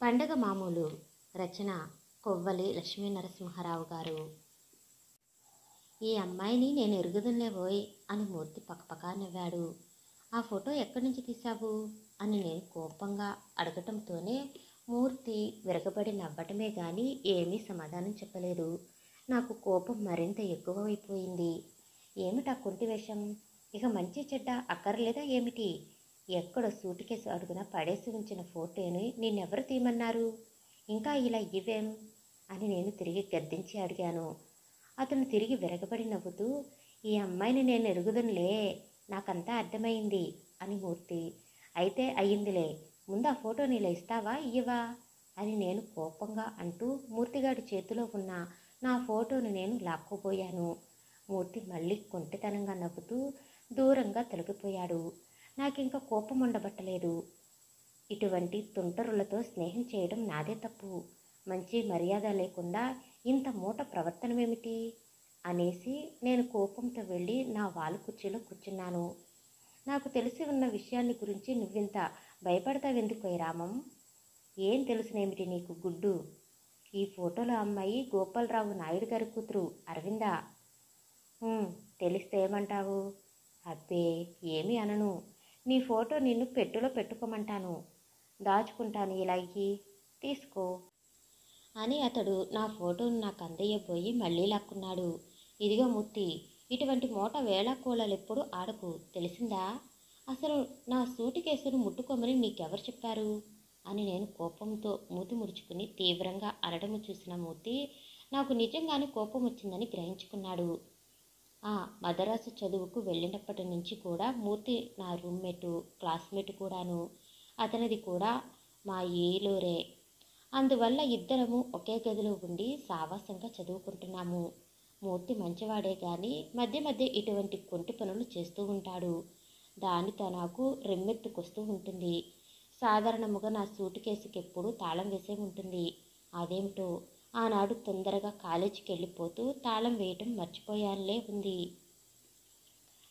పండగ మామూలు. రచన కొవ్వలి లక్ష్మీనరసింహారావు గారు. ఈ అమ్మాయిని నేను ఎరుగుదునులేవోయ్ అని మూర్తి పకపకా నవ్వాడు. ఆ ఫోటో ఎక్కడి నుంచి తీశావు అని నేను కోపంగా అడగటంతోనే మూర్తి విరగబడి నవ్వటమే గాని ఏమీ సమాధానం చెప్పలేదు. నాకు కోపం మరింత ఎక్కువైపోయింది. ఏమిటా కుంటి వేషం? ఇక మంచి చెడ్డ అక్కర్లేదా ఏమిటి? ఎక్కడో సూటికేసి అడుగున పడేసి ఉంచిన ఫోటోని నిన్నెవరు తీయమన్నారు? ఇంకా ఇలా ఇవేం అని నేను తిరిగి గద్దించి అడిగాను. అతను తిరిగి విరగబడి నవ్వుతూ, ఈ అమ్మాయిని నేను ఎరుగుదునులే, నాకంతా అర్థమైంది అని మూర్తి. అయితే అయ్యిందిలే, ముందు ఆ ఫోటో నీలో ఇస్తావా ఇయ్యవా అని నేను కోపంగా అంటూ మూర్తిగాడి చేతిలో ఉన్న నా ఫోటోను నేను లాక్కోబోయాను. మూర్తి మళ్ళీ కొంటెతనంగా నవ్వుతూ దూరంగా తొలగిపోయాడు. నాకింక కోపం ఉండబట్టలేదు. ఇటువంటి తుంటరులతో స్నేహం చేయడం నాదే తప్పు. మంచి మర్యాద లేకుండా ఇంత మూట ప్రవర్తనమేమిటి అనేసి నేను కోపంతో వెళ్ళి నా వాలు కుర్చీలో కూర్చున్నాను. నాకు తెలిసి ఉన్న విషయాన్ని గురించి నువ్వింత భయపడతావెందుకోయ్ రామం? ఏం తెలుసునేమిటి నీకు గుడ్డు? ఈ ఫోటోలో అమ్మాయి గోపాలరావు నాయుడు గారి కూతురు అరవిందా. తెలిస్తే ఏమంటావు? అబ్బే ఏమీ అనను. నీ ఫోటో నిన్ను పెట్టెలో పెట్టుకోమంటాను. దాచుకుంటాను, ఇలా ఇయ్యి, తీసుకో అని అతడు నా ఫోటోను నాకు అందయ్యబోయి మళ్ళీ లాక్కున్నాడు. ఇదిగో మూర్తి, ఇటువంటి మూట వేళాకోళాలెప్పుడు ఆడకు, తెలిసిందా? అసలు నా సూటి కేసును ముట్టుకోమని నీకెవరు చెప్పారు అని నేను కోపంతో మూతి ముడుచుకుని తీవ్రంగా అనడము చూసిన మూర్తి నాకు నిజంగానే కోపం వచ్చిందని గ్రహించుకున్నాడు. మదరాసు చదువుకు వెళ్ళినప్పటి నుంచి కూడా మూర్తి నా రూమ్మేటు, క్లాస్మేట్ కూడాను. అతనిది కూడా మా ఏలూరే. అందువల్ల ఇద్దరము ఒకే గదిలో ఉండి సావాసంగా చదువుకుంటున్నాము. మూర్తి మంచివాడే కానీ మధ్య మధ్య ఇటువంటి కొంటి పనులు చేస్తూ ఉంటాడు. దానితో నాకు రెమ్మెత్తుకొస్తూ ఉంటుంది. సాధారణముగా నా సూటు కేసుకి ఎప్పుడు తాళం వేసే ఉంటుంది. అదేమిటో ఆనాడు తొందరగా కాలేజీకి వెళ్ళిపోతూ తాళం వేయటం మర్చిపోయానులే ఉంది.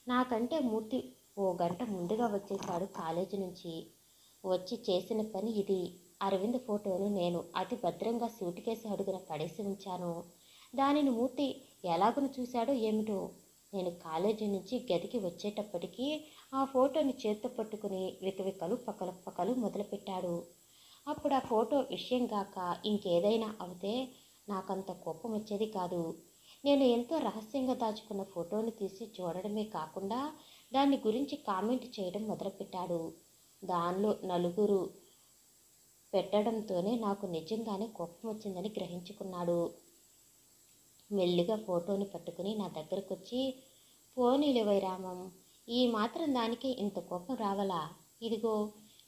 నాకంటే మూర్తి 1 గంట ముందుగా వచ్చేశాడు కాలేజీ నుంచి. వచ్చి చేసిన పని ఇది. అరవింద్ ఫోటోను నేను అతి భద్రంగా సూట్ కేసు అడుగున పడేసి ఉంచాను. దానిని మూర్తి ఎలాగును చూశాడో ఏమిటో. నేను కాలేజీ నుంచి గదికి వచ్చేటప్పటికీ ఆ ఫోటోని చేత్తో పట్టుకుని వికవికలు పకలు మొదలుపెట్టాడు. అప్పుడు ఆ ఫోటో విషయం కాక ఇంకేదైనా అవుతే నాకంత కోపం వచ్చేది కాదు. నేను ఎంతో రహస్యంగా దాచుకున్న ఫోటోని తీసి చూడడమే కాకుండా దాని గురించి కామెంట్ చేయడం మొదలుపెట్టాడు. దానిలో నలుగురు పెట్టడంతోనే నాకు నిజంగానే కోపం వచ్చిందని గ్రహించుకున్నాడు. మెల్లిగా ఫోటోని పట్టుకుని నా దగ్గరకు వచ్చి, పోనీలేవై రామం, ఈ మాత్రం దానికే ఇంత కోపం రావాలా? ఇదిగో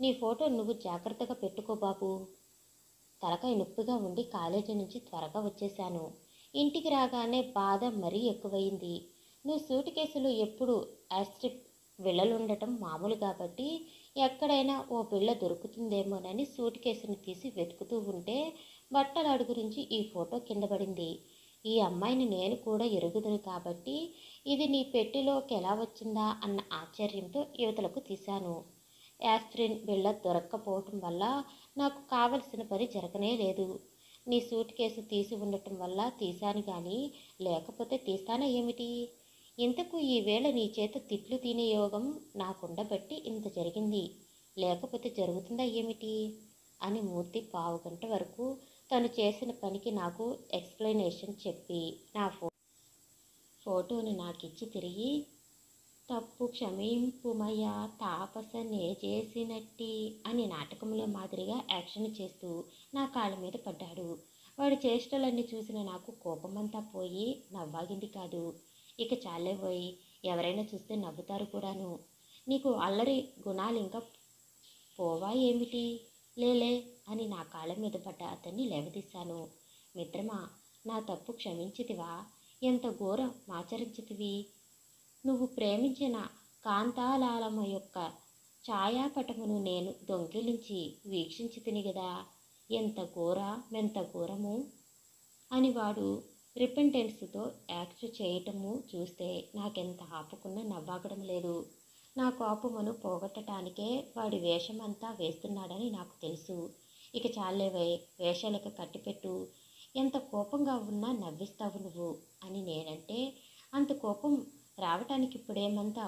నీ ఫోటో నువ్వు జాగ్రత్తగా పెట్టుకో బాబు. తలకాయ నొప్పిగా ఉండి కాలేజీ నుంచి త్వరగా వచ్చేశాను. ఇంటికి రాగానే బాధ మరీ ఎక్కువైంది. నువ్వు సూట్ కేసులో ఎప్పుడు యాస్ట్రిక్ బిళ్ళలుండటం మామూలు కాబట్టి ఎక్కడైనా ఓ బిళ్ళ దొరుకుతుందేమోనని సూట్ కేసుని తీసి వెతుకుతూ ఉంటే బట్టల అడుగు గురించి ఈ ఫోటో కింద పడింది. ఈ అమ్మాయిని నేను కూడా ఎరుగుదును కాబట్టి ఇది నీ పెట్టెలోకి ఎలా వచ్చిందా అన్న ఆశ్చర్యంతో యువతలకు తీశాను. యాస్ప్రిన్ బిళ్ళ దొరక్కపోవటం వల్ల నాకు కావలసిన పని జరగనే లేదు. నీ సూట్ కేసు తీసి ఉండటం వల్ల తీశాను కానీ లేకపోతే తీస్తానా ఏమిటి? ఇంతకు ఈవేళ నీ చేత తిట్లు తినే యోగం నాకుండబట్టి ఇంత జరిగింది. లేకపోతే జరుగుతుందా ఏమిటి అని మూర్తి 1/2 గంట వరకు తను చేసిన పనికి నాకు ఎక్స్ప్లెనేషన్ చెప్పి నా ఫోటోని నాకిచ్చి తిరిగి, తప్పు క్షమింపుమయ్యా తాపసనే చేసినట్టి అని నాటకంలో మాదిరిగా యాక్షన్ చేస్తూ నా కాళ్ళ మీద పడ్డాడు. వాడి చేష్టలన్నీ చూసిన నాకు కోపమంతా పోయి నవ్వాగింది కాదు. ఇక చాలే పోయి, ఎవరైనా చూస్తే నవ్వుతారు కూడాను. నీకు అల్లరి గుణాలు ఇంకా పోవా ఏమిటి? లేలే అని నా కాళ్ళ మీద పడ్డ అతన్ని లేవదీశాను. మిత్రమా, నా తప్పు క్షమించితివా? ఎంత ఘోరం ఆచరించితివి? నువ్వు ప్రేమించిన కాంతాలాలమ్మ యొక్క ఛాయాపటమును నేను దొంగిలించి వీక్షించి తిని గదా. ఎంత ఘోరము అని వాడు రిపెంటెన్స్తో యాక్ట్ చేయటము చూస్తే నాకెంత ఆపుకున్నా నవ్వాగడం లేదు. నా కోపమును పోగొట్టడానికే వాడి వేషమంతా వేస్తున్నాడని నాకు తెలుసు. ఇక చాలేవే, వేషాలకు కట్టిపెట్టు. ఎంత కోపంగా ఉన్నా నవ్విస్తావు నువ్వు అని నేనంటే, అంత కోపం రావటానికి ఇప్పుడేమంతా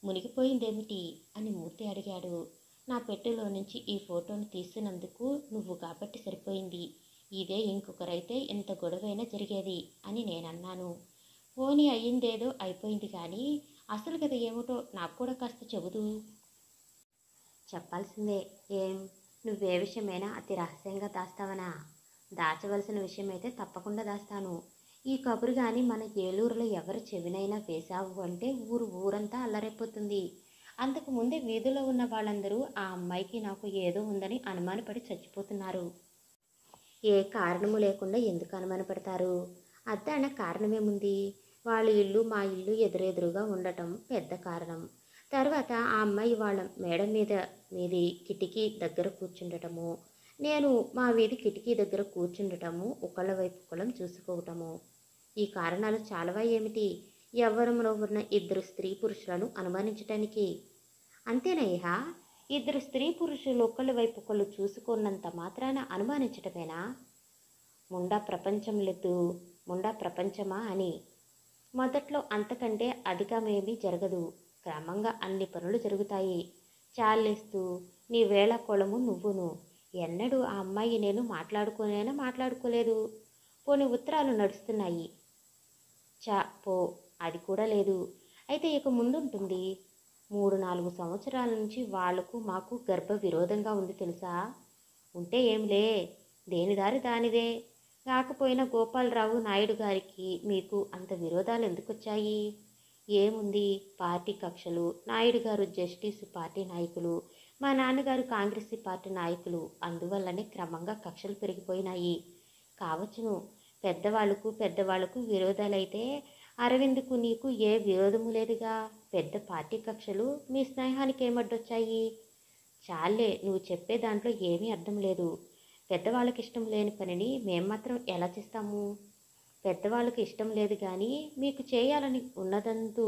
మునిగిపోయిందేమిటి అని మూర్తి అడిగాడు. నా పెట్టెలో నుంచి ఈ ఫోటోను తీసినందుకు నువ్వు కాబట్టి సరిపోయింది. ఇదే ఇంకొకరైతే ఎంత గొడవైనా జరిగేది అని నేనన్నాను. పోనీ అయ్యిందేదో అయిపోయింది, కానీ అసలు కథ ఏమిటో నాకు కూడా కాస్త చెబుదు. చెప్పాల్సిందే. ఏం, నువ్వే విషయమైనా అతి రహస్యంగా దాస్తావనా? దాచవలసిన విషయమైతే తప్పకుండా దాస్తాను. ఈ కబురు కానీ మన ఏలూరులో ఎవరు చెవినైనా వేశావు అంటే ఊరంతా అల్లరైపోతుంది. అంతకు ముందే వీధిలో ఉన్న వాళ్ళందరూ ఆ అమ్మాయికి నాకు ఏదో ఉందని అనుమానపడి చచ్చిపోతున్నారు. ఏ కారణము లేకుండా ఎందుకు అనుమానపడతారు? అన్న కారణమేముంది? వాళ్ళ ఇల్లు మా ఇల్లు ఎదురెదురుగా ఉండటం పెద్ద కారణం. తర్వాత ఆ అమ్మాయి వాళ్ళ మేడ మీది కిటికీ దగ్గర కూర్చుండటము, నేను మా వీధి కిటికీ దగ్గర కూర్చుండటము, ఒకళ్ళ వైపు ఒకళ్ళం చూసుకోవటము. ఈ కారణాలు చాలవా ఏమిటి ఎవ్వరంలో ఉన్న ఇద్దరు స్త్రీ పురుషులను అనుమానించటానికి? అంతేనయ్యా? ఇద్దరు స్త్రీ పురుషులు ఒకళ్ళ వైపు ఒకళ్ళు చూసుకున్నంత మాత్రాన అనుమానించటమేనా? ముండా ప్రపంచం లేదు, ముండా ప్రపంచమా అని. మొదట్లో అంతకంటే అధికమేమీ జరగదు. క్రమంగా అన్ని పనులు జరుగుతాయి. చాలేస్తూ నీ వేళ కొలము నువ్వును. ఎన్నడూ ఆ అమ్మాయి నేను మాట్లాడుకోలేదు. పోనీ ఉత్తరాలు నడుస్తున్నాయి. పో, అది కూడా లేదు. అయితే ఇక ముందుంటుంది. 3-4 సంవత్సరాల నుంచి వాళ్లకు మాకు గర్భ విరోధంగా ఉంది తెలుసా? ఉంటే ఏంలే, దేని దారి దానిదే. కాకపోయినా గోపాలరావు నాయుడు గారికి మీకు అంత విరోధాలు ఎందుకు వచ్చాయి? ఏముంది, పార్టీ కక్షలు. నాయుడు గారు జస్టిస్ పార్టీ నాయకులు, మా నాన్నగారు కాంగ్రెస్ పార్టీ నాయకులు. అందువల్లనే క్రమంగా కక్షలు పెరిగిపోయినాయి కావచ్చును. పెద్దవాళ్లకు విరోధాలైతే అరవింద్కు నీకు ఏ విరోధము లేదుగా. పెద్ద పార్టీ కక్షలు మీ స్నేహానికి ఏమడ్డొచ్చాయి? చాలే, నువ్వు చెప్పే దాంట్లో ఏమీ అర్థం లేదు. పెద్దవాళ్ళకి ఇష్టం లేని పనిని మేం మాత్రం ఎలా చేస్తాము? పెద్దవాళ్ళకి ఇష్టం లేదు కానీ మీకు చేయాలని ఉన్నదంతూ.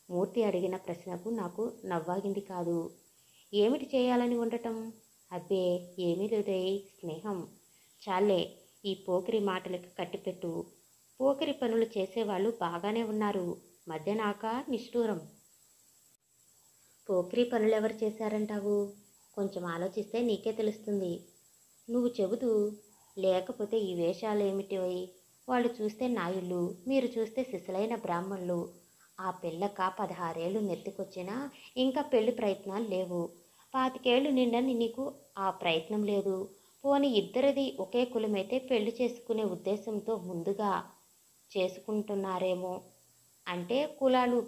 మూర్తి అడిగిన ప్రశ్నకు నాకు నవ్వాగింది కాదు. ఏమిటి చేయాలని ఉండటం? అబ్బే, ఏమీ లేదే, స్నేహం. చాలే, ఈ పోకిరి మాటలకి కట్టిపెట్టు. పోకిరి పనులు చేసేవాళ్ళు బాగానే ఉన్నారు, మధ్య నాక నిష్ఠూరం. పోకిరి పనులు ఎవరు చేశారంటావు? కొంచెం ఆలోచిస్తే నీకే తెలుస్తుంది. నువ్వు చెబుతూ. లేకపోతే ఈ వేషాలేమిటివై? వాళ్ళు చూస్తే నాయుళ్ళు, మీరు చూస్తే సిసలైన బ్రాహ్మణులు. ఆ పిల్లక 16 ఏళ్ళు నెత్తికొచ్చినా ఇంకా పెళ్లి ప్రయత్నాలు లేవు. 25 ఏళ్ళు నిండని నీకు ఆ ప్రయత్నం లేదు. పోనీ ఇద్దరిది ఒకే కులమైతే పెళ్లి చేసుకునే ఉద్దేశంతో ముందుగా చేసుకుంటున్నారేమో. అంటే కులాలు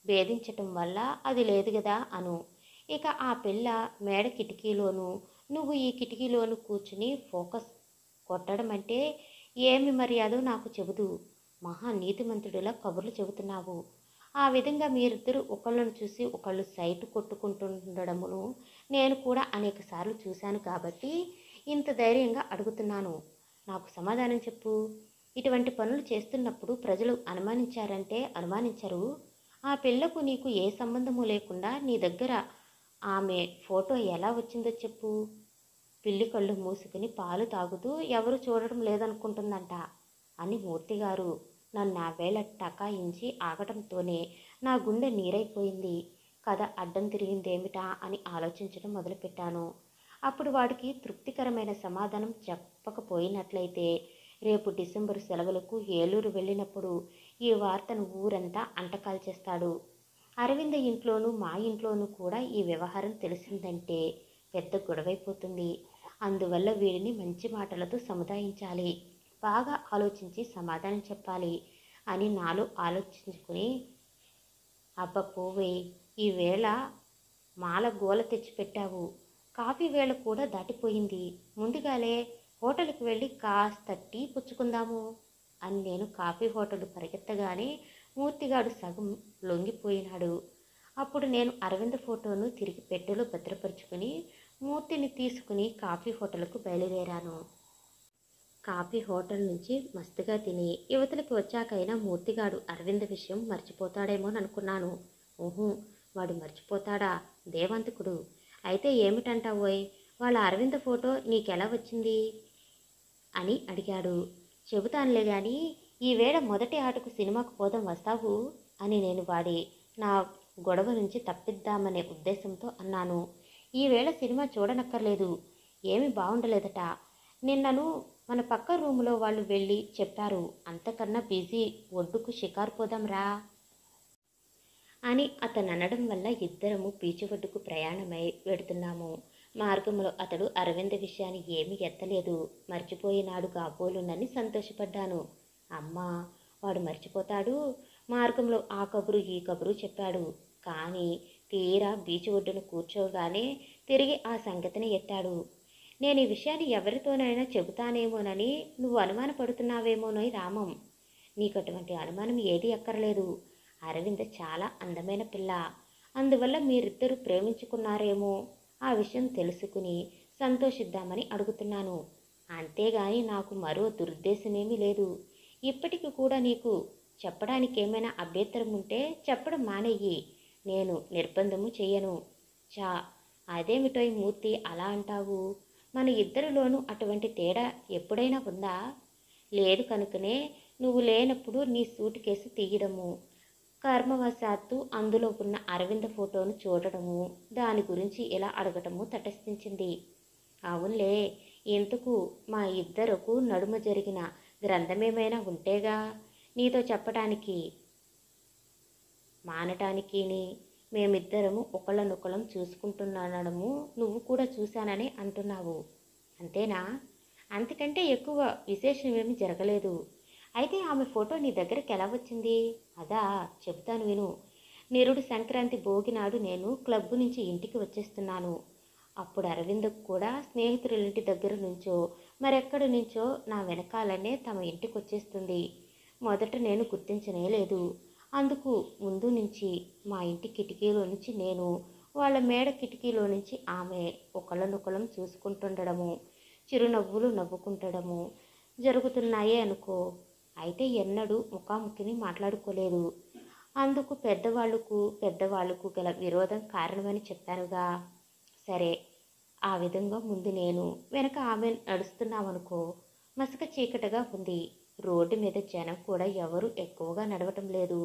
భేదించటం వల్ల అది లేదు కదా అను. ఇక ఆ పిల్ల మేడ కిటికీలోను, నువ్వు ఈ కిటికీలోను కూర్చుని ఫోకస్ కొట్టడం అంటే ఏమి మర్యాదో నాకు చెబుదు. మహా నీతిమంతుడిలా కబుర్లు చెబుతున్నావు. ఆ విధంగా మీరిద్దరూ ఒకళ్ళను చూసి ఒకళ్ళు సైటు కొట్టుకుంటుండడమును నేను కూడా అనేక సార్లు చూశాను కాబట్టి ఇంత ధైర్యంగా అడుగుతున్నాను. నాకు సమాధానం చెప్పు. ఇటువంటి పనులు చేస్తున్నప్పుడు ప్రజలు అనుమానించారంటే అనుమానించరు. ఆ పిల్లకు నీకు ఏ సంబంధము లేకుండా నీ దగ్గర ఆమె ఫోటో ఎలా వచ్చిందో చెప్పు. పిల్లి కళ్ళు మూసుకుని పాలు తాగుతూ ఎవరు చూడడం లేదనుకుంటుందంట అని మూర్తిగారు నన్ను ఆ వేళ టకాయించి ఆగటంతోనే నా గుండె నీరైపోయింది. కథ అడ్డం తిరిగిందేమిటా అని ఆలోచించడం మొదలుపెట్టాను. అప్పుడు వాడికి తృప్తికరమైన సమాధానం చెప్పకపోయినట్లయితే రేపు డిసెంబరు సెలవులకు ఏలూరు వెళ్ళినప్పుడు ఈ వార్తను ఊరంతా అంటకాల్చేస్తాడు. అరవింద ఇంట్లోనూ మా ఇంట్లోనూ కూడా ఈ వ్యవహారం తెలిసిందంటే పెద్ద గొడవైపోతుంది. అందువల్ల వీడిని మంచి మాటలతో సముదాయించాలి, బాగా ఆలోచించి సమాధానం చెప్పాలి అని నాలో ఆలోచించుకుని, అబ్బ పోవే, ఈవేళ మాల గోల తెచ్చిపెట్టావు. కాఫీ వేళ కూడా దాటిపోయింది. ముందుగాలే హోటల్కి వెళ్ళి కాస్త టీ పుచ్చుకుందాము అని నేను కాఫీ హోటల్ పరిగెత్తగానే మూర్తిగాడు సగం లొంగిపోయినాడు. అప్పుడు నేను అరవింద్ ఫోటోను తిరిగి పెట్టెలో భద్రపరుచుకుని మూర్తిని తీసుకుని కాఫీ హోటల్కు బయలుదేరాను. కాఫీ హోటల్ నుంచి మస్తుగా తిని యువతలకి వచ్చాకైనా మూర్తిగాడు అరవింద్ విషయం మర్చిపోతాడేమోననుకున్నాను. వాడు మర్చిపోతాడా? దేవంతకుడు. అయితే ఏమిటంటావోయ్, వాళ్ళ అరవింద్ ఫోటో నీకెలా వచ్చింది అని అడిగాడు. చెబుతానులే గాని ఈవేళ మొదటి ఆటకు సినిమాకు పోదాం వస్తావు అని నేను వాడి నా గొడవ నుంచి తప్పిద్దామనే ఉద్దేశంతో అన్నాను. ఈవేళ సినిమా చూడనక్కర్లేదు, ఏమీ బాగుండలేదట. నిన్నను మన పక్క రూములో వాళ్ళు వెళ్ళి చెప్పారు. అంతకన్నా బిజీ, ఒడ్డుకు షికారు పోదాం రా అని అతను అనడం వల్ల ఇద్దరము బీచ్ ఒడ్డుకు ప్రయాణమై వెడుతున్నాము. మార్గంలో అతడు అరవింద్ విషయాన్ని ఏమీ ఎత్తలేదు. మర్చిపోయినాడు కాబోలునని సంతోషపడ్డాను. అమ్మా, వాడు మర్చిపోతాడు. మార్గంలో ఆ కబురు ఈ కబురు చెప్పాడు. కానీ తీరా బీచ్ ఒడ్డున కూర్చోగానే తిరిగి ఆ సంగతిని ఎత్తాడు. నేను ఈ విషయాన్ని ఎవరితోనైనా చెబుతానేమోనని నువ్వు అనుమానపడుతున్నావేమోనోయ్ రామం. నీకు అటువంటి అనుమానం ఏది అక్కర్లేదు. అరవింద్ చాలా అందమైన పిల్ల. అందువల్ల మీరిద్దరూ ప్రేమించుకున్నారేమో. ఆ విషయం తెలుసుకుని సంతోషిద్దామని అడుగుతున్నాను. అంతేగాని నాకు మరో దురుద్దేశమేమీ లేదు. ఇప్పటికి కూడా నీకు చెప్పడానికి ఏమైనా అభ్యంతరం ఉంటే చెప్పడం మానేయి. నేను నిర్బంధము చెయ్యను. చా, అదేమిటోయ్ మూర్తి అలా అంటావు? మన ఇద్దరిలోనూ అటువంటి తేడా ఎప్పుడైనా ఉందా? లేదు కనుకనే నువ్వు లేనప్పుడు నీ సూట్ కేసు తీయడము, కర్మవశాత్తు అందులో ఉన్న అరవింద ఫోటోను చూడడము, దాని గురించి ఇలా అడగటము తటస్థించింది. అవునులే, ఇంతకు మా ఇద్దరకు నడుమ జరిగిన గ్రంథమేమైనా ఉంటేగా నీతో చెప్పటానికి మానటానికిని. మేమిద్దరము ఒకళ్ళనొకళ్ళం చూసుకుంటున్నానడము నువ్వు కూడా చూశానని అంటున్నావు, అంతేనా? అంతకంటే ఎక్కువ విశేషమేమి జరగలేదు. అయితే ఆమె ఫోటో నీ దగ్గరికి ఎలా వచ్చింది? అదా, చెబుతాను విను. నిరుడు సంక్రాంతి భోగినాడు నేను క్లబ్బు నుంచి ఇంటికి వచ్చేస్తున్నాను. అప్పుడు అరవిందకు కూడా స్నేహితులింటి దగ్గర నుంచో మరెక్కడి నుంచో నా వెనకాలనే తమ ఇంటికి వచ్చేస్తుంది. మొదట నేను గుర్తించనే లేదు. అందుకు ముందు నుంచి మా ఇంటి కిటికీలో నుంచి నేను, వాళ్ళ మేడ కిటికీలో నుంచి ఆమె ఒకళ్ళనొకళ్ళం చూసుకుంటుండడము, చిరునవ్వులు నవ్వుకుంటడము జరుగుతున్నాయే అనుకో. అయితే ఎన్నడూ ముఖాముఖిని మాట్లాడుకోలేదు. అందుకు పెద్దవాళ్లకు గల విరోధం కారణమని చెప్పానుగా. సరే, ఆ విధంగా ముందు నేను వెనక ఆమె నడుస్తున్నామనుకో. మసక చీకటిగా ఉంది. రోడ్డు మీద జనం కూడా ఎవరు ఎక్కువగా నడవటం లేదు.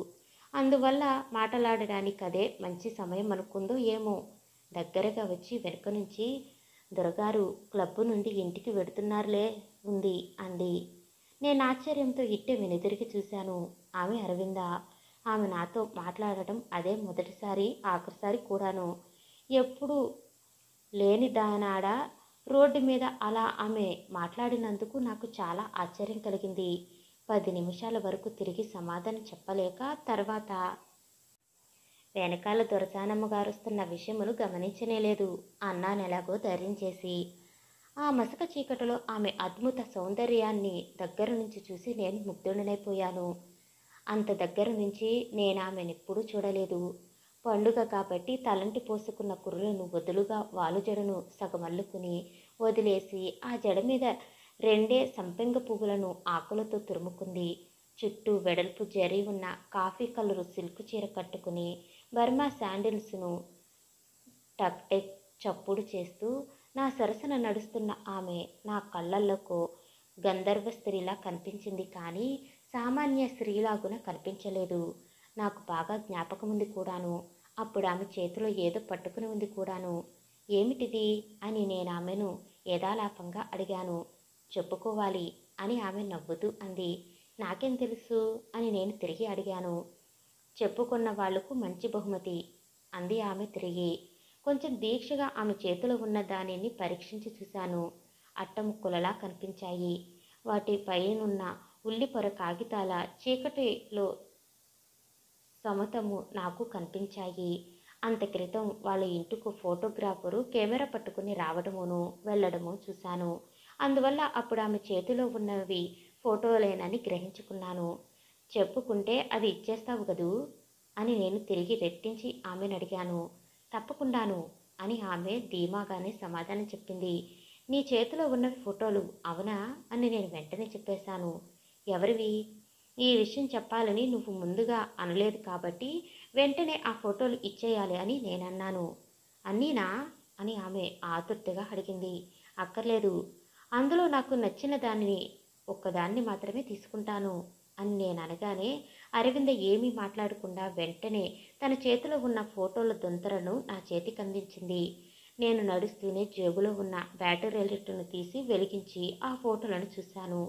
అందువల్ల మాట్లాడడానికి అదే మంచి సమయం అనుకుందో ఏమో. దగ్గరగా వచ్చి వెనుక నుంచి, దొరగారు క్లబ్బు నుండి ఇంటికి వెడుతున్నారులే ఉంది అంది. నేను ఆశ్చర్యంతో ఇట్టే వెనుదిరిగి చూశాను. ఆమె అరవింద. ఆమె నాతో మాట్లాడటం అదే మొదటిసారి, ఆఖరిసారి కూడాను. ఎప్పుడు లేని దానాడ రోడ్డు మీద అలా ఆమె మాట్లాడినందుకు నాకు చాలా ఆశ్చర్యం కలిగింది. 10 నిమిషాల వరకు తిరిగి సమాధానం చెప్పలేక తర్వాత వెనకాల దొరసానమ్మ గారొస్తున్న విషయమును గమనించనేలేదు అన్నానెలాగో ధైర్యం చేసి. ఆ మసక చీకటిలో ఆమె అద్భుత సౌందర్యాన్ని దగ్గర నుంచి చూసి నేను ముగ్ధుడనైపోయాను. అంత దగ్గర నుంచి నేనామెనెప్పుడూ చూడలేదు. పండుగ కాబట్టి తలంటి పోసుకున్న కుర్రలను వదులుగా వాలుజడను సగమల్లుకుని వదిలేసి ఆ జడ మీద 2 సంపెంగ పువ్వులను ఆకులతో తురుముకుంది. చుట్టూ వెడల్పు జరి ఉన్న కాఫీ కలరు సిల్క్ చీర కట్టుకుని బర్మా శాండిల్స్ను టక్ టెక్ చప్పుడు చేస్తూ నా సరసన నడుస్తున్న ఆమె నా కళ్ళల్లోకో గంధర్వ స్త్రీలా కనిపించింది. కానీ సామాన్య స్త్రీలాగున కనిపించలేదు. నాకు బాగా జ్ఞాపకముంది కూడాను. అప్పుడు ఆమె చేతిలో ఏదో పట్టుకుని ఉంది కూడాను. ఏమిటిది అని నేను ఆమెను యథాలాపంగా అడిగాను. చెప్పుకోవాలి అని ఆమె నవ్వుతూ అంది. నాకేం తెలుసు అని నేను తిరిగి అడిగాను. చెప్పుకున్న వాళ్లకు మంచి బహుమతి అంది ఆమె తిరిగి. కొంచెం దీక్షగా ఆమె చేతిలో ఉన్న దానిని పరీక్షించి చూశాను. అట్టముక్కలలా కనిపించాయి. వాటి పైనున్న ఉల్లిపొర కాగితాల చీకటిలో సమతము నాకు కనిపించాయి. అంత క్రితం వాళ్ళ ఇంటికి ఫోటోగ్రాఫరు కెమెరా పట్టుకుని రావడమును వెళ్ళడము చూశాను. అందువల్ల అప్పుడు ఆమె చేతిలో ఉన్నవి ఫోటోలేనని గ్రహించుకున్నాను. చెప్పుకుంటే అది ఇచ్చేస్తావు కదూ అని నేను తిరిగి రెట్టించి ఆమెను అడిగాను. తప్పకుండాను అని ఆమె ధీమాగానే సమాధానం చెప్పింది. నీ చేతిలో ఉన్నవి ఫోటోలు అవునా అని నేను వెంటనే చెప్పేశాను. ఎవరివి? ఈ విషయం చెప్పాలని నువ్వు ముందుగా అనలేదు కాబట్టి వెంటనే ఆ ఫోటోలు ఇచ్చేయాలి అని నేనన్నాను. అన్నీనా అని ఆమె ఆతృతగా అడిగింది. అక్కర్లేదు, అందులో నాకు నచ్చిన దానిని ఒక్కదాన్ని మాత్రమే తీసుకుంటాను అని నేను అనగానే అరవింద ఏమీ మాట్లాడకుండా వెంటనే తన చేతిలో ఉన్న ఫోటోల దొంతరను నా చేతికి అందించింది. నేను నడుస్తూనే జేబులో ఉన్న బ్యాటరీ లైట్ను తీసి వెలిగించి ఆ ఫోటోలను చూశాను.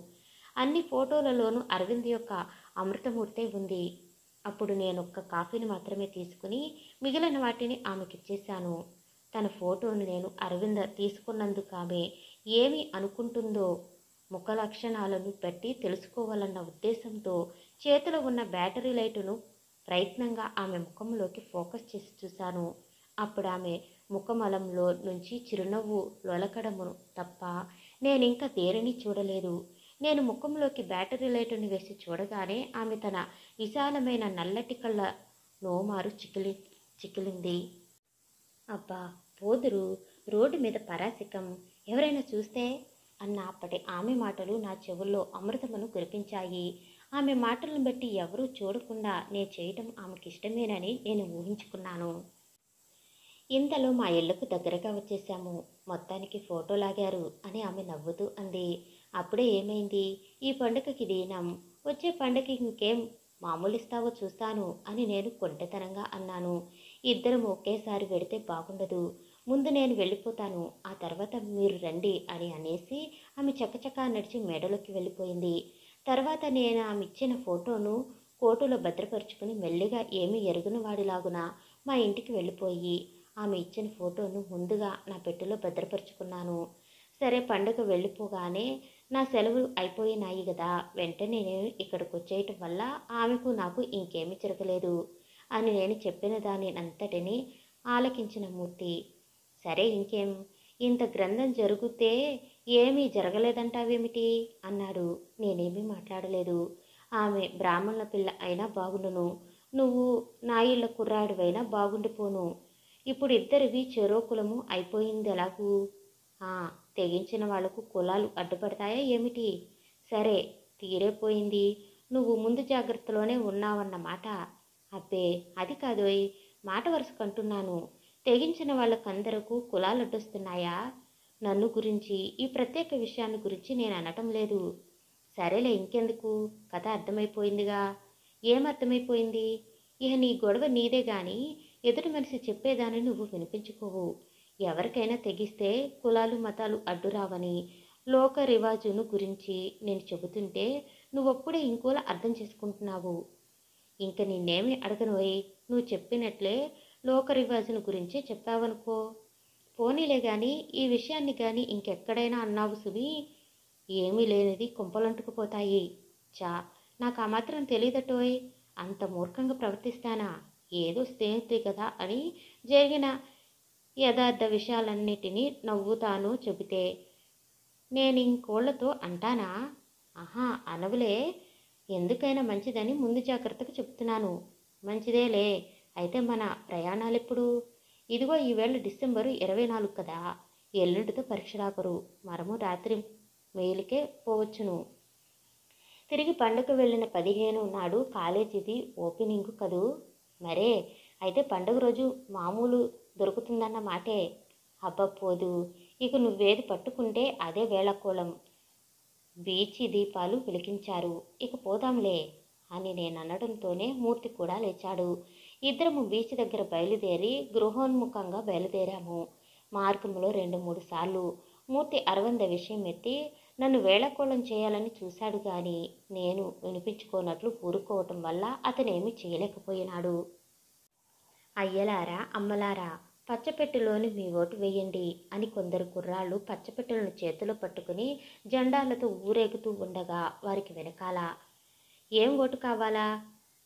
అన్ని ఫోటోలలోనూ అరవింద్ యొక్క అమృతమూర్తే ఉంది. అప్పుడు నేనొక్క కాఫీని మాత్రమే తీసుకుని మిగిలిన వాటిని ఆమెకిచ్చేశాను. తన ఫోటోను నేను అరవింద తీసుకున్నందుకు ఆమె ఏమి అనుకుంటుందో ముఖ లక్షణాలను బట్టి తెలుసుకోవాలన్న ఉద్దేశంతో చేతిలో ఉన్న బ్యాటరీ లైటును ప్రయత్నంగా ఆమె ముఖంలోకి ఫోకస్ చేసి చూశాను. అప్పుడు ఆమె ముఖమలంలో నుంచి చిరునవ్వు లొలకడమును తప్ప నేనింక దేనిని చూడలేదు. నేను ముఖంలోకి బ్యాటరీ లైటును వేసి చూడగానే ఆమె తన విశాలమైన నల్లటి కళ్ళ నోమారు చికిలింది. అబ్బా పోదురు, రోడ్డు మీద పరాసికం, ఎవరైనా చూస్తే అన్న అప్పటి ఆమె మాటలు నా చెవుల్లో అమృతమును కురిపించాయి. ఆమె మాటలను బట్టి ఎవరూ చూడకుండా నేను చేయటం ఆమెకిష్టమేనని నేను ఊహించుకున్నాను. ఇంతలో మా ఇళ్లకు దగ్గరగా వచ్చేసాము. మొత్తానికి ఫోటో లాగారు అని ఆమె నవ్వుతూ అంది. అప్పుడే ఏమైంది? ఈ పండుగకి దీనం, వచ్చే పండుగకి ఇంకేం మామూలు ఇస్తావో చూస్తాను అని నేను కొంటెతనంగా అన్నాను. ఇద్దరం ఒకేసారి వెడితే బాగుండదు, ముందు నేను వెళ్ళిపోతాను, ఆ తర్వాత మీరు రండి అని అనేసి ఆమె చకచకా నడిచి మేడలోకి వెళ్ళిపోయింది. తర్వాత నేను ఆమె ఇచ్చిన ఫోటోను కోటులో భద్రపరుచుకుని మెల్లిగా ఏమీ ఎరుగున వాడిలాగున మా ఇంటికి వెళ్ళిపోయి ఆమె ఇచ్చిన ఫోటోను ముందుగా నా పెట్టెలో భద్రపరుచుకున్నాను. సరే, పండుగ వెళ్ళిపోగానే నా సెలవులు అయిపోయినాయి కదా, వెంటనే నేను ఇక్కడికి వచ్చేయటం వల్ల ఆమెకు నాకు ఇంకేమీ జరగలేదు అని నేను చెప్పిన దాని అంతటిని ఆలకించిన మూర్తి, సరే ఇంకేం, ఇంత గ్రంథం జరిగితే ఏమీ జరగలేదంటావేమిటి అన్నాడు. నేనేమీ మాట్లాడలేదు. ఆమె బ్రాహ్మణుల పిల్ల అయినా బాగుండును, నువ్వు నా ఇళ్ళ కుర్రాడివైనా బాగుండిపోను, ఇప్పుడు ఇద్దరివి చెరో కులము అయిపోయింది ఎలాగూ? తెగించిన వాళ్లకు కులాలు అడ్డుపడతాయా ఏమిటి? సరే, తీరైపోయింది, నువ్వు ముందు జాగ్రత్తలోనే ఉన్నావన్నమాట. అబ్బే అది కాదోయ్, మాట వరుసకంటున్నాను, తెగించిన వాళ్ళకందరకు కులాలు అడ్డొస్తున్నాయా? నన్ను గురించి, ఈ ప్రత్యేక విషయాన్ని గురించి నేను అనటం లేదు. సరేలే ఇంకెందుకు, కథ అర్థమైపోయిందిగా. ఏమర్థమైపోయింది? ఇక నీ గొడవ నీదే గాని ఎదుటి మనిషి చెప్పేదాన్ని నువ్వు వినిపించుకోవు. ఎవరికైనా తెగిస్తే కులాలు మతాలు అడ్డురావని లోక రివాజును గురించి నేను చెబుతుంటే నువ్వప్పుడే ఇంకోలా అర్థం చేసుకుంటున్నావు. ఇంక నిన్నేమీ అడగనోయ్, నువ్వు చెప్పినట్లే లోక రివాజును గురించే చెప్పావనుకో. పోనీలే గాని ఈ విషయాన్ని కానీ ఇంకెక్కడైనా అన్నావు సుమి, ఏమీ లేనిది కుంపలంటుకుపోతాయి. నాకు ఆ మాత్రం తెలియదటోయ్, అంత మూర్ఖంగా ప్రవర్తిస్తానా? ఏదో స్నేహితుడి కదా అని జరిగిన యథార్థ విషయాలన్నిటినీ నవ్వుతాను చెబితే నేనింకోళ్లతో అంటానా? అనవులే, ఎందుకైనా మంచిదని ముందు జాగ్రత్తగా చెప్తున్నాను. మంచిదేలే, అయితే మన ప్రయాణాలెప్పుడు? ఇదిగో ఈవేళ డిసెంబరు 24 కదా, ఎల్లుండితో పరీక్షలాపరు, మనము రాత్రి మెయిల్కే పోవచ్చును. తిరిగి పండుగ వెళ్ళిన 15 నాడు కాలేజీది ఓపెనింగు కదూ. మరే, అయితే పండుగ రోజు మామూలు దొరుకుతుందన్న మాటే. అబ్బపోదు, ఇక నువ్వేది పట్టుకుంటే అదే వేళకోళం. బీచి దీపాలు వెలిగించారు, ఇక పోదాంలే అని నేననడంతోనే మూర్తి కూడా లేచాడు. ఇద్దరము బీచ్ దగ్గర బయలుదేరి గృహోన్ముఖంగా బయలుదేరాము. మార్గంలో 2-3 సార్లు మూర్తి అరవింద విషయం ఎత్తి నన్ను వేళకోళం చేయాలని చూశాడు గాని నేను వినిపించుకోనట్లు ఊరుకోవటం వల్ల అతనేమీ చేయలేకపోయినాడు. అయ్యలారా, అమ్మలారా, పచ్చపెట్టెలోని మీ ఓటు వేయండి అని కొందరు కుర్రాళ్ళు పచ్చపెట్టెలను చేతిలో పట్టుకుని జెండాలతో ఊరేగుతూ ఉండగా వారికి వెనకాల ఏం ఓటు కావాలా?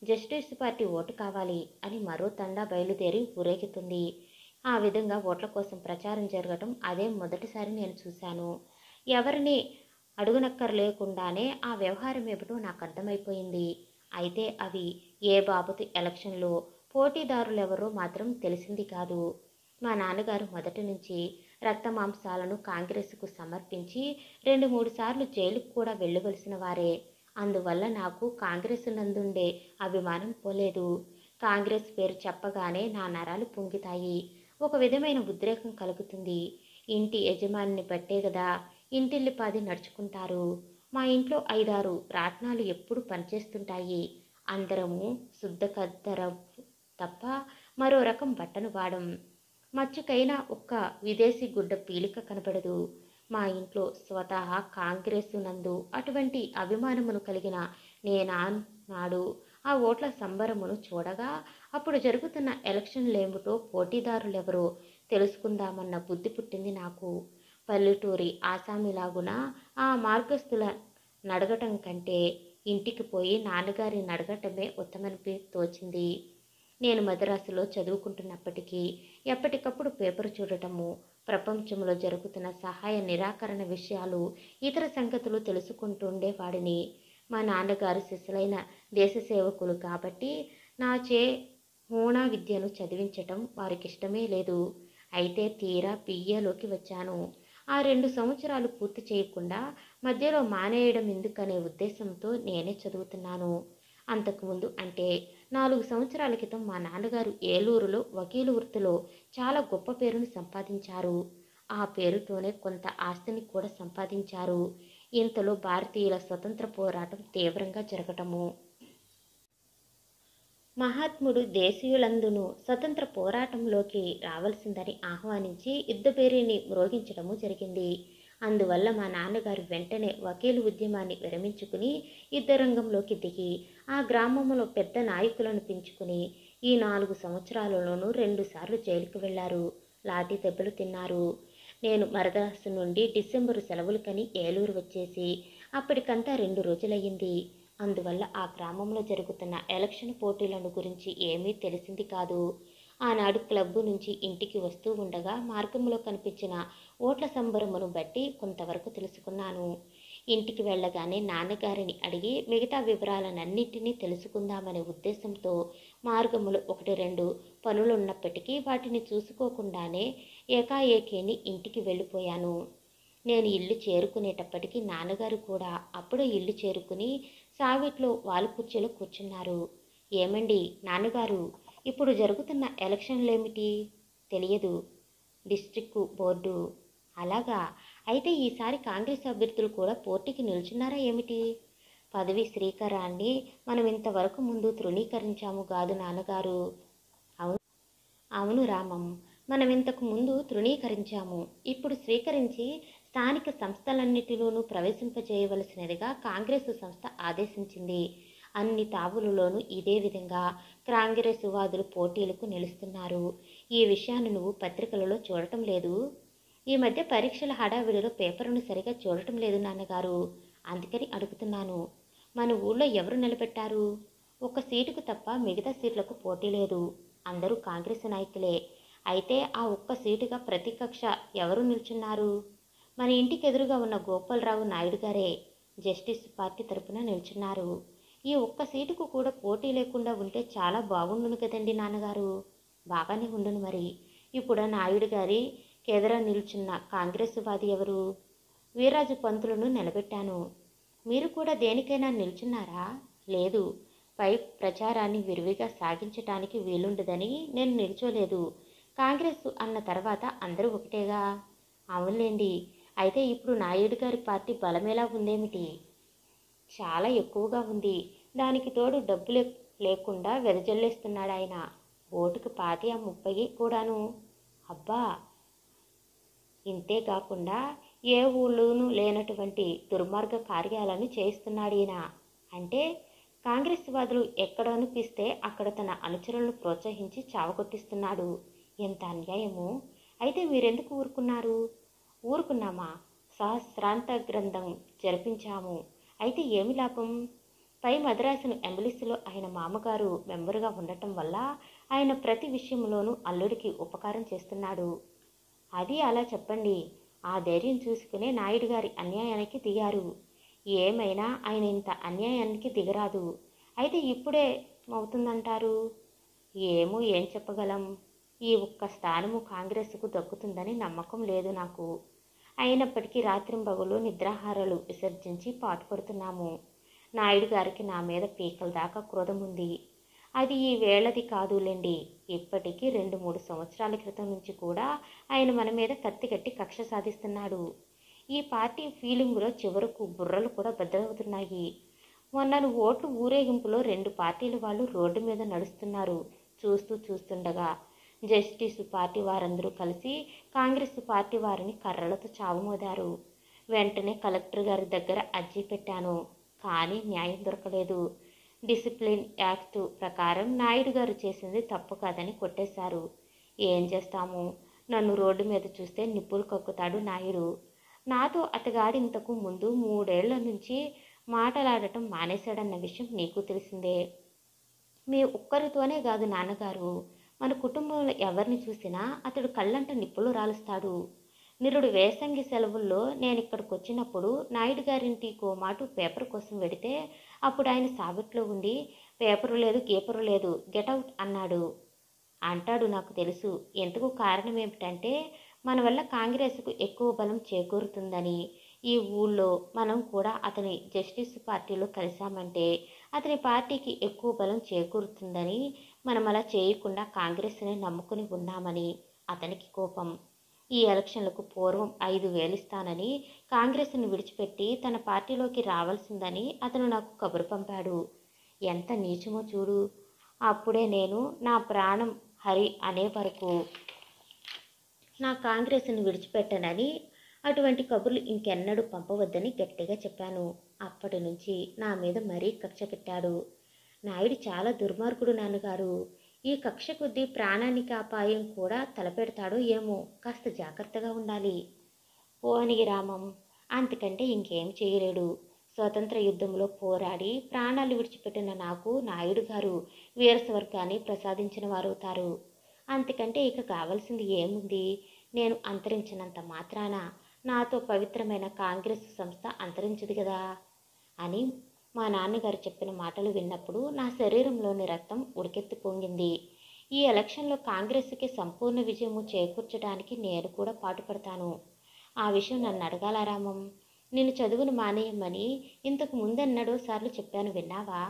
జస్టిస్ పార్టీ ఓటు కావాలి అని మరో తండా బయలుదేరి ఊరేగుతుంది. ఆ విధంగా ఓట్ల కోసం ప్రచారం జరగటం అదే మొదటిసారి నేను చూశాను. ఎవరిని అడుగునక్కర్లేకుండానే ఆ వ్యవహారం ఏమిటో నాకు అర్థమైపోయింది. అయితే అవి ఏ బాబతు ఎలక్షన్లో పోటీదారులెవరో మాత్రం తెలిసింది కాదు. మా నాన్నగారు మొదటి నుంచి రక్తమాంసాలను కాంగ్రెస్కు సమర్పించి 2-3 సార్లు జైలుకు కూడా వెళ్ళవలసిన వారే. అందువల్ల నాకు కాంగ్రెస్ నందుండే అభిమానం పోలేదు. కాంగ్రెస్ పేరు చెప్పగానే నా నరాలు పొంగుతాయి. ఒక విధమైన ఉద్రేకం కలుగుతుంది. ఇంటి యజమానిని బట్టే కదా ఇంటిల్లిపాది నడుచుకుంటారు. మా ఇంట్లో 5-6 రాట్నాలు ఎప్పుడు పనిచేస్తుంటాయి. అందరము శుద్ధకద్దరం తప్ప మరో రకం బట్టను వాడం. మచ్చుకైనా ఒక్క విదేశీ గుడ్డ పీలిక కనబడదు. మా ఇంట్లో స్వతహా కాంగ్రెసు నందు అటువంటి అభిమానమును కలిగిన నేనానాడు ఆ ఓట్ల సంబరమును చూడగా అప్పుడు జరుగుతున్న ఎలక్షన్లేమిటో పోటీదారులెవరో తెలుసుకుందామన్న బుద్ధి పుట్టింది నాకు. పల్లెటూరి ఆసామిలాగున ఆ మార్గస్థుల నడగటం కంటే ఇంటికి పోయి నాన్నగారిని అడగటమే ఉత్తమని తోచింది. నేను మద్రాసులో చదువుకుంటున్నప్పటికీ ఎప్పటికప్పుడు పేపరు చూడటము, ప్రపంచంలో జరుగుతున్న సహాయ నిరాకరణ విషయాలు, ఇతర సంగతులు తెలుసుకుంటుండేవాడిని. మా నాన్నగారు శిశులైన దేశ సేవకులు కాబట్టి నాచే హూణా విద్యను చదివించటం వారికిష్టమే లేదు. అయితే తీరా బిఏలోకి వచ్చాను. ఆ 2 సంవత్సరాలు పూర్తి చేయకుండా మధ్యలో మానేయడం ఎందుకనే ఉద్దేశంతో నేనే చదువుతున్నాను. అంతకుముందు అంటే 4 సంవత్సరాల క్రితం మా నాన్నగారు ఏలూరులో వకీలు వృత్తిలో చాలా గొప్ప పేరును సంపాదించారు. ఆ పేరుతోనే కొంత ఆస్తిని కూడా సంపాదించారు. ఇంతలో భారతీయుల స్వతంత్ర పోరాటం తీవ్రంగా జరగటము, మహాత్ముడు దేశీయులందును స్వతంత్ర పోరాటంలోకి రావలసిందని ఆహ్వానించి యుద్ధభేరీని మ్రోగించడము జరిగింది. అందువల్ల మా నాన్నగారు వెంటనే వకీలు ఉద్యమాన్ని విరమించుకుని యుద్ధరంగంలోకి దిగి ఆ గ్రామంలో పెద్ద నాయకులను పెంచుకుని ఈ 4 సంవత్సరాలలోనూ 2 సార్లు జైలుకు వెళ్లారు. లాఠీ దెబ్బలు తిన్నారు. నేను మద్రాసు నుండి డిసెంబరు సెలవులకని ఏలూరు వచ్చేసి అప్పటికంతా 2 రోజులయ్యింది. అందువల్ల ఆ గ్రామంలో జరుగుతున్న ఎలక్షన్ పోటీలను గురించి ఏమీ తెలిసింది కాదు. ఆనాడు క్లబ్బు నుంచి ఇంటికి వస్తూ ఉండగా మార్గంలో కనిపించిన ఓట్ల సంబరమును బట్టి కొంతవరకు తెలుసుకున్నాను. ఇంటికి వెళ్ళగానే నాన్నగారిని అడిగి మిగతా వివరాలనన్నింటినీ తెలుసుకుందామనే ఉద్దేశంతో మార్గములో 1-2 పనులున్నప్పటికీ వాటిని చూసుకోకుండానే ఏకాఏకిని ఇంటికి వెళ్ళిపోయాను. నేను ఇల్లు చేరుకునేటప్పటికీ నాన్నగారు కూడా అప్పుడే ఇల్లు చేరుకుని సావిట్లో వాలుకుర్చీలో కూర్చున్నారు. ఏమండి నాన్నగారు, ఇప్పుడు జరుగుతున్న ఎలక్షన్లేమిటి? తెలియదు. District board. అలాగా? అయితే ఈసారి కాంగ్రెస్ అభ్యర్థులు కూడా పోటీకి నిల్చున్నారా ఏమిటి? పదవి స్వీకారాన్ని మనం ఇంతవరకు ముందు తృణీకరించాము కాదు నాన్నగారు. అవును అవును రామం, మనం ఇంతకు ముందు తృణీకరించాము. ఇప్పుడు స్వీకరించి స్థానిక సంస్థలన్నిటిలోనూ ప్రవేశింపజేయవలసినదిగా కాంగ్రెసు సంస్థ ఆదేశించింది. అన్ని తావులలోనూ ఇదే విధంగా కాంగ్రెసు వాదులు పోటీలకు నిలుస్తున్నారు. ఈ విషయాన్ని నువ్వు పత్రికలలో చూడటం లేదు? ఈ మధ్య పరీక్షల హడావిడిలో పేపరును సరిగా చూడటం లేదు నాన్నగారు. అందుకని అడుగుతున్నాను. మన ఊళ్ళో ఎవరు నిలబెట్టారు? 1 సీటుకు తప్ప మిగతా సీట్లకు పోటీ లేదు. అందరూ కాంగ్రెస్ నాయకులే. అయితే ఆ 1 సీటుగా ప్రతికక్ష ఎవరు నిల్చున్నారు? మన ఇంటికి ఎదురుగా ఉన్న గోపాలరావు నాయుడు గారే జస్టిస్ పార్టీ తరపున నిల్చున్నారు. ఈ 1 సీటుకు కూడా పోటీ లేకుండా ఉంటే చాలా బాగుండును కదండి నాన్నగారు. బాగానే ఉండును మరి. ఇప్పుడు నాయుడు గారి కెదర నిల్చున్న కాంగ్రెసు వాది ఎవరు? వీర్రాజు పంతులను నిలబెట్టాను. మీరు కూడా దేనికైనా నిల్చున్నారా? లేదు. పై ప్రచారాన్ని విరివిగా సాగించటానికి వీలుండదని నేను నిల్చోలేదు. కాంగ్రెస్ అన్న తర్వాత అందరూ ఒకటేగా. అవునులేండి. అయితే ఇప్పుడు నాయుడు గారి పార్టీ బలమేలా ఉందేమిటి? చాలా ఎక్కువగా ఉంది. దానికి తోడు డబ్బు లేకుండా వెదజల్లేస్తున్నాడాయన. ఓటుకు 25-30 కూడాను. అబ్బా! ఇంతేకాకుండా ఏ ఊళ్ళోనూ లేనటువంటి దుర్మార్గ కార్యాలను చేయిస్తున్నాడీయన. అంటే కాంగ్రెస్ వాదులు ఎక్కడనిపిస్తే అక్కడ తన అనుచరులను ప్రోత్సహించి చావగొట్టిస్తున్నాడు. ఎంత అన్యాయము! అయితే మీరెందుకు ఊరుకున్నారు? ఊరుకున్నామా? సహస్రాంత గ్రంథం జరిపించాము. అయితే ఏమి లాభం? పై మద్రాసును ఎంబలిస్లో ఆయన మామగారు మెంబరుగా ఉండటం వల్ల ఆయన ప్రతి విషయంలోనూ అల్లుడికి ఉపకారం చేస్తున్నాడు. అది అలా చెప్పండి. ఆ ధైర్యం చూసుకునే నాయుడు గారి అన్యాయానికి దిగారు. ఏమైనా ఆయన ఇంత అన్యాయానికి దిగరాదు. అయితే ఇప్పుడే అవుతుందంటారు? ఏమో, ఏం చెప్పగలం. ఈ 1 స్థానము కాంగ్రెస్కు దక్కుతుందని నమ్మకం లేదు నాకు. అయినప్పటికీ రాత్రింబగలు నిద్రాహారాలు విసర్జించి పాటుపడుతున్నాము. నాయుడు గారికి నా మీద పీకల దాకా క్రోధముంది. అది ఈ వేళది కాదులేండి. ఇప్పటికీ 2-3 సంవత్సరాల క్రితం నుంచి కూడా ఆయన మన మీద కత్తికట్టి కక్ష సాధిస్తున్నాడు. ఈ పార్టీ ఫీలింగులో చివరకు బుర్రలు కూడా బద్దలవుతున్నాయి. మొన్న ఓట్లు ఊరేగింపులో 2 పార్టీల వాళ్ళు రోడ్డు మీద నడుస్తున్నారు. చూస్తుండగా జస్టిస్ పార్టీ వారందరూ కలిసి కాంగ్రెస్ పార్టీ వారిని కర్రలతో చావుమోదారు. వెంటనే కలెక్టర్ గారి దగ్గర అర్జీ పెట్టాను. కానీ న్యాయం దొరకలేదు. డిసిప్లిన్ యాక్ట్ ప్రకారం నాయుడు గారు చేసింది తప్పు కాదని కొట్టేశారు. ఏం చేస్తాము? నన్ను రోడ్డు మీద చూస్తే నిప్పులు కక్కుతాడు నాయుడు. నాతో అతగాడి ఇంతకు ముందు 3 ఏళ్ల నుంచి మాటలాడటం మానేశాడన్న విషయం నీకు తెలిసిందే. మీ ఒక్కరితోనే కాదు నాన్నగారు, మన కుటుంబంలో ఎవరిని చూసినా అతడు కళ్ళంట నిప్పులు రాలుస్తాడు. నిరుడు వేసంగి సెలవుల్లో నేను ఇక్కడికి వచ్చినప్పుడు నాయుడు గారింటికో మాట పేపర్ కోసం వెడితే అప్పుడు ఆయన సాబెట్లో ఉండి పేపరు లేదు గీపరు లేదు గెటౌట్ అంటాడు నాకు తెలుసు. ఎందుకు కారణం ఏమిటంటే మన వల్ల కాంగ్రెస్కు ఎక్కువ బలం చేకూరుతుందని. ఈ ఊళ్ళో మనం కూడా అతని జస్టిస్ పార్టీలో కలిశామంటే అతని పార్టీకి ఎక్కువ బలం చేకూరుతుందని, మనం అలా చేయకుండా కాంగ్రెస్ని నమ్ముకుని ఉన్నామని అతనికి కోపం. ఈ ఎలక్షన్లకు పూర్వం 5,000 ఇస్తానని కాంగ్రెస్ను విడిచిపెట్టి తన పార్టీలోకి రావాల్సిందని అతను నాకు కబురు పంపాడు. ఎంత నీచమో చూడు. అప్పుడే నేను నా ప్రాణం హరి అనే వరకు నా కాంగ్రెస్ను విడిచిపెట్టనని, అటువంటి కబుర్లు ఇంకెన్నడూ పంపవద్దని గట్టిగా చెప్పాను. అప్పటి నుంచి నా మీద మరీ కక్ష పెట్టాడు. నాయుడు చాలా దుర్మార్గుడు నాన్నగారు. ఈ కక్ష కొద్దీ ప్రాణానికి అపాయం కూడా తలపెడతాడో ఏమో. కాస్త జాగ్రత్తగా ఉండాలి. పోనీ రామం, అంతకంటే ఇంకేం చేయలేడు. స్వతంత్ర యుద్ధంలో పోరాడి ప్రాణాలు విడిచిపెట్టిన నాకు నాయుడు గారు వీరస్వర్గాన్ని ప్రసాదించిన వారవుతారు. అంతకంటే ఇక కావాల్సింది ఏముంది? నేను అంతరించినంత మాత్రాన నాతో పవిత్రమైన కాంగ్రెస్ సంస్థ అంతరించదు కదా అని మా నాన్నగారు చెప్పిన మాటలు విన్నప్పుడు నా శరీరంలోని రక్తం ఉడికెత్తి పొంగింది. ఈ ఎలక్షన్లో కాంగ్రెస్కి సంపూర్ణ విజయము చేకూర్చడానికి నేను కూడా పాటుపడతాను. ఆ విషయం నన్ను అడగాల రామం. నేను చదువును మానేయమని ఇంతకు ముందెన్నడో సార్లు చెప్పాను, విన్నావా?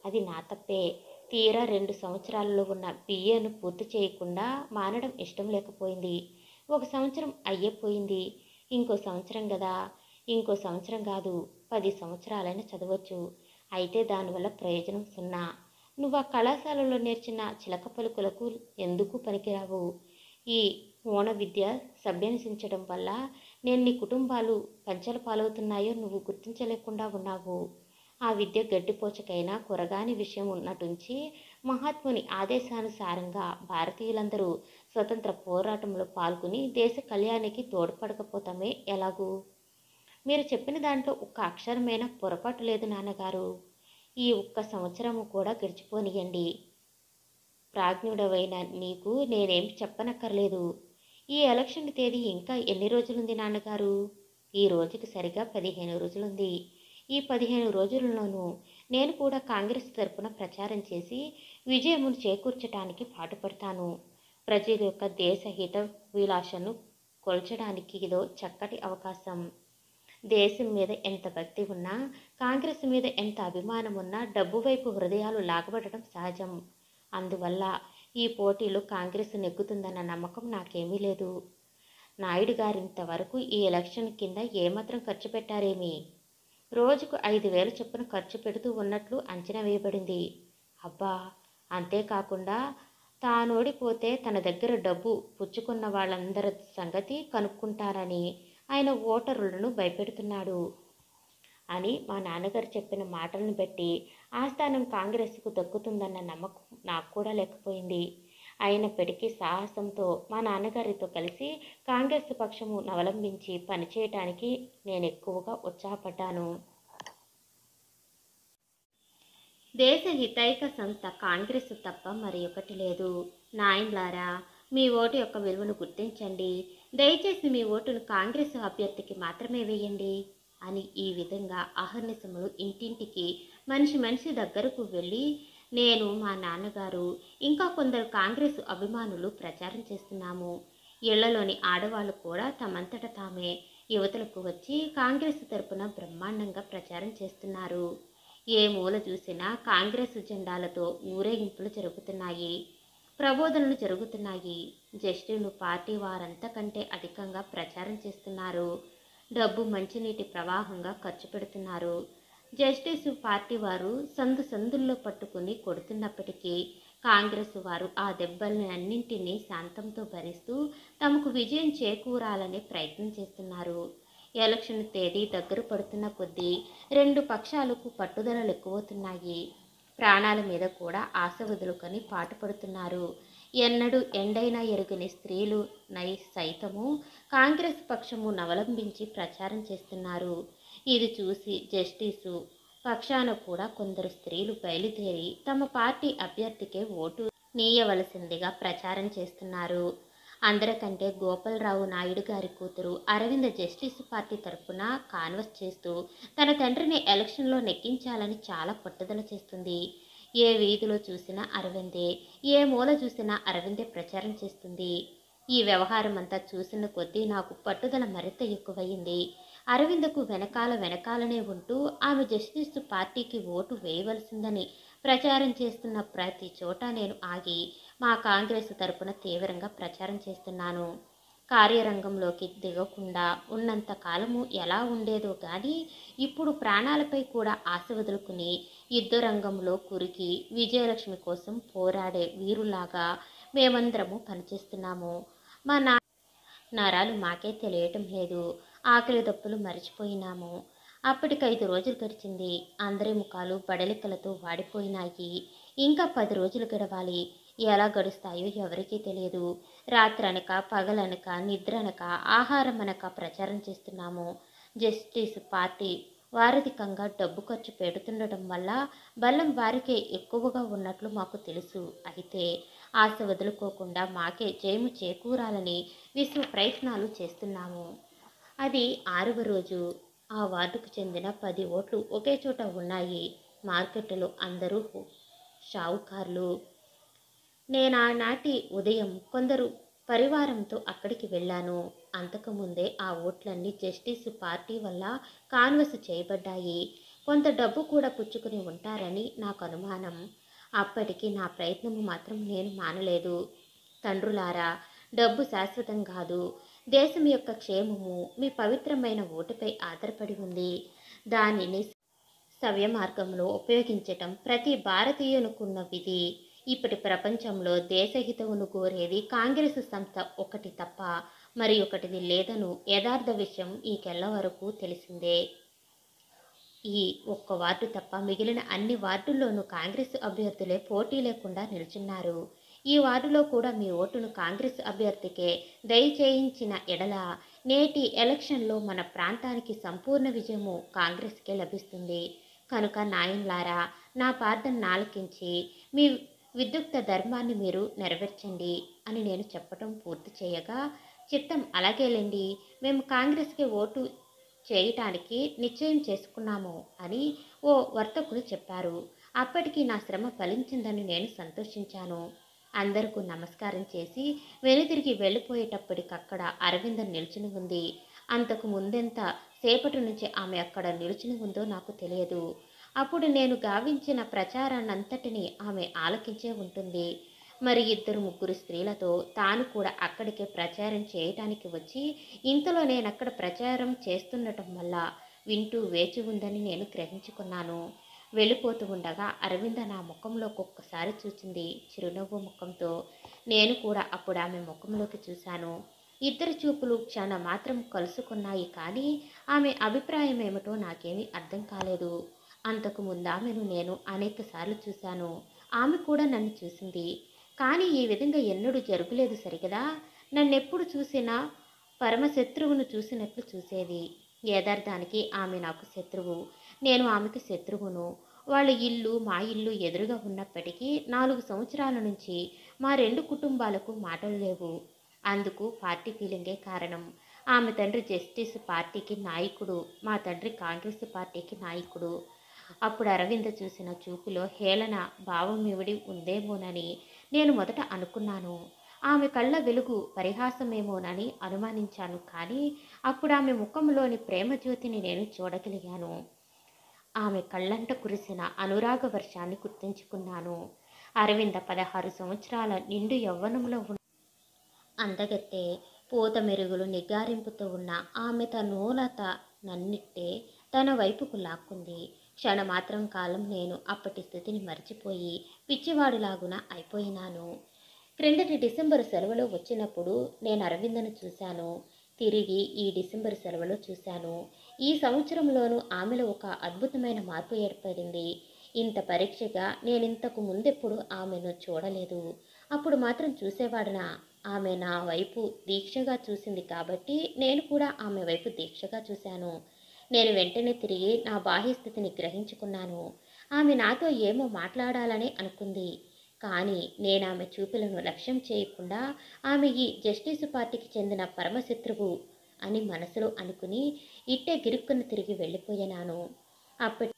అది నా తప్పే. తీరా 2 సంవత్సరాలలో ఉన్న బిఏను పూర్తి చేయకుండా మానడం ఇష్టం లేకపోయింది. 1 సంవత్సరం అయ్యేపోయింది. ఇంకో సంవత్సరం కదా. ఇంకో సంవత్సరం కాదు, 10 సంవత్సరాలైనా చదవచ్చు. అయితే దానివల్ల ప్రయోజనం సున్నా. నువ్వు ఆ కళాశాలలో నేర్చిన చిలక పలుకులకు ఎందుకు పనికిరావు. ఈ ఓణ విద్య సభ్యనిసించడం వల్ల నేను నీ కుటుంబాలు పంచల పాలవుతున్నాయో నువ్వు గుర్తించలేకుండా ఉన్నావు. ఆ విద్య గడ్డిపోచకైనా కొరగాని విషయం ఉన్నటుంచి మహాత్ముని ఆదేశానుసారంగా భారతీయులందరూ స్వతంత్ర పోరాటంలో పాల్గొని దేశ కళ్యాణానికి తోడ్పడకపోతామే ఎలాగూ? మీరు చెప్పిన దాంట్లో ఒక్క అక్షరమైనా పొరపాటు లేదు నాన్నగారు. ఈ 1 సంవత్సరము కూడా గడిచిపోనియండి. ప్రాజ్ఞుడవైన నీకు నేనేం చెప్పనక్కర్లేదు. ఈ ఎలక్షన్ తేదీ ఇంకా ఎన్ని రోజులుంది నాన్నగారు? ఈ రోజుకి సరిగా 15 రోజులుంది. ఈ 15 రోజుల్లోనూ నేను కూడా కాంగ్రెస్ తరపున ప్రచారం చేసి విజయమును చేకూర్చడానికి పాటుపడతాను. ప్రజల యొక్క దేశహిత విలాసను కొల్చడానికి ఇదో చక్కటి అవకాశం. దేశం మీద ఎంత భక్తి ఉన్నా, కాంగ్రెస్ మీద ఎంత అభిమానం ఉన్నా డబ్బు వైపు హృదయాలు లాగబడటం సహజం. అందువల్ల ఈ పోటీలో కాంగ్రెస్ నెగ్గుతుందన్న నమ్మకం నాకేమీ లేదు. నాయుడు గారింతవరకు ఈ ఎలక్షన్ కింద ఏమాత్రం ఖర్చు పెట్టారేమి? రోజుకు 5,000 చొప్పున ఖర్చు పెడుతూ ఉన్నట్లు అంచనా వేయబడింది. అబ్బా, అంతేకాకుండా తానోడిపోతే తన దగ్గర డబ్బు పుచ్చుకున్న వాళ్ళందరి సంగతి కనుక్కుంటారని ఆయన ఓటరులను భయపెడుతున్నాడు అని మా నాన్నగారు చెప్పిన మాటలను బట్టి ఆ స్థానం కాంగ్రెస్కు దక్కుతుందన్న నమ్మకం నాకు కూడా లేకపోయింది. అయినప్పటికీ సాహసంతో మా నాన్నగారితో కలిసి కాంగ్రెస్ పక్షము అవలంబించి పనిచేయటానికి నేను ఎక్కువగా ఉత్సాహపడ్డాను. దేశ హితైక సంస్థ కాంగ్రెస్ తప్ప మరి ఒకటి లేదు. నాయన్లారా, మీ ఓటు యొక్క విలువను గుర్తించండి. దయచేసి మీ ఓటును కాంగ్రెస్ అభ్యర్థికి మాత్రమే వేయండి అని ఈ విధంగా అహర్నిశములు ఇంటింటికి మనిషి దగ్గరకు వెళ్ళి నేను, మా నాన్నగారు, ఇంకా కొందరు కాంగ్రెస్ అభిమానులు ప్రచారం చేస్తున్నాము. ఇళ్లలోని ఆడవాళ్ళు కూడా తమంతట తామే యువతలకు వచ్చి కాంగ్రెస్ తరపున బ్రహ్మాండంగా ప్రచారం చేస్తున్నారు. ఏ మూల చూసినా కాంగ్రెస్ జెండాలతో ఊరేగింపులు జరుగుతున్నాయి. ప్రబోధనలు జరుగుతున్నాయి. జస్టిస్లు పార్టీ వారంతకంటే అధికంగా ప్రచారం చేస్తున్నారు. డబ్బు మంచినీటి ప్రవాహంగా ఖర్చు పెడుతున్నారు. జస్టిస్ పార్టీ వారు సందు సందుల్లో పట్టుకుని కొడుతున్నప్పటికీ కాంగ్రెస్ వారు ఆ దెబ్బల్ని అన్నింటినీ శాంతంతో భరిస్తూ తమకు విజయం చేకూరాలనే ప్రయత్నం చేస్తున్నారు. ఎలక్షన్ తేదీ దగ్గర పడుతున్న కొద్దీ రెండు పక్షాలకు పట్టుదలలు ఎక్కువవుతున్నాయి. ప్రాణాల మీద కూడా ఆశ వదులుకొని పాటుపడుతున్నారు. ఎన్నడూ ఎండైనా ఎరుగని స్త్రీలు సైతము కాంగ్రెస్ పక్షము నవలంబించి ప్రచారం చేస్తున్నారు. ఇది చూసి జస్టిసు పక్షాన కూడా కొందరు స్త్రీలు బయలుదేరి తమ పార్టీ అభ్యర్థికే ఓటు నీయవలసిందిగా ప్రచారం చేస్తున్నారు. అందరికంటే గోపాలరావు నాయుడు గారి కూతురు అరవింద జస్టిస్ పార్టీ తరఫున కాన్వస్ చేస్తూ తన తండ్రిని ఎలక్షన్లో నెగ్గించాలని చాలా పట్టుదల చేస్తుంది. ఏ వీధిలో చూసినా అరవిందే, ఏ మూల చూసినా అరవిందే ప్రచారం చేస్తుంది. ఈ వ్యవహారం అంతా చూసిన కొద్దీ నాకు పట్టుదల మరింత ఎక్కువయింది. అరవిందకు వెనకాలనే ఉంటూ ఆమె జస్టిస్ పార్టీకి ఓటు వేయవలసిందని ప్రచారం చేస్తున్న ప్రతి చోట నేను ఆగి మా కాంగ్రెస్ తరపున తీవ్రంగా ప్రచారం చేస్తున్నాను. కార్యరంగంలోకి దిగకుండా ఉన్నంత కాలము ఎలా ఉండేదో కానీ ఇప్పుడు ప్రాణాలపై కూడా ఆశ వదులుకుని యుద్ధరంగంలో కురికి విజయలక్ష్మి కోసం పోరాడే వీరులాగా మేమందరము పనిచేస్తున్నాము. మా నరాలు మాకే తెలియటం లేదు. ఆకలి దప్పులు మరిచిపోయినాము. అప్పటికి 5 రోజులు గడిచింది. అందరి ముఖాలు బడలికలతో వాడిపోయినాయి. ఇంకా 10 రోజులు గడవాలి. ఎలా గడుస్తాయో ఎవరికీ తెలియదు. రాత్రనక పగలనక నిద్రనక ఆహారం అనక ప్రచారం చేస్తున్నాము. జస్టిస్ పార్టీ వారధికంగా డబ్బు ఖర్చు పెడుతుండటం వల్ల బలం వారికే ఎక్కువగా ఉన్నట్లు మాకు తెలుసు. అయితే ఆశ వదులుకోకుండా మాకే జయము చేకూరాలని విశ్వ ప్రయత్నాలు చేస్తున్నాము. అది 6వ రోజు. ఆ వార్డుకు చెందిన 10 ఓట్లు ఒకే చోట ఉన్నాయి. మార్కెట్లో అందరూ షావుకార్లు. నేనానాటి ఉదయం కొందరు పరివారంతో అక్కడికి వెళ్ళాను. అంతకుముందే ఆ ఓట్లన్నీ జస్టిస్ పార్టీ వల్ల కాన్వస్ చేయబడ్డాయి. కొంత డబ్బు కూడా పుచ్చుకుని ఉంటారని నాకు అనుమానం. అప్పటికి నా ప్రయత్నము మాత్రం నేను మానలేదు. తండ్రులారా, డబ్బు శాశ్వతం కాదు. దేశం యొక్క క్షేమము మీ పవిత్రమైన ఓటుపై ఆధారపడి ఉంది. దానిని సవ్య మార్గంలో ఉపయోగించటం ప్రతి భారతీయునుకున్న విధి. ఇప్పటి ప్రపంచంలో దేశహితవును కోరేది కాంగ్రెస్ సంస్థ ఒకటి తప్ప మరి ఒకటిది లేదను యథార్థ విషయం ఈకెళ్ల వరకు తెలిసిందే. ఈ ఒక్క వార్డు తప్ప మిగిలిన అన్ని వార్డుల్లోనూ కాంగ్రెస్ అభ్యర్థులే పోటీ లేకుండా నిల్చున్నారు. ఈ వార్డులో కూడా మీ ఓటును కాంగ్రెస్ అభ్యర్థికే దయచేయించిన ఎడల నేటి ఎలక్షన్లో మన ప్రాంతానికి సంపూర్ణ విజయము కాంగ్రెస్కే లభిస్తుంది. కనుక నాయన్లారా, నా ప్రార్థన ఆలకించి మీ విద్యుక్త ధర్మాన్ని మీరు నెరవేర్చండి అని నేను చెప్పటం పూర్తి చేయగా, చిత్తం అలాగేలేండి, మేము కాంగ్రెస్కి ఓటు చేయటానికి నిశ్చయం చేసుకున్నాము అని ఓ వర్తకులు చెప్పారు. అప్పటికి నా శ్రమ ఫలించిందని నేను సంతోషించాను. అందరికీ నమస్కారం చేసి వెనుతిరిగి వెళ్ళిపోయేటప్పటికక్కడ అరవింద నిల్చుని ఉంది. అంతకు ముందెంత సేపటి నుంచి ఆమె అక్కడ నిల్చుని ఉందో నాకు తెలియదు. అప్పుడు నేను గావించిన ప్రచారాన్నంతటినీ ఆమె ఆలకించే ఉంటుంది. మరి 2-3 స్త్రీలతో తాను కూడా అక్కడికే ప్రచారం చేయటానికి వచ్చి ఇంతలో నేనక్కడ ప్రచారం చేస్తుండటం వల్ల వింటూ వేచి ఉందని నేను గ్రహించుకున్నాను. వెళ్ళిపోతూ ఉండగా అరవింద నా ముఖంలోకి ఒక్కసారి చూసింది చిరునవ్వు ముఖంతో. నేను కూడా అప్పుడు ఆమె ముఖంలోకి చూశాను. ఇద్దరి చూపులు క్షణ మాత్రం కలుసుకున్నాయి. కానీ ఆమె అభిప్రాయం ఏమిటో నాకేమీ అర్థం కాలేదు. అంతకు ముందు ఆమెను నేను అనేక సార్లు చూశాను. ఆమె కూడా నన్ను చూసింది. కానీ ఈ విధంగా ఎన్నడూ జరగలేదు సరిగదా. నన్నెప్పుడు చూసినా పరమశత్రువును చూసినట్లు చూసేది. యథార్థానికి ఆమె నాకు శత్రువు, నేను ఆమెకు శత్రువును. వాళ్ళ ఇల్లు మా ఇల్లు ఎదురుగా ఉన్నప్పటికీ 4 సంవత్సరాల నుంచి మా 2 కుటుంబాలకు మాటలు లేవు. అందుకు పార్టీ ఫీలింగే కారణం. ఆమె తండ్రి జస్టిస్ పార్టీకి నాయకుడు, మా తండ్రి కాంగ్రెస్ పార్టీకి నాయకుడు. అప్పుడు అరవింద చూసిన చూపులో హేళన భావమివిడి ఉందేమోనని నేను మొదట అనుకున్నాను. ఆమె కళ్ళ వెలుగు పరిహాసమేమోనని అనుమానించాను. కానీ అప్పుడు ఆమె ముఖంలోని ప్రేమజ్యోతిని నేను చూడగలిగాను. ఆమె కళ్ళంట కురిసిన అనురాగ వర్షాన్ని గుర్తించుకున్నాను. అరవింద 16 సంవత్సరాల నిండు యవ్వనంలో అందగత్తె పూత మెరుగులు నిగారింపుతో ఉన్న ఆమె తనూలత నన్నిట్టే తన వైపుకు లాక్కుంది. క్షణమాత్రం కాలం నేను అప్పటి స్థితిని మర్చిపోయి పిచ్చివాడిలాగున అయిపోయినాను. క్రిందటి డిసెంబరు సెలవులో వచ్చినప్పుడు నేను అరవిందను చూశాను. తిరిగి ఈ డిసెంబరు సెలవులో చూశాను. ఈ సంవత్సరంలోనూ ఆమెలో ఒక అద్భుతమైన మార్పు ఏర్పడింది. ఇంత పరీక్షగా నేనింతకు ముందెప్పుడు ఆమెను చూడలేదు. అప్పుడు మాత్రం చూసేవాడినా? ఆమె నా వైపు దీక్షగా చూసింది కాబట్టి నేను కూడా ఆమె వైపు దీక్షగా చూశాను. నేను వెంటనే తిరిగి నా బాహ్య స్థితిని గ్రహించుకున్నాను. ఆమె నాతో ఏమో మాట్లాడాలని అనుకుంది. కానీ నేను ఆమె చూపులను లక్ష్యం చేయకుండా ఆమె ఈ జస్టిసు పార్టీకి చెందిన పరమశత్రువు అని మనసులో అనుకుని ఇట్టే గిరుక్కున తిరిగి వెళ్ళిపోయాను. అప్పటి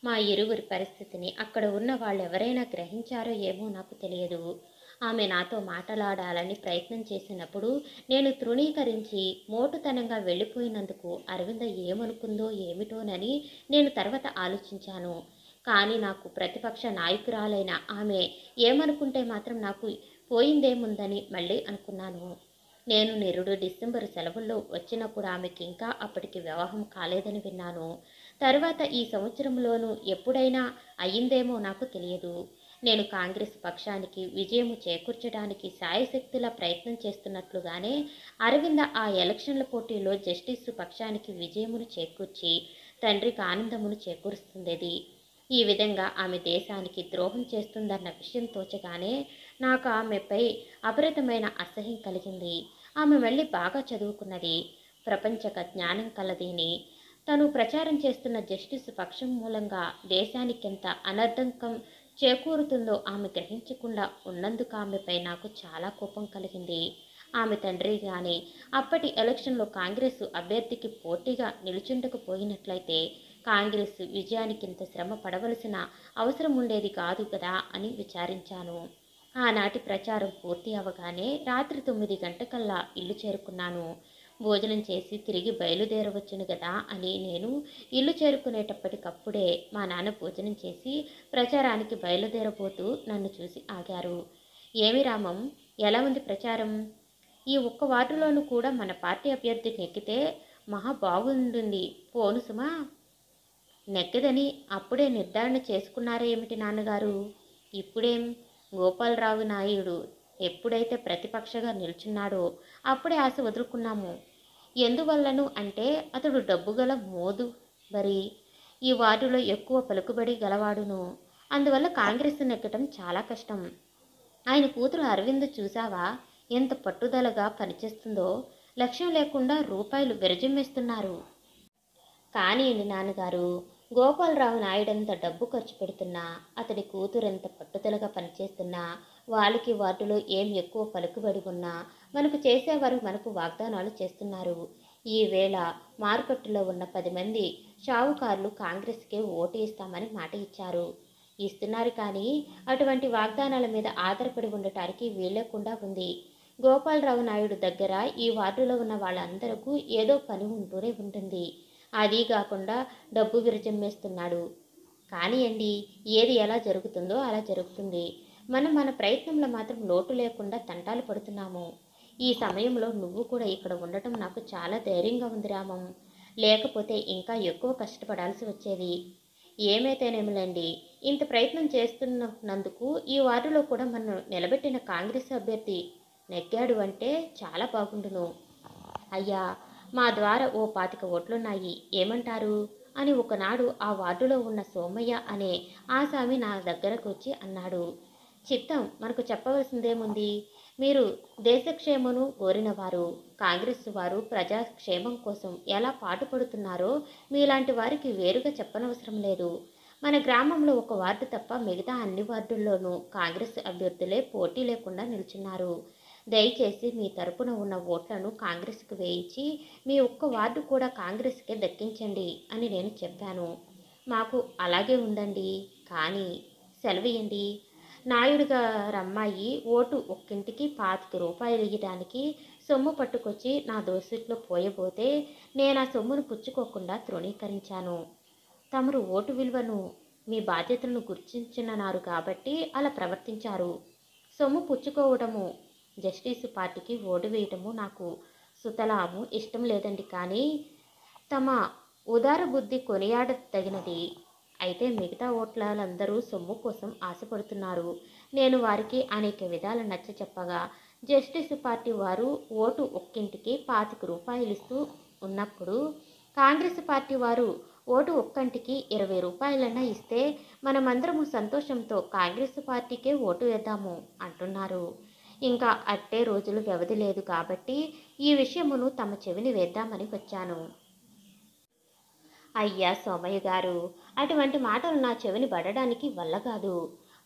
మా ఇరువురి పరిస్థితిని అక్కడ ఉన్న వాళ్ళెవరైనా గ్రహించారో ఏమో నాకు తెలియదు. ఆమె నాతో మాట్లాడాలని ప్రయత్నం చేసినప్పుడు నేను తృణీకరించి మోటుతనంగా వెళ్ళిపోయినందుకు అరవింద ఏమనుకుందో ఏమిటోనని నేను తర్వాత ఆలోచించాను. కానీ నాకు ప్రతిపక్ష నాయకురాలైన ఆమె ఏమనుకుంటే మాత్రం నాకు పోయిందేముందని మళ్ళీ అనుకున్నాను. నేను నిరుడు డిసెంబరు సెలవుల్లో వచ్చినప్పుడు ఆమెకి ఇంకా అప్పటికి వివాహం కాలేదని విన్నాను. తర్వాత ఈ సంవత్సరంలోనూ ఎప్పుడైనా అయ్యిందేమో నాకు తెలియదు. నేను కాంగ్రెస్ పక్షానికి విజయము చేకూర్చడానికి శాయశక్తులా ప్రయత్నం చేస్తున్నట్లుగానే అరవింద ఆ ఎలక్షన్ల పోటీలో జస్టిసు పక్షానికి విజయమును చేకూర్చి తండ్రికి ఆనందమును చేకూరుస్తుండేది. ఈ విధంగా ఆమె దేశానికి ద్రోహం చేస్తుందన్న విషయం తోచగానే నాకు ఆమెపై అపరితమైన అసహ్యం కలిగింది. ఆమె మళ్ళీ బాగా చదువుకున్నది, ప్రపంచక జ్ఞానం కలదిని. తను ప్రచారం చేస్తున్న జస్టిస్ పక్షం మూలంగా దేశానికెంత అనర్థంకం చేకూరుతుందో ఆమె గ్రహించకుండా ఉన్నందుకు ఆమెపై నాకు చాలా కోపం కలిగింది. ఆమె తండ్రి కానీ అప్పటి ఎలక్షన్లో కాంగ్రెస్ అభ్యర్థికి పోటీగా నిలుచుండకపోయినట్లయితే కాంగ్రెస్ విజయానికి ఇంత శ్రమ పడవలసిన అవసరం ఉండేది కాదు కదా అని విచారించాను. ఆనాటి ప్రచారం పూర్తి అవగానే రాత్రి 9 గంటకల్లా ఇల్లు చేరుకున్నాను. భోజనం చేసి తిరిగి బయలుదేరవచ్చును కదా అని నేను ఇల్లు చేరుకునేటప్పటికప్పుడే మా నాన్న భోజనం చేసి ప్రచారానికి బయలుదేరబోతూ నన్ను చూసి ఆగారు. ఏమి రామం, ఎలా ఉంది ప్రచారం? ఈ ఒక్క వార్డులోనూ కూడా మన పార్టీ అభ్యర్థి నెక్కితే మహా బాగుంటుంది పోను సుమా. నెక్కదని అప్పుడే నిర్ధారణ చేసుకున్నారా ఏమిటి నాన్నగారు? ఇప్పుడేం, గోపాలరావు నాయుడు ఎప్పుడైతే ప్రతిపక్షగా నిల్చున్నాడో అప్పుడే ఆశ వదులుకున్నాము. ఎందువల్లను అంటే అతడు డబ్బుగల మోదు బరి, ఈ వార్డులో ఎక్కువ పలుకుబడి గలవాడును. అందువల్ల కాంగ్రెస్ నెగ్గటం చాలా కష్టం. ఆయన కూతురు అరవింద్ చూసావా ఎంత పట్టుదలగా పనిచేస్తుందో, లక్ష్యం లేకుండా రూపాయలు విరజిమ్మేస్తున్నారు. కానీ నాన్నగారు, గోపాలరావు నాయుడంత డబ్బు ఖర్చు పెడుతున్నా, అతడి కూతురెంత పట్టుదలగా పనిచేస్తున్నా, వాళ్ళకి వాటిలో ఏం ఎక్కువ పలుకుబడి ఉన్నా మనకు చేసేవారు మనకు వాగ్దానాలు చేస్తున్నారు. ఈవేళ మార్కెట్లో ఉన్న 10 మంది షావుకారులు కాంగ్రెస్కే ఓటు ఇస్తామని మాట ఇచ్చారు. ఇస్తున్నారు కానీ అటువంటి వాగ్దానాల మీద ఆధారపడి ఉండటానికి వీల్లేకుండా ఉంది. గోపాలరావు నాయుడు దగ్గర ఈ వార్డులో ఉన్న వాళ్ళందరికీ ఏదో పని ఉంటూనే ఉంటుంది. అది కాకుండా డబ్బు విరజమ్మేస్తున్నాడు. కానియండి, ఏది ఎలా జరుగుతుందో అలా జరుగుతుంది. మనం మన ప్రయత్నంలో మాత్రం లోటు లేకుండా తంటాలు పడుతున్నాము. ఈ సమయంలో నువ్వు కూడా ఇక్కడ ఉండటం నాకు చాలా ధైర్యంగా ఉంది రామం. లేకపోతే ఇంకా ఎక్కువ కష్టపడాల్సి వచ్చేది. ఏమైతేనేమిలేండి, ఇంత ప్రయత్నం చేస్తున్నందుకు ఈ వార్డులో కూడా మనం నిలబెట్టిన కాంగ్రెస్ అభ్యర్థి నెగ్గాడు అంటే చాలా బాగుండును. అయ్యా, మా ద్వారా ఓ 25 ఓట్లున్నాయి, ఏమంటారు అని ఒకనాడు ఆ వార్డులో ఉన్న సోమయ్య అనే ఆసామి నా దగ్గరకు వచ్చి అన్నాడు. చిత్తం, మనకు చెప్పవలసిందేముంది? మీరు దేశక్షేమను కోరినవారు, కాంగ్రెస్ వారు ప్రజాక్షేమం కోసం ఎలా పాటుపడుతున్నారో మీలాంటి వారికి వేరుగా చెప్పనవసరం లేదు. మన గ్రామంలో ఒక వార్డు తప్ప మిగతా అన్ని వార్డుల్లోనూ కాంగ్రెస్ అభ్యర్థులే పోటీ లేకుండా నిల్చున్నారు. దయచేసి మీ తరపున ఉన్న ఓట్లను కాంగ్రెస్కు వేయించి మీ ఒక్క వార్డు కూడా కాంగ్రెస్కే దక్కించండి అని నేను చెప్పాను. మాకు అలాగే ఉందండి, కానీ సెలవియండి. నాయుడు గారమ్మాయి ఓటు ఒక్కింటికి 25 రూపాయలు ఇయ్యడానికి సొమ్ము పట్టుకొచ్చి నా దోసిట్లో పోయబోతే నేను ఆ సొమ్మును పుచ్చుకోకుండా తృణీకరించాను. తమరు ఓటు విలువను మీ బాధ్యతలను గుర్తించినారు కాబట్టి అలా ప్రవర్తించారు. సొమ్ము పుచ్చుకోవడము, జస్టిస్ పార్టీకి ఓటు వేయటము నాకు సుతలాము ఇష్టం లేదండి. కానీ తమ ఉదార బుద్ధి కొనియాడదగినది. అయితే మిగతా ఓట్లందరూ సొమ్ము కోసం ఆశపడుతున్నారు. నేను వారికి అనేక విధాల నచ్చ చెప్పగా జస్టిస్ పార్టీ వారు ఓటు ఒక్కింటికి 25 రూపాయలు ఇస్తూ ఉన్నప్పుడు కాంగ్రెస్ పార్టీ వారు ఓటు ఒక్కంటికి 20 రూపాయలైనా ఇస్తే మనమందరము సంతోషంతో కాంగ్రెస్ పార్టీకే ఓటు వేద్దాము అంటున్నారు. ఇంకా అట్టే రోజులు వ్యవధి లేదు కాబట్టి ఈ విషయమును తమ చెవిని వేద్దామని వచ్చాను. అయ్యా సోమయ్య గారు, అటువంటి మాటలు నా చెవిని పడడానికి వల్ల కాదు.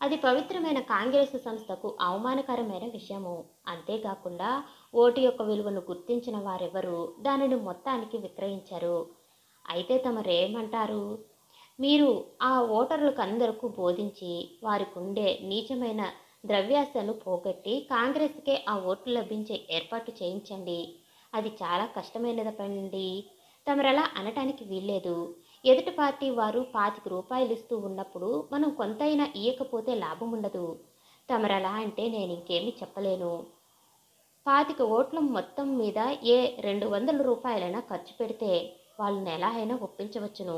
అది పవిత్రమైన కాంగ్రెస్ సంస్థకు అవమానకరమైన విషయము. అంతేకాకుండా ఓటు యొక్క విలువను గుర్తించిన వారెవరూ దానిని మొత్తానికి విక్రయించరు. అయితే తమరేమంటారు? మీరు ఆ ఓటర్లకు అందరికీ బోధించి వారికుండే నీచమైన ద్రవ్యాశను పోగొట్టి కాంగ్రెస్కే ఆ ఓట్లు లభించే ఏర్పాటు చేయించండి. అది చాలా కష్టమైనది పనండి. తమరలా అనటానికి వీల్లేదు. ఎదుటి పార్టీ వారు 25 రూపాయలు ఇస్తూ ఉన్నప్పుడు మనం కొంతైనా ఇయ్యకపోతే లాభం ఉండదు. తమరలా అంటే నేను ఇంకేమీ చెప్పలేను. 25 ఓట్ల మొత్తం మీద ఏ 200 రూపాయలైనా ఖర్చు పెడితే వాళ్ళని ఎలా అయినా ఒప్పించవచ్చును.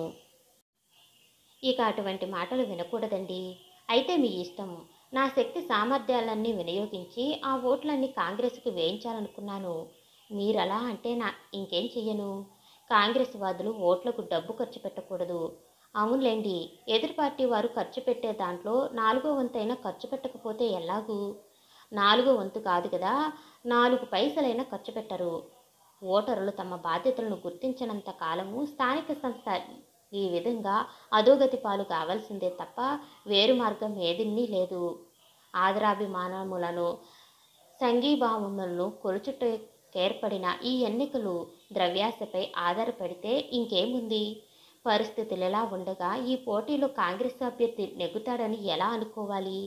ఇక అటువంటి మాటలు వినకూడదండి. అయితే మీ ఇష్టం. నా శక్తి సామర్థ్యాలన్నీ వినియోగించి ఆ ఓట్లన్నీ కాంగ్రెస్కి వేయించాలనుకున్నాను. మీరలా అంటే ఇంకేం చెయ్యను. కాంగ్రెస్ వాదులు ఓట్లకు డబ్బు ఖర్చు పెట్టకూడదు. అవునులేండి, ఎదురు పార్టీ వారు ఖర్చు పెట్టే దాంట్లో 4వ వంతైనా ఖర్చు పెట్టకపోతే ఎలాగూ? 4వ వంతు కాదు కదా, 4 పైసలైనా ఖర్చు పెట్టరు. ఓటరులు తమ బాధ్యతలను గుర్తించినంత కాలము స్థానిక సంస్థ ఈ విధంగా అధోగతి పాలు కావాల్సిందే తప్ప వేరు మార్గం ఏదిన్నీ లేదు. ఆదరాభిమానములను సంఘీభావములను కొలుచుట ఏర్పడిన ఈ ఎన్నికలు ద్రవ్యాశపై ఆధారపడితే ఇంకేముంది? పరిస్థితులు ఎలా ఉండగా ఈ పోటీలో కాంగ్రెస్ అభ్యర్థి నెగ్గుతాడని ఎలా అనుకోవాలి?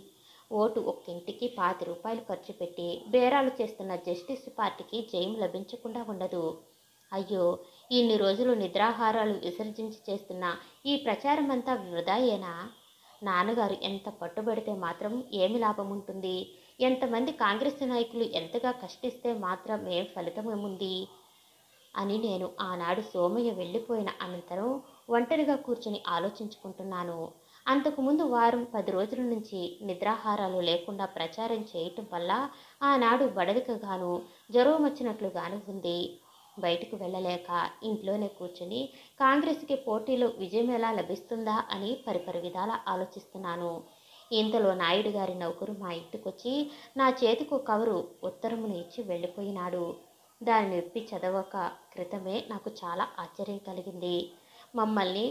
ఓటు ఒక్కింటికి 25 రూపాయలు ఖర్చు పెట్టి బేరాలు చేస్తున్న జస్టిస్ పార్టీకి జయం లభించకుండా ఉండదు. అయ్యో, ఇన్ని రోజులు నిద్రాహారాలు విసర్జించి చేస్తున్న ఈ ప్రచారం అంతా వృధాయేనా? నాన్నగారు ఎంత పట్టుబడితే మాత్రం ఏమి లాభం ఉంటుంది? ఎంతమంది కాంగ్రెస్ నాయకులు ఎంతగా కష్టిస్తే మాత్రం ఏం ఫలితమేముంది అని నేను ఆనాడు సోమయ్య వెళ్ళిపోయిన అనంతరం ఒంటరిగా కూర్చుని ఆలోచించుకుంటున్నాను. అంతకుముందు వారం 10 రోజుల నుంచి నిద్రాహారాలు లేకుండా ప్రచారం చేయటం వల్ల ఆనాడు బడలికగాను జ్వరం వచ్చినట్లుగాను ఉంది. బయటకు వెళ్ళలేక ఇంట్లోనే కూర్చుని కాంగ్రెస్కి పోటీలో విజయం ఎలా లభిస్తుందా అని పరిపరి విధాల ఆలోచిస్తున్నాను. ఇంతలో నాయుడు గారి నౌకరు మా ఇంటికొచ్చి నా చేతికి కవరు ఉత్తరమును ఇచ్చి వెళ్ళిపోయినాడు. దానిని విప్పి చదవక క్రితమే నాకు చాలా ఆశ్చర్యం కలిగింది. మమ్మల్ని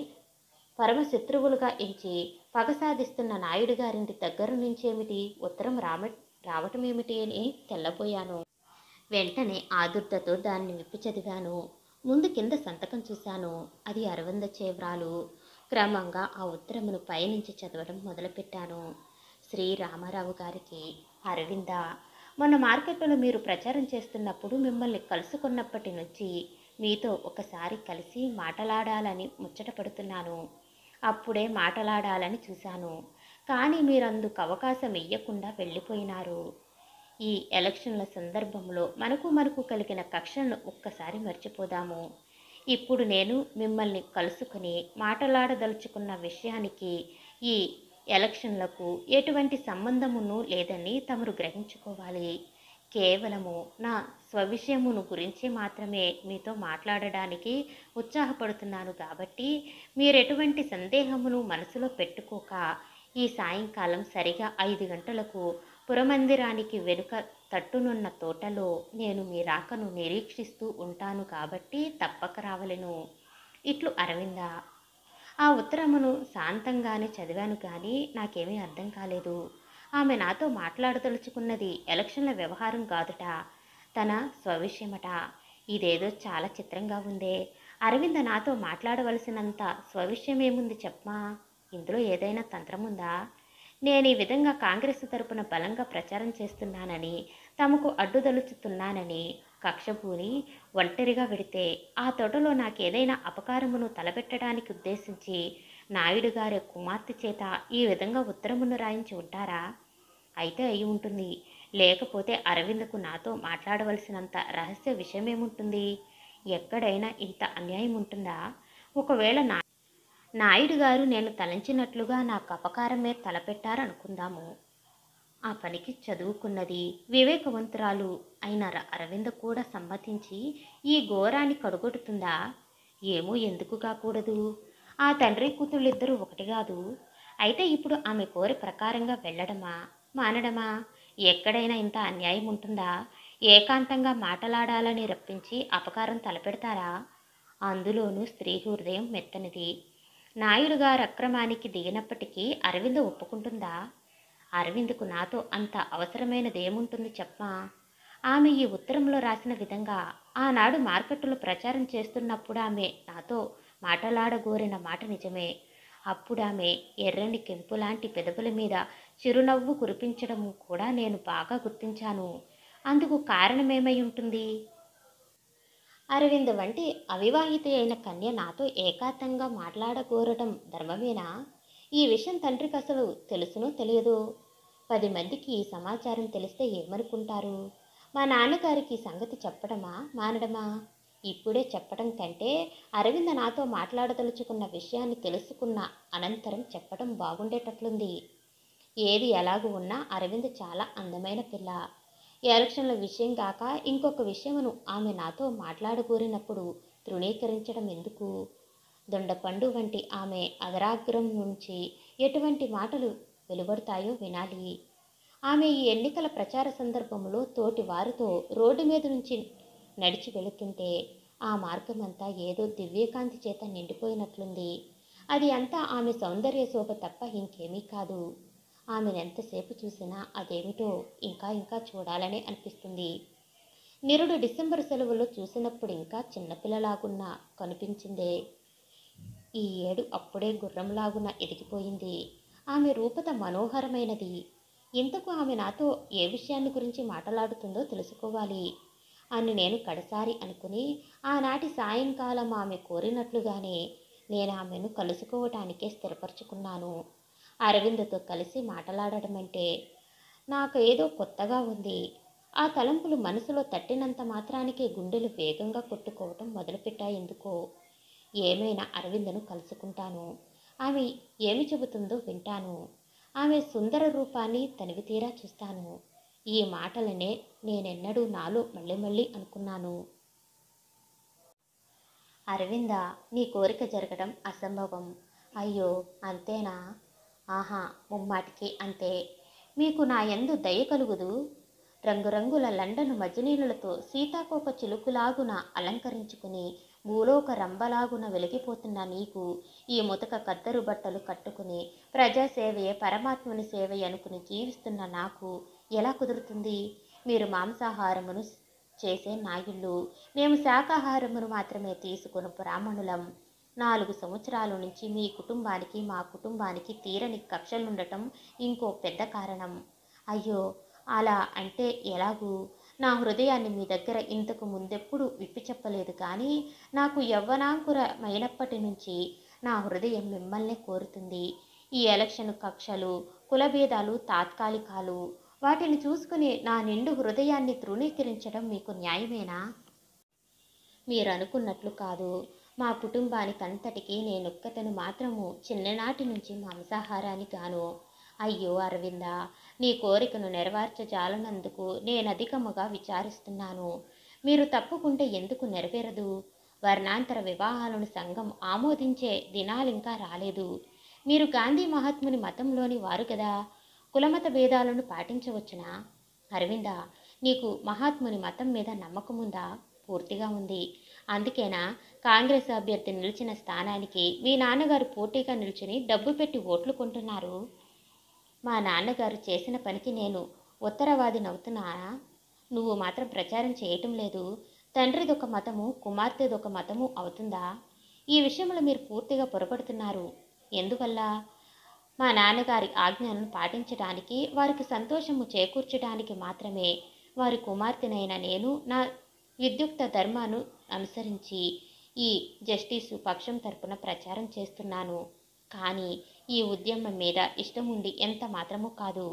పరమశత్రువులుగా ఎంచి పగ సాధిస్తున్న నాయుడు గారింటి దగ్గర నుంచేమిటి ఉత్తరం రావటమేమిటి అని తెల్లబోయాను. వెంటనే ఆదుర్దతో దాన్ని విప్పి చదివాను. ముందు కింద సంతకం చూశాను. అది అరవింద చేవ్రాలు. క్రమంగా ఆ ఉత్తరమును పైనుంచి చదవడం మొదలుపెట్టాను. శ్రీ రామారావు గారికి. అరవింద, మొన్న మార్కెట్లో మీరు ప్రచారం చేస్తున్నప్పుడు మిమ్మల్ని కలుసుకున్నప్పటి నుంచి మీతో ఒకసారి కలిసి మాట్లాడాలని ముచ్చట పడుతున్నాను. అప్పుడే మాట్లాడాలని చూశాను. కానీ మీరందుకు అవకాశం ఇయ్యకుండా వెళ్ళిపోయినారు. ఈ ఎలక్షన్ల సందర్భంలో మనకు కలిగిన కక్షలను ఒక్కసారి మర్చిపోదాము. ఇప్పుడు నేను మిమ్మల్ని కలుసుకుని మాట్లాడదలుచుకున్న విషయానికి ఈ ఎలక్షన్లకు ఎటువంటి సంబంధమును లేదని తమరు గ్రహించుకోవాలి. కేవలము నా స్వవిషయమును గురించి మాత్రమే మీతో మాట్లాడడానికి ఉత్సాహపడుతున్నాను కాబట్టి మీరెటువంటి సందేహమును మనసులో పెట్టుకోక ఈ సాయంకాలం సరిగా 5 గంటలకు పురమందిరానికి వెనుక తట్టునున్న తోటలో నేను మీ రాకను నిరీక్షిస్తూ ఉంటాను కాబట్టి తప్పక రావలెను. ఇట్లు అరవింద. ఆ ఉత్తరమును శాంతంగానే చదివాను కానీ నాకేమీ అర్థం కాలేదు. ఆమె నాతో మాట్లాడదలుచుకున్నది ఎలక్షన్ల వ్యవహారం కాదుట, తన స్వవిషయమట. ఇదేదో చాలా చిత్రంగా ఉందే. అరవింద నాతో మాట్లాడవలసినంత స్వవిషయమేముంది చెప్పమా? ఇందులో ఏదైనా తంత్రముందా? నేను ఈ విధంగా కాంగ్రెస్ తరపున బలంగా ప్రచారం చేస్తున్నానని, తమకు అడ్డుదలుచుతున్నానని కక్షపూని ఒంటరిగా వెడితే ఆ తోటలో నాకేదైనా అపకారమును తలపెట్టడానికి ఉద్దేశించి నాయుడు గారి కుమార్తె చేత ఈ విధంగా ఉత్తరమును రాయించి ఉంటారా? అయితే అయి ఉంటుంది. లేకపోతే అరవింద్కు నాతో మాట్లాడవలసినంత రహస్య విషయమేముంటుంది? ఎక్కడైనా ఇంత అన్యాయం ఉంటుందా? ఒకవేళ నాయుడు గారు నేను తలంచినట్లుగా నాకు అపకారమే తలపెట్టారనుకుందాము. ఆ పనికి చదువుకున్నది, వివేకవంతురాలు అయిన అరవింద కూడా సమ్మతించి ఈ ఘోరాన్ని కడుగొడుతుందా? ఏమో, ఎందుకు కాకూడదు? ఆ తండ్రి కూతుళ్ళిద్దరూ ఒకటి కాదు. అయితే ఇప్పుడు ఆమె కోరి ప్రకారంగా వెళ్ళడమా మానడమా? ఎక్కడైనా ఇంత అన్యాయం ఉంటుందా? ఏకాంతంగా మాటలాడాలని రప్పించి అపకారం తలపెడతారా? అందులోనూ స్త్రీ హృదయం మెత్తనిది. నాయుడు గారు అక్రమానికి దిగినప్పటికీ అరవింద ఒప్పుకుంటుందా? అరవింద్కు నాతో అంత అవసరమైనదేముంటుంది చెప్పమా? ఆమె ఈ ఉత్తరంలో రాసిన విధంగా ఆనాడు మార్కెట్లో ప్రచారం చేస్తున్నప్పుడు ఆమె నాతో మాటలాడగోరిన మాట నిజమే. అప్పుడు ఆమె ఎర్రని కెంపు లాంటి పెదవుల మీద చిరునవ్వు కురిపించడం కూడా నేను బాగా గుర్తించాను. అందుకు కారణమేమై ఉంటుంది? అరవింద్ వంటి అవివాహిత అయిన కన్య నాతో ఏకాంతంగా మాట్లాడగోరడం ధర్మమేనా? ఈ విషయం తండ్రికి అసలు తెలుసునో తెలియదో? 10 మందికి ఈ సమాచారం తెలిస్తే ఏమనుకుంటారు? మా నాన్నగారికి ఈ సంగతి చెప్పడమా మానడమా? ఇప్పుడే చెప్పడం కంటే అరవింద నాతో మాట్లాడదలుచుకున్న విషయాన్ని తెలుసుకున్న అనంతరం చెప్పడం బాగుండేటట్లుంది. ఏది ఎలాగూ ఉన్నా అరవింద్ చాలా అందమైన పిల్ల. ఎలక్షన్ల విషయం కాక ఇంకొక విషయమును ఆమె నాతో మాట్లాడగోరినప్పుడు తృణీకరించడం ఎందుకు? దొండపండు వంటి ఆమె అదరాగ్రం నుంచి ఎటువంటి మాటలు వెలువడతాయో వినాలి. ఆమె ఈ ఎన్నికల ప్రచార సందర్భంలో తోటి వారితో రోడ్డు మీద నుంచి నడిచి వెళుతుంటే ఆ మార్గమంతా ఏదో దివ్యకాంతి చేత నిండిపోయినట్లుంది. అది అంతా ఆమె సౌందర్య శోభ తప్ప ఇంకేమీ కాదు. ఆమెను ఎంతసేపు చూసినా అదేమిటో ఇంకా ఇంకా చూడాలని అనిపిస్తుంది. నిరుడు డిసెంబర్ సెలవుల్లో చూసినప్పుడు ఇంకా చిన్నపిల్లలాగున్నా కనిపించిందే. ఈ ఏడు అప్పుడే గుర్రంలాగున ఎదిగిపోయింది. ఆమె రూపత మనోహరమైనది. ఇంతకు ఆమె నాతో ఏ విషయాన్ని గురించి మాట్లాడుతుందో తెలుసుకోవాలి అని నేను కడసారి అనుకుని ఆనాటి సాయంకాలం ఆమె కోరినట్లుగానే నేను ఆమెను కలుసుకోవటానికే స్థిరపరచుకున్నాను. అరవింద్తో కలిసి మాట్లాడడం అంటే నాకు ఏదో కొత్తగా ఉంది. ఆ తలంపులు మనసులో తట్టినంత మాత్రానికే గుండెలు వేగంగా కొట్టుకోవటం మొదలుపెట్టాయి. ఎందుకో ఏమైనా అరవిందను కలుసుకుంటాను. ఆమె ఏమి చెబుతుందో వింటాను. ఆమె సుందర రూపాన్ని తనివి తీరా చూస్తాను. ఈ మాటలనే నేనెన్నడూ నాలో మళ్ళీ మళ్ళీ అనుకున్నాను. అరవింద, నీ కోరిక జరగడం అసంభవం. అయ్యో, అంతేనా? ఆహా, ముమ్మాటికి అంతే. మీకు నా యందు దయ కలుగుదు. రంగురంగుల లండను మజిలీలతో సీతాకోక చిలుకులాగున అలంకరించుకుని భూలోక రంబలాగున వెలిగిపోతున్న నీకు ఈ ముతక కద్దరు బట్టలు కట్టుకుని ప్రజాసేవయే పరమాత్ముని సేవయ అనుకుని జీవిస్తున్న నాకు ఎలా కుదురుతుంది? మీరు మాంసాహారమును చేసే నాయుళ్ళు, మేము శాకాహారమును మాత్రమే తీసుకుని బ్రాహ్మణులం. 4 సంవత్సరాల నుంచి మీ కుటుంబానికి మా కుటుంబానికి తీరని కక్షలుండటం ఇంకో పెద్ద కారణం. అయ్యో, అలా అంటే ఎలాగూ? నా హృదయాన్ని మీ దగ్గర ఇంతకు ముందెప్పుడు విప్పి చెప్పలేదు, కానీ నాకు యవ్వనాంకురమైనప్పటి నుంచి నా హృదయం మిమ్మల్నే కోరుతుంది. ఈ ఎలక్షన్ కక్షలు, కులభేదాలు తాత్కాలికాలు. వాటిని చూసుకుని నా నిండు హృదయాన్ని తృణీకరించడం మీకు న్యాయమేనా? మీరు అనుకున్నట్లు కాదు. మా కుటుంబానికంతటికీ నేనొక్కతను మాత్రము చిన్ననాటి నుంచి మాంసాహారాన్ని గాను. అయ్యో అరవింద, నీ కోరికను నెరవేర్చజాలనందుకు నేనధికముగా విచారిస్తున్నాను. మీరు తప్పుకుంటే ఎందుకు నెరవేరదు? వర్ణాంతర వివాహాలను సంఘం ఆమోదించే దినాలింకా రాలేదు. మీరు గాంధీ మహాత్ముని మతంలోని వారు కదా, కులమత భేదాలను పాటించవచ్చునా? అరవింద, నీకు మహాత్ముని మతం మీద నమ్మకముందా? పూర్తిగా ఉంది. అందుకేనా కాంగ్రెస్ అభ్యర్థి నిలిచిన స్థానానికి మీ నాన్నగారు పోటీగా నిల్చుని డబ్బు పెట్టి ఓట్లు కొంటున్నారు? మా నాన్నగారు చేసిన పనికి నేను ఉత్తరవాదినవుతున్నానా? నువ్వు మాత్రం ప్రచారం చేయటం లేదు. తండ్రిదొక మతము, కుమార్తెదొక మతము అవుతుందా? ఈ విషయంలో మీరు పూర్తిగా పొరపడుతున్నారు. ఎందువల్ల? మా నాన్నగారి ఆజ్ఞలను పాటించడానికి, వారికి సంతోషము చేకూర్చడానికి మాత్రమే వారి కుమార్తెనైన నేను నా విద్యుక్త ధర్మాను అనుసరించి ఈ జస్టిసు పక్షం తరపున ప్రచారం చేస్తున్నాను. కానీ ఈ ఉద్యమం మీద ఇష్టం ఉండి ఎంత మాత్రమూ కాదు.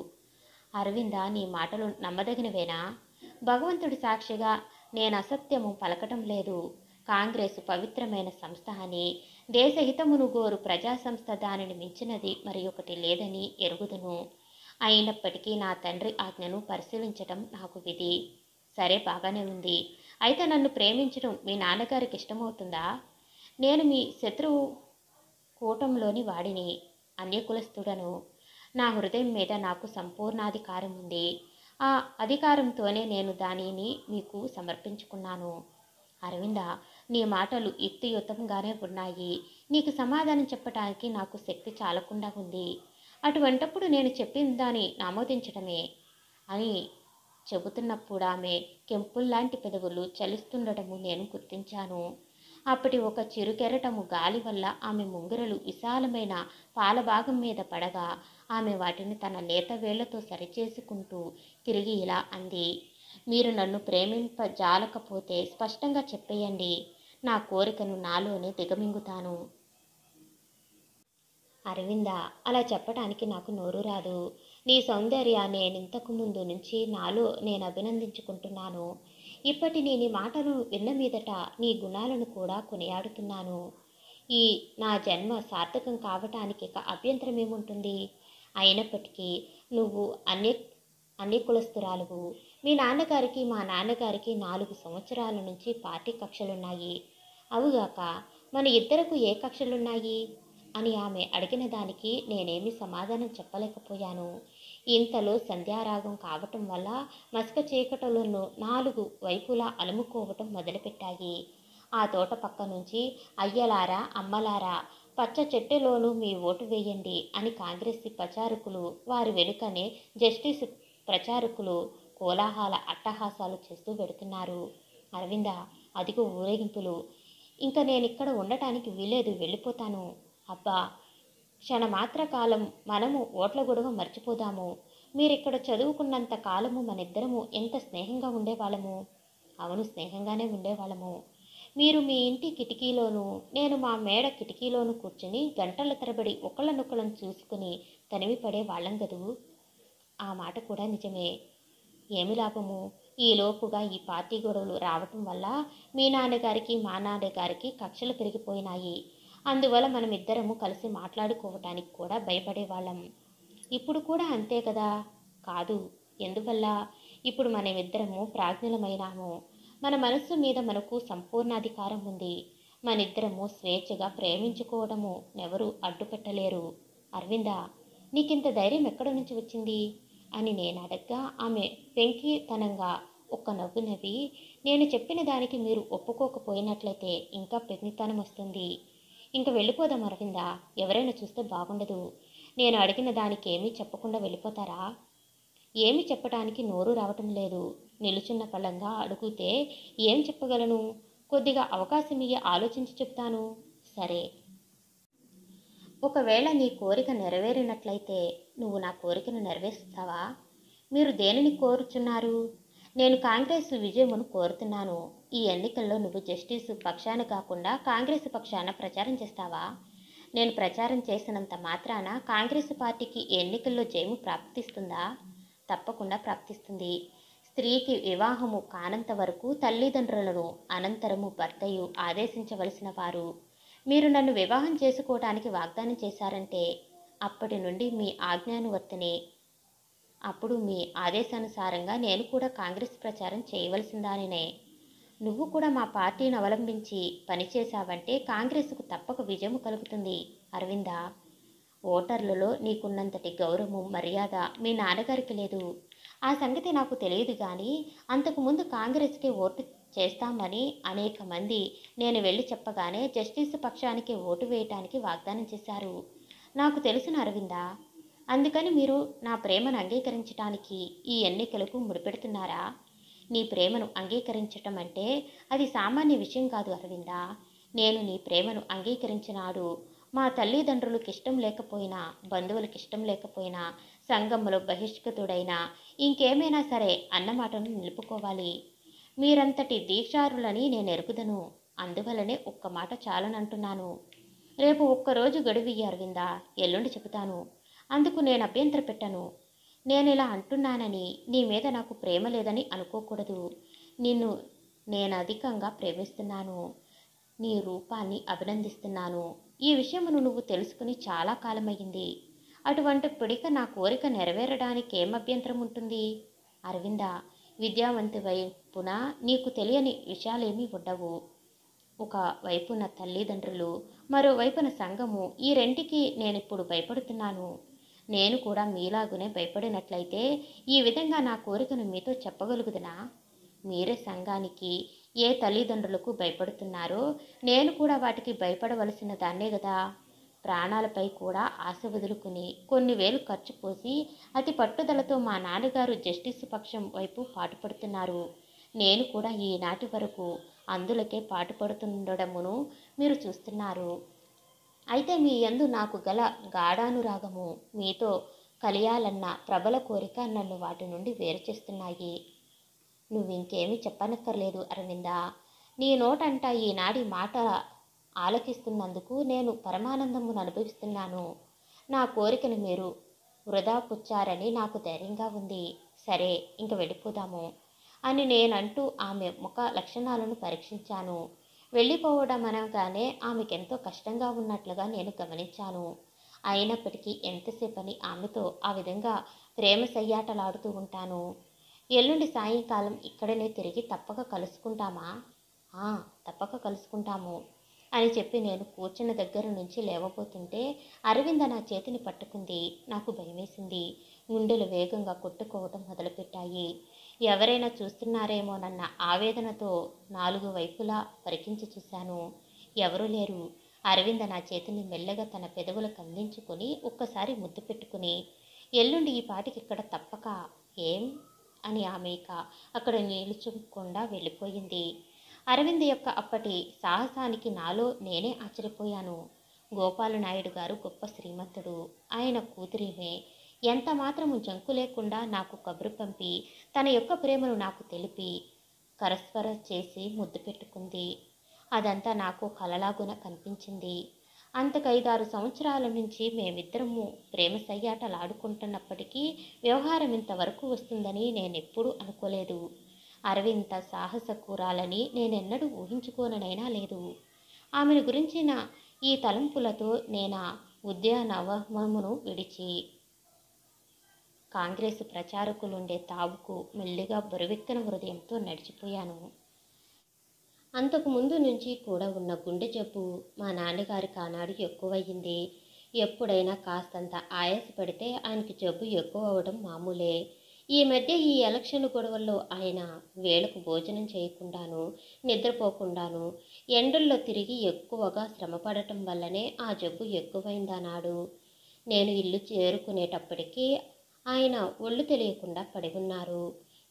అరవింద, నీ మాటలు నమ్మదగినవేనా? భగవంతుడి సాక్షిగా నేను అసత్యము పలకటం లేదు. కాంగ్రెసు పవిత్రమైన సంస్థ అని, దేశహితమును గోరు ప్రజా సంస్థ, దానిని మించినది మరి ఒకటి లేదని ఎరుగుదును. అయినప్పటికీ నా తండ్రి ఆజ్ఞను పరిశీలించటం నాకు విధి. సరే, బాగానే ఉంది. అయితే నన్ను ప్రేమించడం మీ నాన్నగారికి ఇష్టమవుతుందా? నేను మీ శత్రువు కూటంలోని వాడిని, అన్యకులస్థుడను. నా హృదయం మీద నాకు సంపూర్ణాధికారం ఉంది. ఆ అధికారంతోనే నేను దానిని మీకు సమర్పించుకున్నాను. అరవింద, నీ మాటలు యుక్తియుతంగానే ఉన్నాయి. నీకు సమాధానం చెప్పటానికి నాకు శక్తి చాలకుండా ఉంది. అటువంటప్పుడు నేను చెప్పిన దాన్ని ఆమోదించడమే అని చెబుతున్నప్పుడు ఆమె కెంపుల్లాంటి పెదవులు చలిస్తుండటము నేను గుర్తించాను. అప్పటి ఒక చిరుకెరటము గాలి వల్ల ఆమె ముంగురలు విశాలమైన పాలభాగం మీద పడగా ఆమె వాటిని తన లేత వేళ్లతో సరిచేసుకుంటూ తిరిగి ఇలా అంది: మీరు నన్ను ప్రేమింపజాలకపోతే స్పష్టంగా చెప్పేయండి. నా కోరికను నాలోనే దిగమింగుతాను. అరవింద, అలా చెప్పటానికి నాకు నోరు రాదు. నీ సౌందర్యాన్ని నేనింతకు ముందు నుంచి నాలో నేను అభినందించుకుంటున్నాను. ఇప్పటి నీ మాటలు విన్న మీదట నీ గుణాలను కూడా కొనియాడుతున్నాను. ఈ నా జన్మ సార్థకం కావటానికి అభ్యంతరం ఏముంటుంది? అయినప్పటికీ నువ్వు అన్యకులస్తురాలువు. మీ నాన్నగారికి మా నాన్నగారికి 4 సంవత్సరాల నుంచి పార్టీ కక్షలున్నాయి. అవుగాక మన ఇద్దరకు ఏ కక్షలున్నాయి అని ఆమె అడిగిన దానికి నేనేమీ సమాధానం చెప్పలేకపోయాను. ఇంతలో సంధ్యారాగం కావటం వల్ల మసక చీకటలను 4 వైపులా అలుముకోవటం మొదలుపెట్టాయి. ఆ తోట పక్క నుంచి అయ్యలారా, అమ్మలారా, పచ్చ చెట్టులోనూ మీ ఓటు వేయండి అని కాంగ్రెస్ ప్రచారకులు, వారి వెనుకనే జస్టిస్ ప్రచారకులు కోలాహల అట్టహాసాలు చేస్తూ పెడుతున్నారు. అరవింద, అదిగో ఊరేగింపులు. ఇంకా నేనిక్కడ ఉండటానికి వీలేదు, వెళ్ళిపోతాను. అబ్బా, క్షణమాత్ర కాలం మనము ఓట్ల గొడవ మర్చిపోదాము. మీరిక్కడ చదువుకున్నంత కాలము మనిద్దరము ఎంత స్నేహంగా ఉండేవాళ్ళము. అవును, స్నేహంగానే ఉండేవాళ్ళము. మీరు మీ ఇంటి కిటికీలోనూ, నేను మా మేడ కిటికీలోనూ కూర్చుని గంటల తరబడి ఒకళ్ళనొకళ్ళను చూసుకుని తనివి పడే వాళ్ళం గదు. ఆ మాట కూడా నిజమే. ఏమి లాభము? ఈలోపుగా ఈ పార్టీ గొడవలు రావటం వల్ల మీ నాన్నగారికి మా నాన్నగారికి కక్షలు పెరిగిపోయినాయి. అందువల్ల మనమిద్దరము కలిసి మాట్లాడుకోవటానికి కూడా భయపడేవాళ్ళం. ఇప్పుడు కూడా అంతే కదా? కాదు. ఎందువల్ల? ఇప్పుడు మనమిద్దరము ప్రాజ్ఞులమైనాము. మన మనస్సు మీద మనకు సంపూర్ణాధికారం ఉంది. మనిద్దరము స్వేచ్ఛగా ప్రేమించుకోవడము నెవరూ అడ్డుపెట్టలేరు. అరవింద, నీకింత ధైర్యం ఎక్కడి నుంచి వచ్చింది అని నేను అడగ్గా ఆమె పెంకితనంగా ఒక్క నవ్వు నవ్వి, నేను చెప్పిన దానికి మీరు ఒప్పుకోకపోయినట్లయితే ఇంకా పెంకితనం వస్తుంది. ఇంక వెళ్ళిపోదాం అరవింద, ఎవరైనా చూస్తే బాగుండదు. నేను అడిగిన దానికి ఏమీ చెప్పకుండా వెళ్ళిపోతారా? ఏమి చెప్పటానికి నోరు రావటం లేదు. నిలుచున్న పళ్ళంగా అడుగుతే ఏం చెప్పగలను? కొద్దిగా అవకాశం ఇయ్యి, ఆలోచించి చెప్తాను. సరే, ఒకవేళ నీ కోరిక నెరవేరినట్లయితే నువ్వు నా కోరికను నెరవేరుస్తావా? మీరు దేనిని కోరుచున్నారు? నేను కాంగ్రెస్ విజయమును కోరుతున్నాను. ఈ ఎన్నికల్లో నువ్వు జస్టిస్ పక్షాన కాకుండా కాంగ్రెస్ పక్షాన ప్రచారం చేస్తావా? నేను ప్రచారం చేసినంత మాత్రాన కాంగ్రెస్ పార్టీకి ఎన్నికల్లో జయము ప్రాప్తిస్తుందా? తప్పకుండా ప్రాప్తిస్తుంది. స్త్రీకి వివాహము కానంత వరకు తల్లిదండ్రులను, అనంతరము భర్తయు ఆదేశించవలసిన వారు. మీరు నన్ను వివాహం చేసుకోవడానికి వాగ్దానం చేశారంటే అప్పటి నుండి మీ ఆజ్ఞానువర్తనే. అప్పుడు మీ ఆదేశానుసారంగా నేను కూడా కాంగ్రెస్ ప్రచారం చేయవలసిందానినే. నువ్వు కూడా మా పార్టీని అవలంబించి పనిచేశావంటే కాంగ్రెస్కు తప్పక విజయం కలుగుతుంది. అరవింద, ఓటర్లలో నీకున్నంతటి గౌరవం, మర్యాద మీ నాన్నగారికి లేదు. ఆ సంగతి నాకు తెలియదు. కానీ అంతకుముందు కాంగ్రెస్కి ఓటు చేస్తామని అనేక మంది నేను వెళ్ళి చెప్పగానే జస్టిస్ పక్షానికి ఓటు వేయటానికి వాగ్దానం చేశారు. నాకు తెలుసును అరవింద. అందుకని మీరు నా ప్రేమను అంగీకరించటానికి ఈ ఎన్నికలకు ముడిపెడుతున్నారా? నీ ప్రేమను అంగీకరించటం అంటే అది సామాన్య విషయం కాదు అరవింద. నేను నీ ప్రేమను అంగీకరించినాడు మా తల్లిదండ్రులకు ఇష్టం లేకపోయినా, బంధువులకు ఇష్టం లేకపోయినా, సంఘంలో బహిష్కృతుడైనా, ఇంకేమైనా సరే అన్నమాటను నిలుపుకోవాలి. మీరంతటి దీక్షారులని నేను ఎరుగుదను. అందువలనే ఒక్క మాట చాలనంటున్నాను. రేపు ఒక్కరోజు గడువియ్యి అరవిందా, ఎల్లుండి చెబుతాను. అందుకు నేను అభ్యంతర పెట్టను. నేను ఇలా అంటున్నానని నీ మీద నాకు ప్రేమ లేదని అనుకోకూడదు. నిన్ను నేను అధికంగా ప్రేమిస్తున్నాను. నీ రూపాన్ని అభినందిస్తున్నాను. ఈ విషయమును నువ్వు తెలుసుకుని చాలా కాలమయ్యింది. అటువంటిప్పటిక నా కోరిక నెరవేరడానికి ఏం అభ్యంతరం ఉంటుంది? అరవింద, విద్యావంతి వైపున నీకు తెలియని విషయాలేమీ ఉండవు. ఒక వైపున తల్లిదండ్రులు, మరోవైపున సంఘము, ఈ రెంటికి నేనిప్పుడు భయపడుతున్నాను. నేను కూడా మీలాగునే భయపడినట్లయితే ఈ విధంగా నా కోరికను మీతో చెప్పగలుగుదనా? మీరే సంఘానికి, ఏ తల్లిదండ్రులకు భయపడుతున్నారో నేను కూడా వాటికి భయపడవలసిన దాన్నే కదా. ప్రాణాలపై కూడా ఆశ వదులుకుని కొన్ని వేలు ఖర్చు పోసి అతి పట్టుదలతో మా నాన్నగారు జస్టిస్ పక్షం వైపు పాటుపడుతున్నారు. నేను కూడా ఈనాటి వరకు అందులకే పాటుపడుతుండడమును మీరు చూస్తున్నారు. అయితే మీ యందు నాకు గల గాఢానురాగము, మీతో కలియాలన్న ప్రబల కోరిక నన్ను వాటి నుండి వేరు చేస్తున్నాయి. నువ్వింకేమీ చెప్పనక్కర్లేదు అరవింద. నీ నోటంట ఈనాడి మాట ఆలకిస్తున్నందుకు నేను పరమానందమును అనుభవిస్తున్నాను. నా కోరికను మీరు వృధా పుచ్చారని నాకు ధైర్యంగా ఉంది. సరే, ఇంక వెళ్ళిపోదాము అని నేనంటూ ఆమె ముఖ లక్షణాలను పరీక్షించాను. వెళ్ళిపోవడం అనగానే ఆమెకెంతో కష్టంగా ఉన్నట్లుగా నేను గమనించాను. అయినప్పటికీ ఎంతసేపని ఆమెతో ఆ విధంగా ప్రేమ సయ్యాటలాడుతూ ఉంటాను. ఎల్లుండి సాయంకాలం ఇక్కడనే తిరిగి తప్పక కలుసుకుంటామా? తప్పక కలుసుకుంటాము అని చెప్పి నేను కూర్చున్న దగ్గర నుంచి లేవబోతుంటే అరవింద నా చేతిని పట్టుకుంది. నాకు భయమేసింది. గుండెలు వేగంగా కొట్టుకోవటం మొదలుపెట్టాయి. ఎవరైనా చూస్తున్నారేమోనన్న ఆవేదనతో 4 వైపులా పరికించి చూశాను. ఎవరూ లేరు. అరవింద నా చేతిని మెల్లగా తన పెదవులకు అందించుకొని ఒక్కసారి ముద్దు పెట్టుకుని, ఎల్లుండి ఈ పాటికి ఇక్కడ తప్పక ఏం అని ఆమె ఇక అక్కడ నిలుచుకుండా వెళ్ళిపోయింది. అరవింద్ యొక్క అప్పటి సాహసానికి నాలో నేనే ఆశ్చర్యపోయాను. గోపాలనాయుడు గారు గొప్ప శ్రీమంతుడు. ఆయన కూతురిమే ఎంత మాత్రము జంకు లేకుండా నాకు కబురు పంపి తన యొక్క ప్రేమను నాకు తెలిపి కరస్వర చేసి ముద్దు పెట్టుకుంది. అదంతా నాకు కలలాగున కనిపించింది. అంతకు 5-6 సంవత్సరాల నుంచి మేమిద్దరము ప్రేమ సయ్యాటలాడుకుంటున్నప్పటికీ వ్యవహారం ఇంతవరకు వస్తుందని నేనెప్పుడూ అనుకోలేదు. అరవింద సాహస కూరాలని నేనెన్నడూ ఊహించుకోనైనా లేదు. ఆమెను గురించిన ఈ తలంపులతో నేనా ఉద్యానవనమును విడిచి కాంగ్రెసు ప్రచారకులుండే తావుకు మెల్లిగా బరువెక్కిన హృదయంతో నడిచిపోయాను. అంతకు ముందు నుంచి కూడా ఉన్న గుండె జబ్బు మా నాన్నగారికి ఆనాడు ఎక్కువయ్యింది. ఎప్పుడైనా కాస్తంత ఆయాసపడితే ఆయనకి జబ్బు ఎక్కువ అవడం మామూలే. ఈ మధ్య ఈ ఎలక్షన్ గొడవల్లో ఆయన వేళకు భోజనం చేయకుండాను, నిద్రపోకుండాను, ఎండల్లో తిరిగి ఎక్కువగా శ్రమపడటం వల్లనే ఆ జబ్బు ఎక్కువైందన్నాడు. నేను ఇల్లు చేరుకునేటప్పటికీ ఆయన ఒళ్ళు తెలియకుండా పడి ఉన్నారు.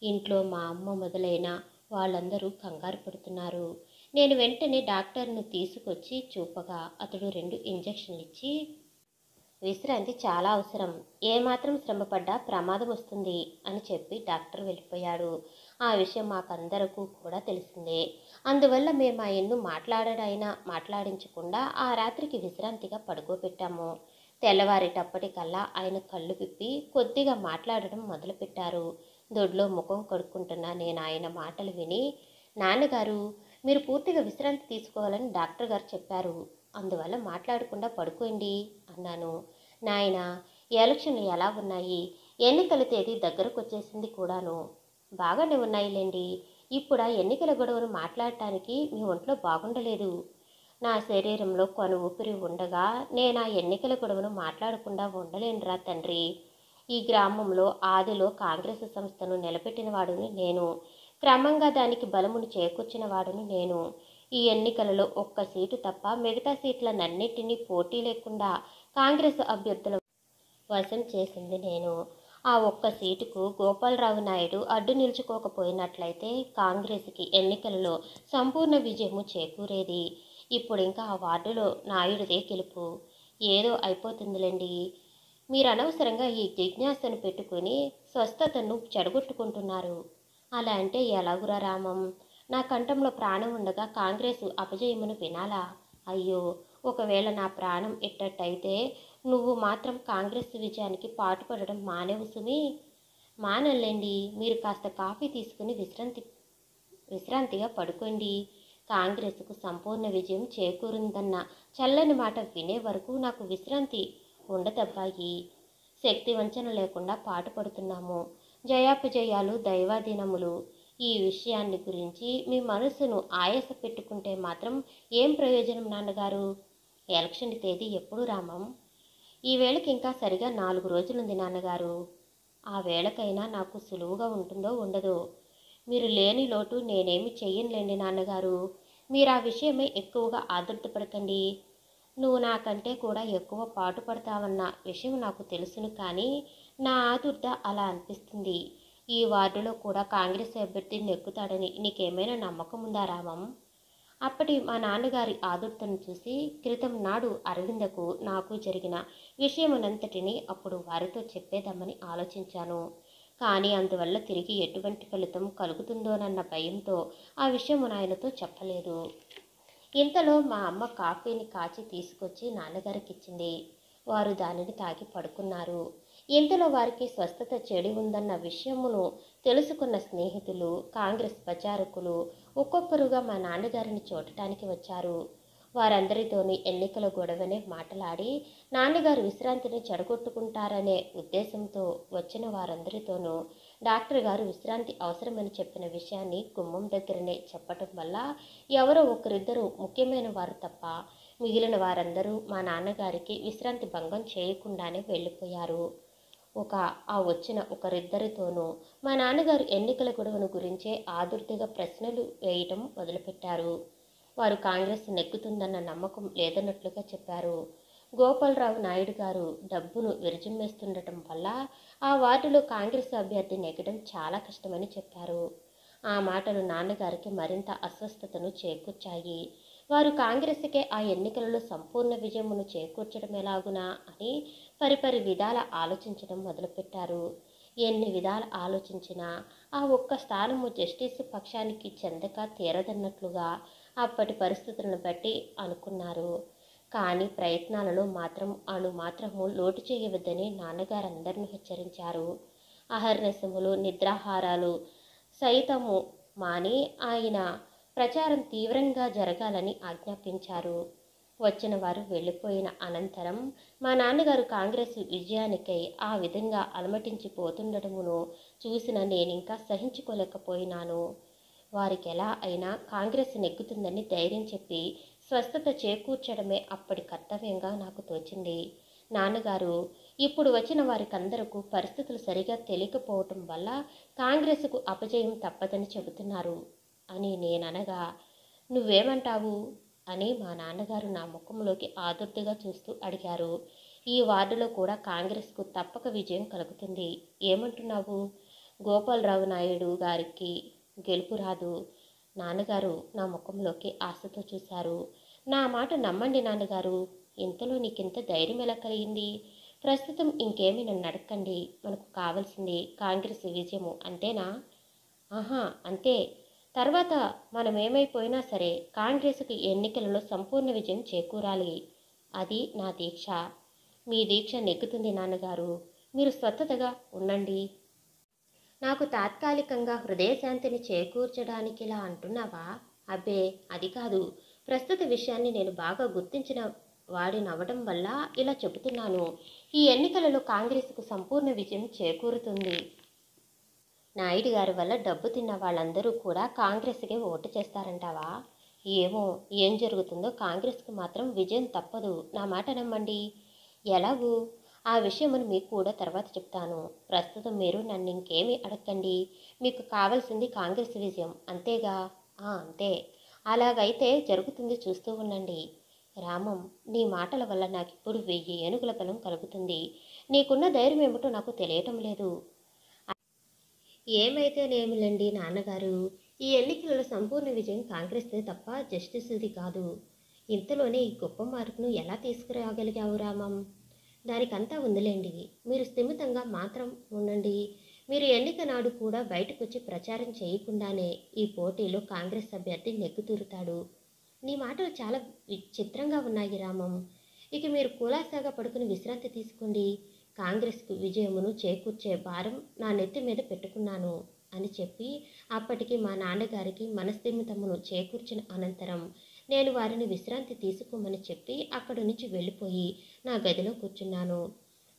ఇంట్లో మా అమ్మ మొదలైన వాళ్ళందరూ కంగారు పడుతున్నారు. నేను వెంటనే డాక్టర్ను తీసుకొచ్చి చూపగా అతడు 2 ఇంజెక్షన్లు ఇచ్చి, విశ్రాంతి చాలా అవసరం, ఏమాత్రం శ్రమపడ్డా ప్రమాదం వస్తుంది అని చెప్పి డాక్టర్ వెళ్ళిపోయాడు. ఆ విషయం మాకందరకు కూడా తెలిసిందే. అందువల్ల మేము ఆయన్ను మాట్లాడించకుండా ఆ రాత్రికి విశ్రాంతిగా పడుకోబెట్టాము. తెల్లవారేటప్పటికల్లా ఆయన కళ్ళు విప్పి కొద్దిగా మాట్లాడడం మొదలుపెట్టారు. దొడ్లో ముఖం కడుక్కుంటున్న నేను ఆయన మాటలు విని, నాన్నగారు, మీరు పూర్తిగా విశ్రాంతి తీసుకోవాలని డాక్టర్ గారు చెప్పారు. అందువల్ల మాట్లాడకుండా పడుకోండి అన్నాను. నాయనా, ఎలక్షన్లు ఎలా ఉన్నాయి? ఎన్నికల తేదీ దగ్గరకు వచ్చేసింది కూడాను. బాగానే ఉన్నాయిలేండి. ఇప్పుడు ఆ ఎన్నికల గొడవను మాట్లాడటానికి మీ ఒంట్లో బాగుండలేదు. నా శరీరంలో కొను ఊపిరి ఉండగా నేను ఆ ఎన్నికల గొడవను మాట్లాడకుండా ఉండలేనురా తండ్రి. ఈ గ్రామంలో ఆదిలో కాంగ్రెస్ సంస్థను నిలబెట్టిన వాడుని నేను. క్రమంగా దానికి బలమును చేకూర్చిన వాడుని నేను. ఈ ఎన్నికలలో 1 సీటు తప్ప మిగతా సీట్లనన్నిటినీ పోటీ లేకుండా కాంగ్రెస్ అభ్యర్థుల వశం చేసింది నేను. ఆ 1 సీటుకు గోపాలరావు నాయుడు అడ్డు నిలుచుకోకపోయినట్లయితే కాంగ్రెస్కి ఎన్నికలలో సంపూర్ణ విజయము చేకూరేది. ఇప్పుడింకా ఆ వార్డులో నాయుడుదే గెలుపు. ఏదో అయిపోతుందిలేండి. మీరు అనవసరంగా ఈ జిజ్ఞాసను పెట్టుకుని స్వస్థతను చెడగొట్టుకుంటున్నారు. అలా అంటే ఎలాగురా రామం? నా కంఠంలో ప్రాణం ఉండగా కాంగ్రెసు అపజయమును వినాలా? అయ్యో, ఒకవేళ నా ప్రాణం ఎట్టట్టయితే నువ్వు మాత్రం కాంగ్రెస్ విజయానికి పాటుపడడం మానేవు సుమి. మానలేండి, మీరు కాస్త కాఫీ తీసుకుని విశ్రాంతిగా పడుకోండి. కాంగ్రెస్కు సంపూర్ణ విజయం చేకూరిందన్న చల్లని మాట వినే వరకు నాకు విశ్రాంతి ఉండదబ్బాయి. శక్తి వంచన లేకుండా పాటుపడుతున్నాము. జయాపజయాలు దైవాధీనములు. ఈ విషయాన్ని గురించి మీ మనసును ఆయాస పెట్టుకుంటే మాత్రం ఏం ప్రయోజనం నాన్నగారు? ఎలక్షన్ తేదీ ఎప్పుడు రామం? ఈ వేళకి ఇంకా సరిగా 4 రోజులుంది నాన్నగారు. ఆ వేళకైనా నాకు సులువుగా ఉంటుందో ఉండదో. మీరు లేని లోటు నేనేమి చెయ్యనులేండి నాన్నగారు. మీరు ఆ విషయమై ఎక్కువగా ఆదుర్దపడకండి. నువ్వు నాకంటే కూడా ఎక్కువ పాటు పడతావన్న విషయం నాకు తెలుసును, కానీ నా ఆదుర్ద అలా అనిపిస్తుంది. ఈ వార్డులో కూడా కాంగ్రెస్ అభ్యర్థి నెక్కుతాడని నీకేమైనా నమ్మకం ఉందా రామం? అప్పటి మా నాన్నగారి ఆదుర్తను చూసి క్రితం నాడు అరవిందకు నాకు జరిగిన విషయమునంతటిని అప్పుడు వారితో చెప్పేద్దామని ఆలోచించాను. కానీ అందువల్ల తిరిగి ఎటువంటి ఫలితం కలుగుతుందోనన్న భయంతో ఆ విషయం ఆయనతో చెప్పలేదు. ఇంతలో మా అమ్మ కాఫీని కాచి తీసుకొచ్చి నాన్నగారికి ఇచ్చింది. వారు దానిని తాగి పడుకున్నారు. ఇంతలో వారికి స్వస్థత చెడి ఉందన్న విషయమును తెలుసుకున్న స్నేహితులు, కాంగ్రెస్ ప్రచారకులు ఒక్కొక్కరుగా మా నాన్నగారిని చూడటానికి వచ్చారు. వారందరితోనూ ఎన్నికల గొడవనే మాట్లాడి నాన్నగారు విశ్రాంతిని చెడగొట్టుకుంటారనే ఉద్దేశంతో వచ్చిన వారందరితోనూ డాక్టర్ గారు విశ్రాంతి అవసరమని చెప్పిన విషయాన్ని గుమ్మం దగ్గరనే చెప్పటం వల్ల ఎవరో ఒకరిద్దరు ముఖ్యమైన వారు తప్ప మిగిలిన వారందరూ మా నాన్నగారికి విశ్రాంతి భంగం చేయకుండానే వెళ్ళిపోయారు. ఆ వచ్చిన ఒకరిద్దరితోనూ మా నాన్నగారు ఎన్నికల గొడవను గురించే ఆదుర్దిగా ప్రశ్నలు వేయటం మొదలుపెట్టారు. వారు కాంగ్రెస్ నెగ్గుతుందన్న నమ్మకం లేదన్నట్లుగా చెప్పారు. గోపాలరావు నాయుడు గారు డబ్బును విరజిమ్మేస్తుండటం వల్ల ఆ వార్డులో కాంగ్రెస్ అభ్యర్థి నెగ్గడం చాలా కష్టమని చెప్పారు. ఆ మాటలు నాన్నగారికి మరింత అస్వస్థతను చేకూర్చాయి. వారు కాంగ్రెస్కే ఆ ఎన్నికలలో సంపూర్ణ విజయమును చేకూర్చడం ఎలాగునా అని పరిపరి విధాల ఆలోచించడం మొదలుపెట్టారు. ఎన్ని విధాలు ఆలోచించినా ఆ ఒక్క స్థానము జస్టిస్ పక్షానికి చెందక తీరదన్నట్లుగా అప్పటి పరిస్థితులను బట్టి అనుకున్నారు. కానీ ప్రయత్నాలలో మాత్రం మాత్రము లోటు చేయవద్దని నాన్నగారందరినీ హెచ్చరించారు. అహర్నిశములు నిద్రాహారాలు సైతము మాని ఆయన ప్రచారం తీవ్రంగా జరగాలని ఆజ్ఞాపించారు. వచ్చిన వారు వెళ్ళిపోయిన అనంతరం మా నాన్నగారు కాంగ్రెస్ విజయానికై ఆ విధంగా అలమటించిపోతుండటమును చూసిన నేనింకా సహించుకోలేకపోయినాను. వారికి ఎలా అయినా కాంగ్రెస్ నెగ్గుతుందని ధైర్యం చెప్పి స్వస్థత చేకూర్చడమే అప్పటి కర్తవ్యంగా నాకు తోచింది. నాన్నగారు ఇప్పుడు వచ్చిన వారికందరకు పరిస్థితులు సరిగా తెలియకపోవటం వల్ల కాంగ్రెస్కు అపజయం తప్పదని చెబుతున్నారు అని నేననగా, నువ్వేమంటావు అని మా నాన్నగారు నా ముఖంలోకి ఆదుర్దిగా చూస్తూ అడిగారు. ఈ వార్డులో కూడా కాంగ్రెస్కు తప్పక విజయం కలుగుతుంది. ఏమంటున్నావు? గోపాలరావు నాయుడు గారికి గెలుపు రాదు. నాన్నగారు నా ముఖంలోకి ఆశతో చూశారు. నా మాట నమ్మండి నాన్నగారు. ఇంతలో నీకింత ధైర్యం ఎలా కలిగింది? ప్రస్తుతం ఇంకేమీ నన్ను అడగండి. మనకు కావాల్సింది కాంగ్రెస్ విజయము అంతేనా? ఆహా, అంతే. తర్వాత మనం ఏమైపోయినా సరే కాంగ్రెస్కి ఎన్నికలలో సంపూర్ణ విజయం చేకూరాలి. అది నా దీక్ష. మీ దీక్ష నెగ్గుతుంది నాన్నగారు. మీరు స్వస్థతగా ఉండండి. నాకు తాత్కాలికంగా హృదయశాంతిని చేకూర్చడానికిలా అంటున్నావా? అబ్బే, అది కాదు. ప్రస్తుత విషయాన్ని నేను బాగా గుర్తించిన వాడినవ్వడం వల్ల ఇలా చెబుతున్నాను. ఈ ఎన్నికలలో కాంగ్రెస్కు సంపూర్ణ విజయం చేకూరుతుంది. నాయుడు గారి వల్ల డబ్బు తిన్న వాళ్ళందరూ కూడా కాంగ్రెస్కే ఓటు చేస్తారంటావా? ఏమో, ఏం జరుగుతుందో కాంగ్రెస్కి మాత్రం విజయం తప్పదు. నా మాట నమ్మండి. ఎలాగూ ఆ విషయమని మీకు కూడా తర్వాత చెప్తాను. ప్రస్తుతం మీరు నన్ను ఇంకేమీ అడగండి. మీకు కావాల్సింది కాంగ్రెస్ విజయం అంతేగా? అంతే. అలాగైతే జరుగుతుంది, చూస్తూ ఉండండి. రామం, నీ మాటల వల్ల నాకిప్పుడు 1000 ఏనుగుల బలం కలుగుతుంది. నీకున్న ధైర్యం ఏమిటో నాకు తెలియటం లేదు. ఏమైతేనేమిలేండి నాన్నగారు. ఈ ఎన్నికలలో సంపూర్ణ విజయం కాంగ్రెస్దే తప్ప జస్టిస్ది కాదు. ఇంతలోనే ఈ గొప్ప మార్పును ఎలా తీసుకురాగలిగావు రామం? దానికంతా ఉందిలేండి. మీరు స్థిమితంగా మాత్రం ఉండండి. మీరు ఎన్నిక నాడు కూడా బయటకొచ్చి ప్రచారం చేయకుండానే ఈ పోటీలో కాంగ్రెస్ అభ్యర్థి నెగ్గుతూరుతాడు. నీ మాటలు చాలా విచిత్రంగా ఉన్నాయి రామం. ఇక మీరు కులాసాగా పడుకుని విశ్రాంతి తీసుకోండి. కాంగ్రెస్కు విజయమును చేకూర్చే భారం నా నెత్తి మీద పెట్టుకున్నాను అని చెప్పి అప్పటికి మా నాన్నగారికి మనస్థిమితమును చేకూర్చిన అనంతరం నేను వారిని విశ్రాంతి తీసుకోమని చెప్పి అక్కడి నుంచి వెళ్ళిపోయి నా గదిలో కూర్చున్నాను.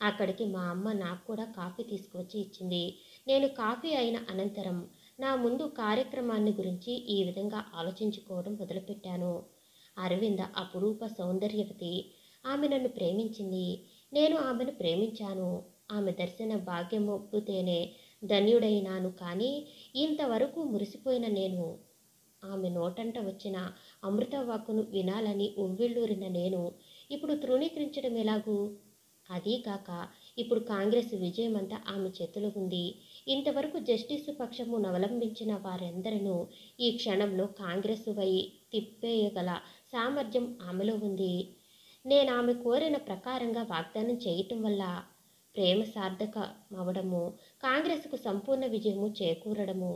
అక్కడికి మా అమ్మ నాకు కూడా కాఫీ తీసుకువచ్చి ఇచ్చింది. నేను కాఫీ అయిన అనంతరం నా ముందు కార్యక్రమాన్ని గురించి ఈ విధంగా ఆలోచించుకోవడం మొదలుపెట్టాను. అరవింద అపురూప సౌందర్యవతి. ఆమె నన్ను ప్రేమించింది. నేను ఆమెను ప్రేమించాను. ఆమె దర్శన భాగ్యమొబ్బితేనే ధన్యుడైనాను. కానీ ఇంతవరకు మురిసిపోయిన నేను, ఆమె నోటంట వచ్చిన అమృతవాక్కును వినాలని ఉవ్విళ్ళూరిన నేను ఇప్పుడు తృణీకరించడం ఎలాగూ? అదీ కాక ఇప్పుడు కాంగ్రెస్ విజయమంతా ఆమె చేతిలో ఉంది. ఇంతవరకు జస్టిసు పక్షము అవలంబించిన వారందరినూ ఈ క్షణంలో కాంగ్రెసు వై తిప్పేయగల సామర్థ్యం ఆమెలో ఉంది. నేను ఆమె కోరిన ప్రకారంగా వాగ్దానం చేయటం వల్ల ప్రేమ సార్థకమవడము, కాంగ్రెస్కు సంపూర్ణ విజయము చేకూరడము,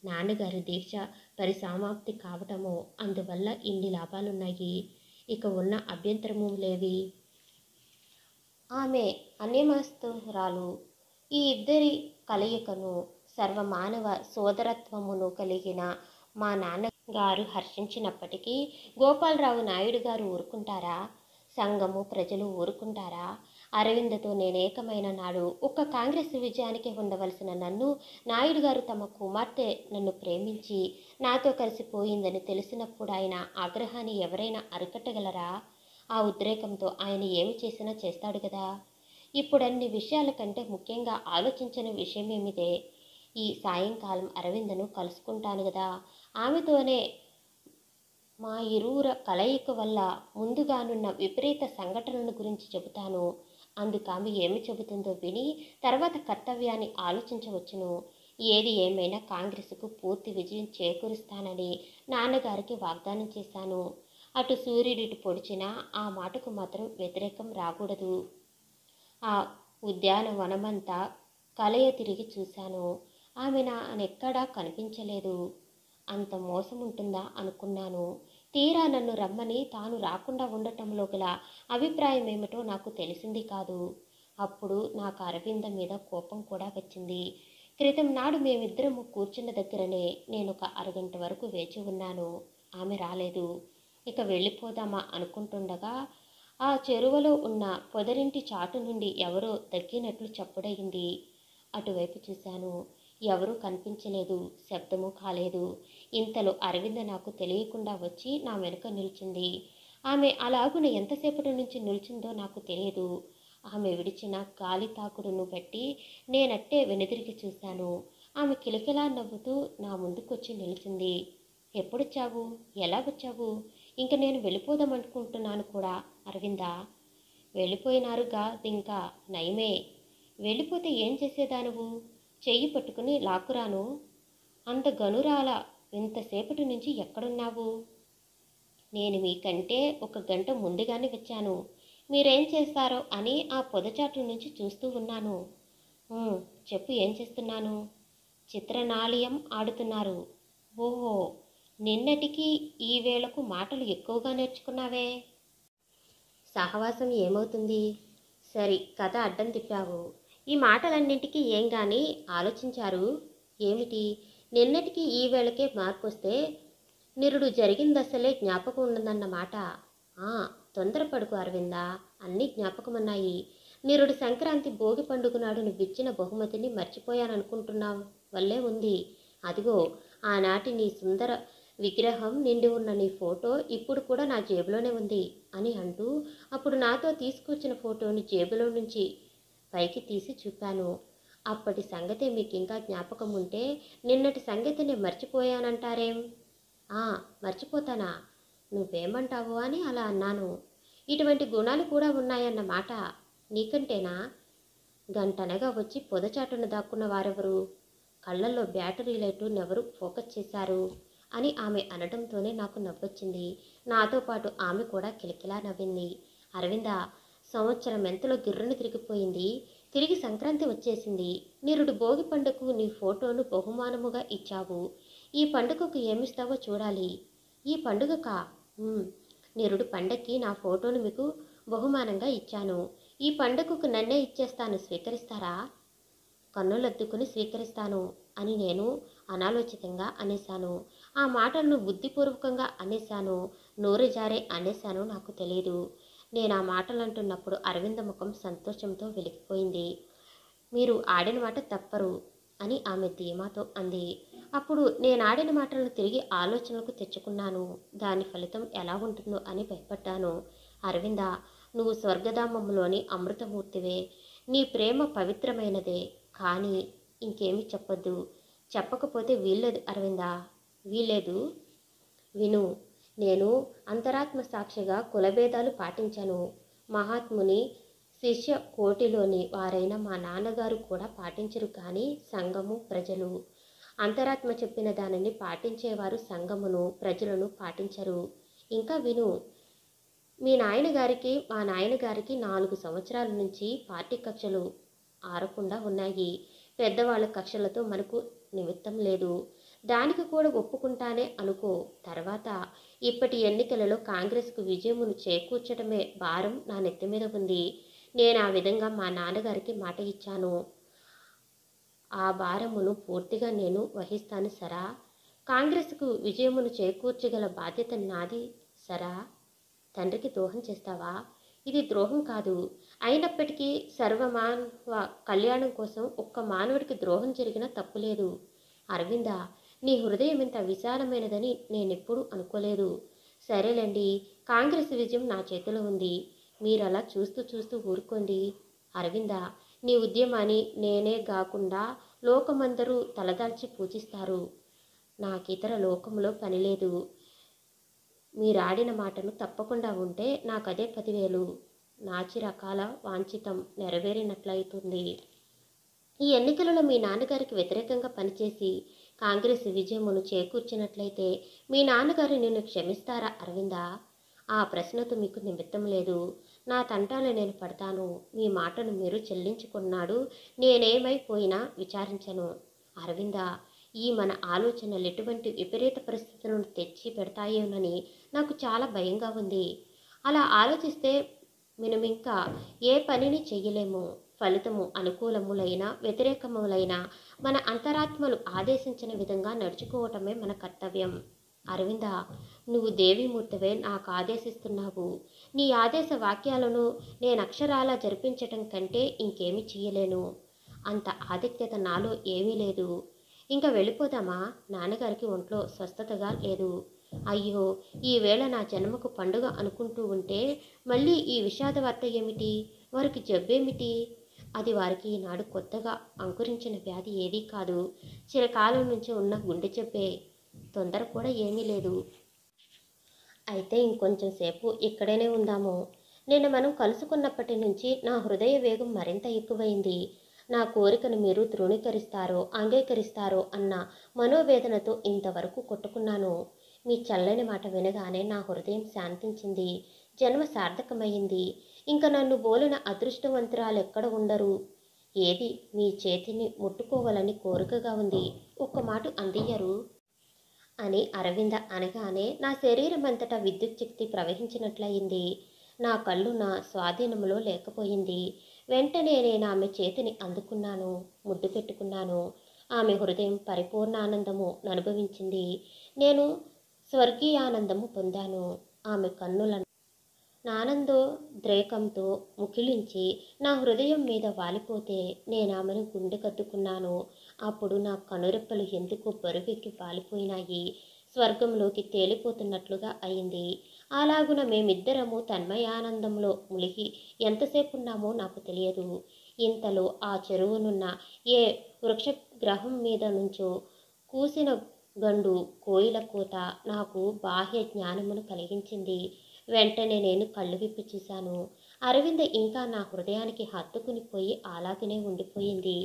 నాన్నగారి దీక్ష పరిసమాప్తి కావటము, అందువల్ల ఇన్ని లాభాలున్నాయి. ఇక ఉన్న అభ్యంతరము లేవి. ఆమె అన్యమనస్కురాలు. ఈ ఇద్దరి కలయికను సర్వమానవ సోదరత్వమును కలిగిన మా నాన్నగారు హర్షించినప్పటికీ గోపాలరావు నాయుడు గారు ఊరుకుంటారా? సంఘము ప్రజలు ఊరుకుంటారా? అరవిందతో నేనేకమైన నాడు ఒక్క కాంగ్రెస్ విజయానికి ఉండవలసిన నన్ను నాయుడు గారు తమ కుమార్తె నన్ను ప్రేమించి నాతో కలిసిపోయిందని తెలిసినప్పుడు ఆయన ఆగ్రహాన్ని ఎవరైనా అరికట్టగలరా? ఆ ఉద్రేకంతో ఆయన ఏమి చేసినా చేస్తాడు కదా. ఇప్పుడన్ని విషయాల కంటే ముఖ్యంగా ఆలోచించిన విషయమేమిదే. ఈ సాయంకాలం అరవిందను కలుసుకుంటాను కదా. ఆమెతోనే మా ఇరువుర కలయిక వల్ల ముందుగానున్న విపరీత సంఘటనల గురించి చెబుతాను. అందుకామె ఏమి చెబుతుందో విని తర్వాత కర్తవ్యాన్ని ఆలోచించవచ్చును. ఏది ఏమైనా కాంగ్రెస్కు పూర్తి విజయం చేకూరుస్తానని నాన్నగారికి వాగ్దానం చేశాను. అటు సూర్యుడిటు పొడిచినా ఆ మాటకు మాత్రం వ్యతిరేకం రాకూడదు. ఆ ఉద్యానవనమంతా కలయ తిరిగి చూశాను. ఆమె నానెక్కడా కనిపించలేదు. అంత మోసం ఉంటుందా అనుకున్నాను. తీరా నన్ను రమ్మని తాను రాకుండా ఉండటంలో గల అభిప్రాయం ఏమిటో నాకు తెలిసింది కాదు. అప్పుడు నాకు అరవింద మీద కోపం కూడా వచ్చింది. క్రితం నాడు మేమిద్దరము కూర్చున్న దగ్గరనే నేనొక అరగంట వరకు వేచి ఉన్నాను. ఆమె రాలేదు. ఇక వెళ్ళిపోదామా అనుకుంటుండగా ఆ చెరువలో ఉన్న పొదరింటి చాటు నుండి ఎవరో దగ్గినట్లు చప్పుడయింది. అటువైపు చూశాను. ఎవరూ కనిపించలేదు. శబ్దము కాలేదు. ఇంతలో అరవింద నాకు తెలియకుండా వచ్చి నా వెనుక నిలిచింది. ఆమె అలాగున ఎంతసేపటి నుంచి నిలిచిందో నాకు తెలియదు. ఆమె విడిచిన గాలి తాకుడును బట్టి నేనట్టే వెనుదిరిగి చూశాను. ఆమె కిలకిలా నవ్వుతూ నా ముందుకొచ్చి నిలిచింది. ఎప్పుడొచ్చావు? ఎలా వచ్చావు? ఇంక నేను వెళ్ళిపోదామనుకుంటున్నాను కూడా అరవిందా. వెళ్ళిపోయినారుగా ఇంకా నయమే. వెళ్ళిపోతే ఏం చేసేదానువు? చెయ్యి పట్టుకుని లాక్కురాను. అంత గనురాల ఇంతసేపటి నుంచి ఎక్కడున్నావు? నేను మీకంటే 1 గంట ముందుగానే వచ్చాను. మీరేం చేస్తారో అని ఆ పొదచాటు నుంచి చూస్తూ ఉన్నాను. చెప్పు, ఏం చేస్తున్నాను? చిత్రనాళయం ఆడుతున్నారు. ఓహో, నిన్నటికి ఈ వేళకు మాటలు ఎక్కువగా నేర్చుకున్నావే. సహవాసం ఏమవుతుంది? సరి, కథ అడ్డం తిప్పావు. ఈ మాటలన్నింటికీ ఏం గాని ఆలోచించారు? ఏమిటి? నిన్నటికి ఈ వేళకే మార్పు వస్తే నిరుడు జరిగిందసలే జ్ఞాపకం ఉండదన్నమాట. తొందరపడుకు అరవిందా, అన్నీ జ్ఞాపకమున్నాయి. నిరుడు సంక్రాంతి భోగి పండుగ నాడు నువ్విచ్చిన బహుమతిని మర్చిపోయాననుకుంటున్నావు వల్లే ఉంది. అదిగో ఆనాటి నీ సుందర విగ్రహం నిండి ఉన్న నీ ఫోటో ఇప్పుడు కూడా నా జేబులోనే ఉంది అని అంటూ అప్పుడు నాతో తీసుకొచ్చిన ఫోటోని జేబులో నుంచి పైకి తీసి చూపాను. అప్పటి సంగతే మీకు ఇంకా జ్ఞాపకం ఉంటే నిన్నటి సంగతిని మర్చిపోయానంటారేం? మర్చిపోతానా? నువ్వేమంటావు అని అలా అన్నాను. ఇటువంటి గుణాలు కూడా ఉన్నాయన్నమాట నీకంటేనా? గంటనగా వచ్చి పొదచాటును దాక్కున్న వారెవరు? కళ్ళల్లో బ్యాటరీ లైటు నెవరు ఫోకస్ చేశారు అని ఆమె అనడంతోనే నాకు నవ్వొచ్చింది. నాతో పాటు ఆమె కూడా కిలకిలా నవ్వింది. అరవింద, సంవత్సరం ఎంతలో గిర్రుని తిరిగిపోయింది. తిరిగి సంక్రాంతి వచ్చేసింది. నిరుడు భోగి పండుగకు నీ ఫోటోను బహుమానముగా ఇచ్చావు. ఈ పండుగకు ఏమిస్తావో చూడాలి. ఈ పండుగకా? "ఉమ్, నిరుడు పండక్కి నా ఫోటోను మీకు బహుమానంగా ఇచ్చాను. ఈ పండగకు నన్నే ఇచ్చేస్తాను, స్వీకరిస్తారా?" "కన్నులద్దుకుని స్వీకరిస్తాను" అని నేను అనాలోచితంగా అనేశాను. ఆ మాటలను బుద్ధిపూర్వకంగా అనేశాను, నోరు జారే అనేశాను నాకు తెలీదు. నేను ఆ మాటలంటున్నప్పుడు అరవింద ముఖం సంతోషంతో వెలిగిపోయింది. "మీరు ఆడిన మాట తప్పరు" అని ఆమె ధీమాతో అంది. అప్పుడు నేనాడిన మాటలను తిరిగి ఆలోచనలకు తెచ్చుకున్నాను. దాని ఫలితం ఎలా ఉంటుందో అని భయపడ్డాను. "అరవింద, నువ్వు స్వర్గధామంలోని అమృతమూర్తివే. నీ ప్రేమ పవిత్రమైనదే. కానీ ఇంకేమీ చెప్పొద్దు. చెప్పకపోతే వీల్లేదు అరవింద, వీల్లేదు. విను, నేను అంతరాత్మ సాక్షిగా కులభేదాలు పాటించను. మహాత్ముని శిష్య కోటిలోని వారైన మా నాన్నగారు కూడా పాటించరు. కానీ సంఘము, ప్రజలు, అంతరాత్మ చెప్పిన దానిని పాటించేవారు సంఘమును, ప్రజలను పాటించరు. ఇంకా విను, మీ నాయనగారికి మా నాయనగారికి 4 సంవత్సరాల నుంచి పార్టీ కక్షలు ఆరకుండా ఉన్నాయి. పెద్దవాళ్ళ కక్షలతో మనకు నిమిత్తం లేదు. దానికి కూడా ఒప్పుకుంటానే అనుకో. తర్వాత ఇప్పటి ఎన్నికలలో కాంగ్రెస్కు విజయమును చేకూర్చడమే భారం నా నెత్తి మీద ఉంది. నేను ఆ విధంగా మా నాన్నగారికి మాట ఇచ్చాను. ఆ భారమును పూర్తిగా నేను వహిస్తాను సరా. కాంగ్రెస్కు విజయమును చేకూర్చగల బాధ్యత నాది సరా. తండ్రికి ద్రోహం చేస్తావా? ఇది ద్రోహం కాదు. అయినప్పటికీ సర్వమానవ కళ్యాణం కోసం ఒక్క మానవుడికి ద్రోహం జరిగినా తప్పులేదు. అరవింద, నీ హృదయం ఇంత విశాలమైనదని నేనెప్పుడూ అనుకోలేదు. సరేలేండి, కాంగ్రెస్ విజయం నా చేతిలో ఉంది. మీరలా చూస్తూ చూస్తూ ఊరుకోండి. అరవింద, నీ ఉద్యమాన్ని నేనే గాకుండా లోకమందరూ తలదాల్చి పూజిస్తారు. నాకితర లోకంలో పనిలేదు. మీరాడిన మాటను తప్పకుండా ఉంటే నాకదే 10,000. నాచి రకాల వాంఛితం నెరవేరినట్లయితుంది. ఈ ఎన్నికలలో మీ నాన్నగారికి వ్యతిరేకంగా పనిచేసి కాంగ్రెస్ విజయమును చేకూర్చినట్లయితే మీ నాన్నగారు నిన్ను క్షమిస్తారా అరవింద? ఆ ప్రశ్నతో మీకు నిమిత్తం లేదు. నా తంటాలు నేను పడతాను. మీ మాటను మీరు చెల్లించుకున్నాడు నేనేమైపోయినా విచారించను. అరవింద, ఈ మన ఆలోచనలు ఎటువంటి విపరీత పరిస్థితులను తెచ్చి పెడతాయోనని నాకు చాలా భయంగా ఉంది. అలా ఆలోచిస్తే మనమింకా ఏ పనిని చెయ్యలేము. ఫలితము అనుకూలములైన వ్యతిరేకములైన మన అంతరాత్మలు ఆదేశించిన విధంగా నడుచుకోవటమే మన కర్తవ్యం. అరవింద, నువ్వు దేవీమూర్తివే నాకు ఆదేశిస్తున్నావు. నీ ఆదేశ వాక్యాలను నేను అక్షరాలా జరిపించటం కంటే ఇంకేమీ చెయ్యలేను. అంత ఆధిక్యత నాలో ఏమీ లేదు. ఇంకా వెళ్ళిపోదామా? నాన్నగారికి ఒంట్లో స్వస్థతగా లేదు. అయ్యో, ఈవేళ నా జన్మకు పండుగ అనుకుంటూ ఉంటే మళ్ళీ ఈ విషాద వార్త ఏమిటి? వారికి జబ్బేమిటి? అది వారికి ఈనాడు కొత్తగా అంకురించిన వ్యాధి ఏదీ కాదు. చిరకాలం నుంచి ఉన్న గుండె జబ్బే. తొందర కూడా ఏమీ లేదు. అయితే ఇంకొంచెం సేపు ఇక్కడనే ఉందాము. నిన్న మనం కలుసుకున్నప్పటి నుంచి నా హృదయ వేగం మరింత ఎక్కువైంది. నా కోరికను మీరు ధృవీకరిస్తారో అంగీకరిస్తారో అన్న మనోవేదనతో ఇంతవరకు కొట్టుకున్నాను. మీ చల్లని మాట వినగానే నా హృదయం శాంతించింది. జన్మ సార్థకమైంది. ఇంక నన్ను బోలిన అదృష్టవంతురాలెక్కడ ఉండరు. ఏది మీ చేతిని ముట్టుకోవాలని కోరికగా ఉంది. ఒక్క మాట అందియ్యరు అని అరవింద అనగానే నా శరీరమంతటా విద్యుత్ శక్తి ప్రవహించినట్లయింది. నా కళ్ళు నా స్వాధీనంలో లేకపోయింది. వెంటనే నేను ఆమె చేతిని అందుకున్నాను, ముద్దు పెట్టుకున్నాను. ఆమె హృదయం పరిపూర్ణ ఆనందము అనుభవించింది. నేను స్వర్గీయానందము పొందాను. ఆమె కన్నులను నానందోద్రేకంతో ముకిలించి నా హృదయం మీద వాలిపోతే నేనామెను గుండెకద్దుకున్నాను. అప్పుడు నా కనురెప్పలు ఎందుకో బరువెక్కి వాలిపోయినాయి. స్వర్గంలోకి తేలిపోతున్నట్లుగా అయింది. అలాగున మేమిద్దరము తన్మయానందంలో మునిగి ఎంతసేపున్నామో నాకు తెలియదు. ఇంతలో ఆ చెరువునున్న ఏ వృక్షగ్రహం మీద నుంచో కూసిన గండు కోయిల కూత నాకు బాహ్య జ్ఞానమును కలిగించింది. వెంటనే నేను కళ్ళు విప్పి చూశాను. అరవింద ఇంకా నా హృదయానికి హత్తుకుని పోయి అలాగనే ఉండిపోయింది.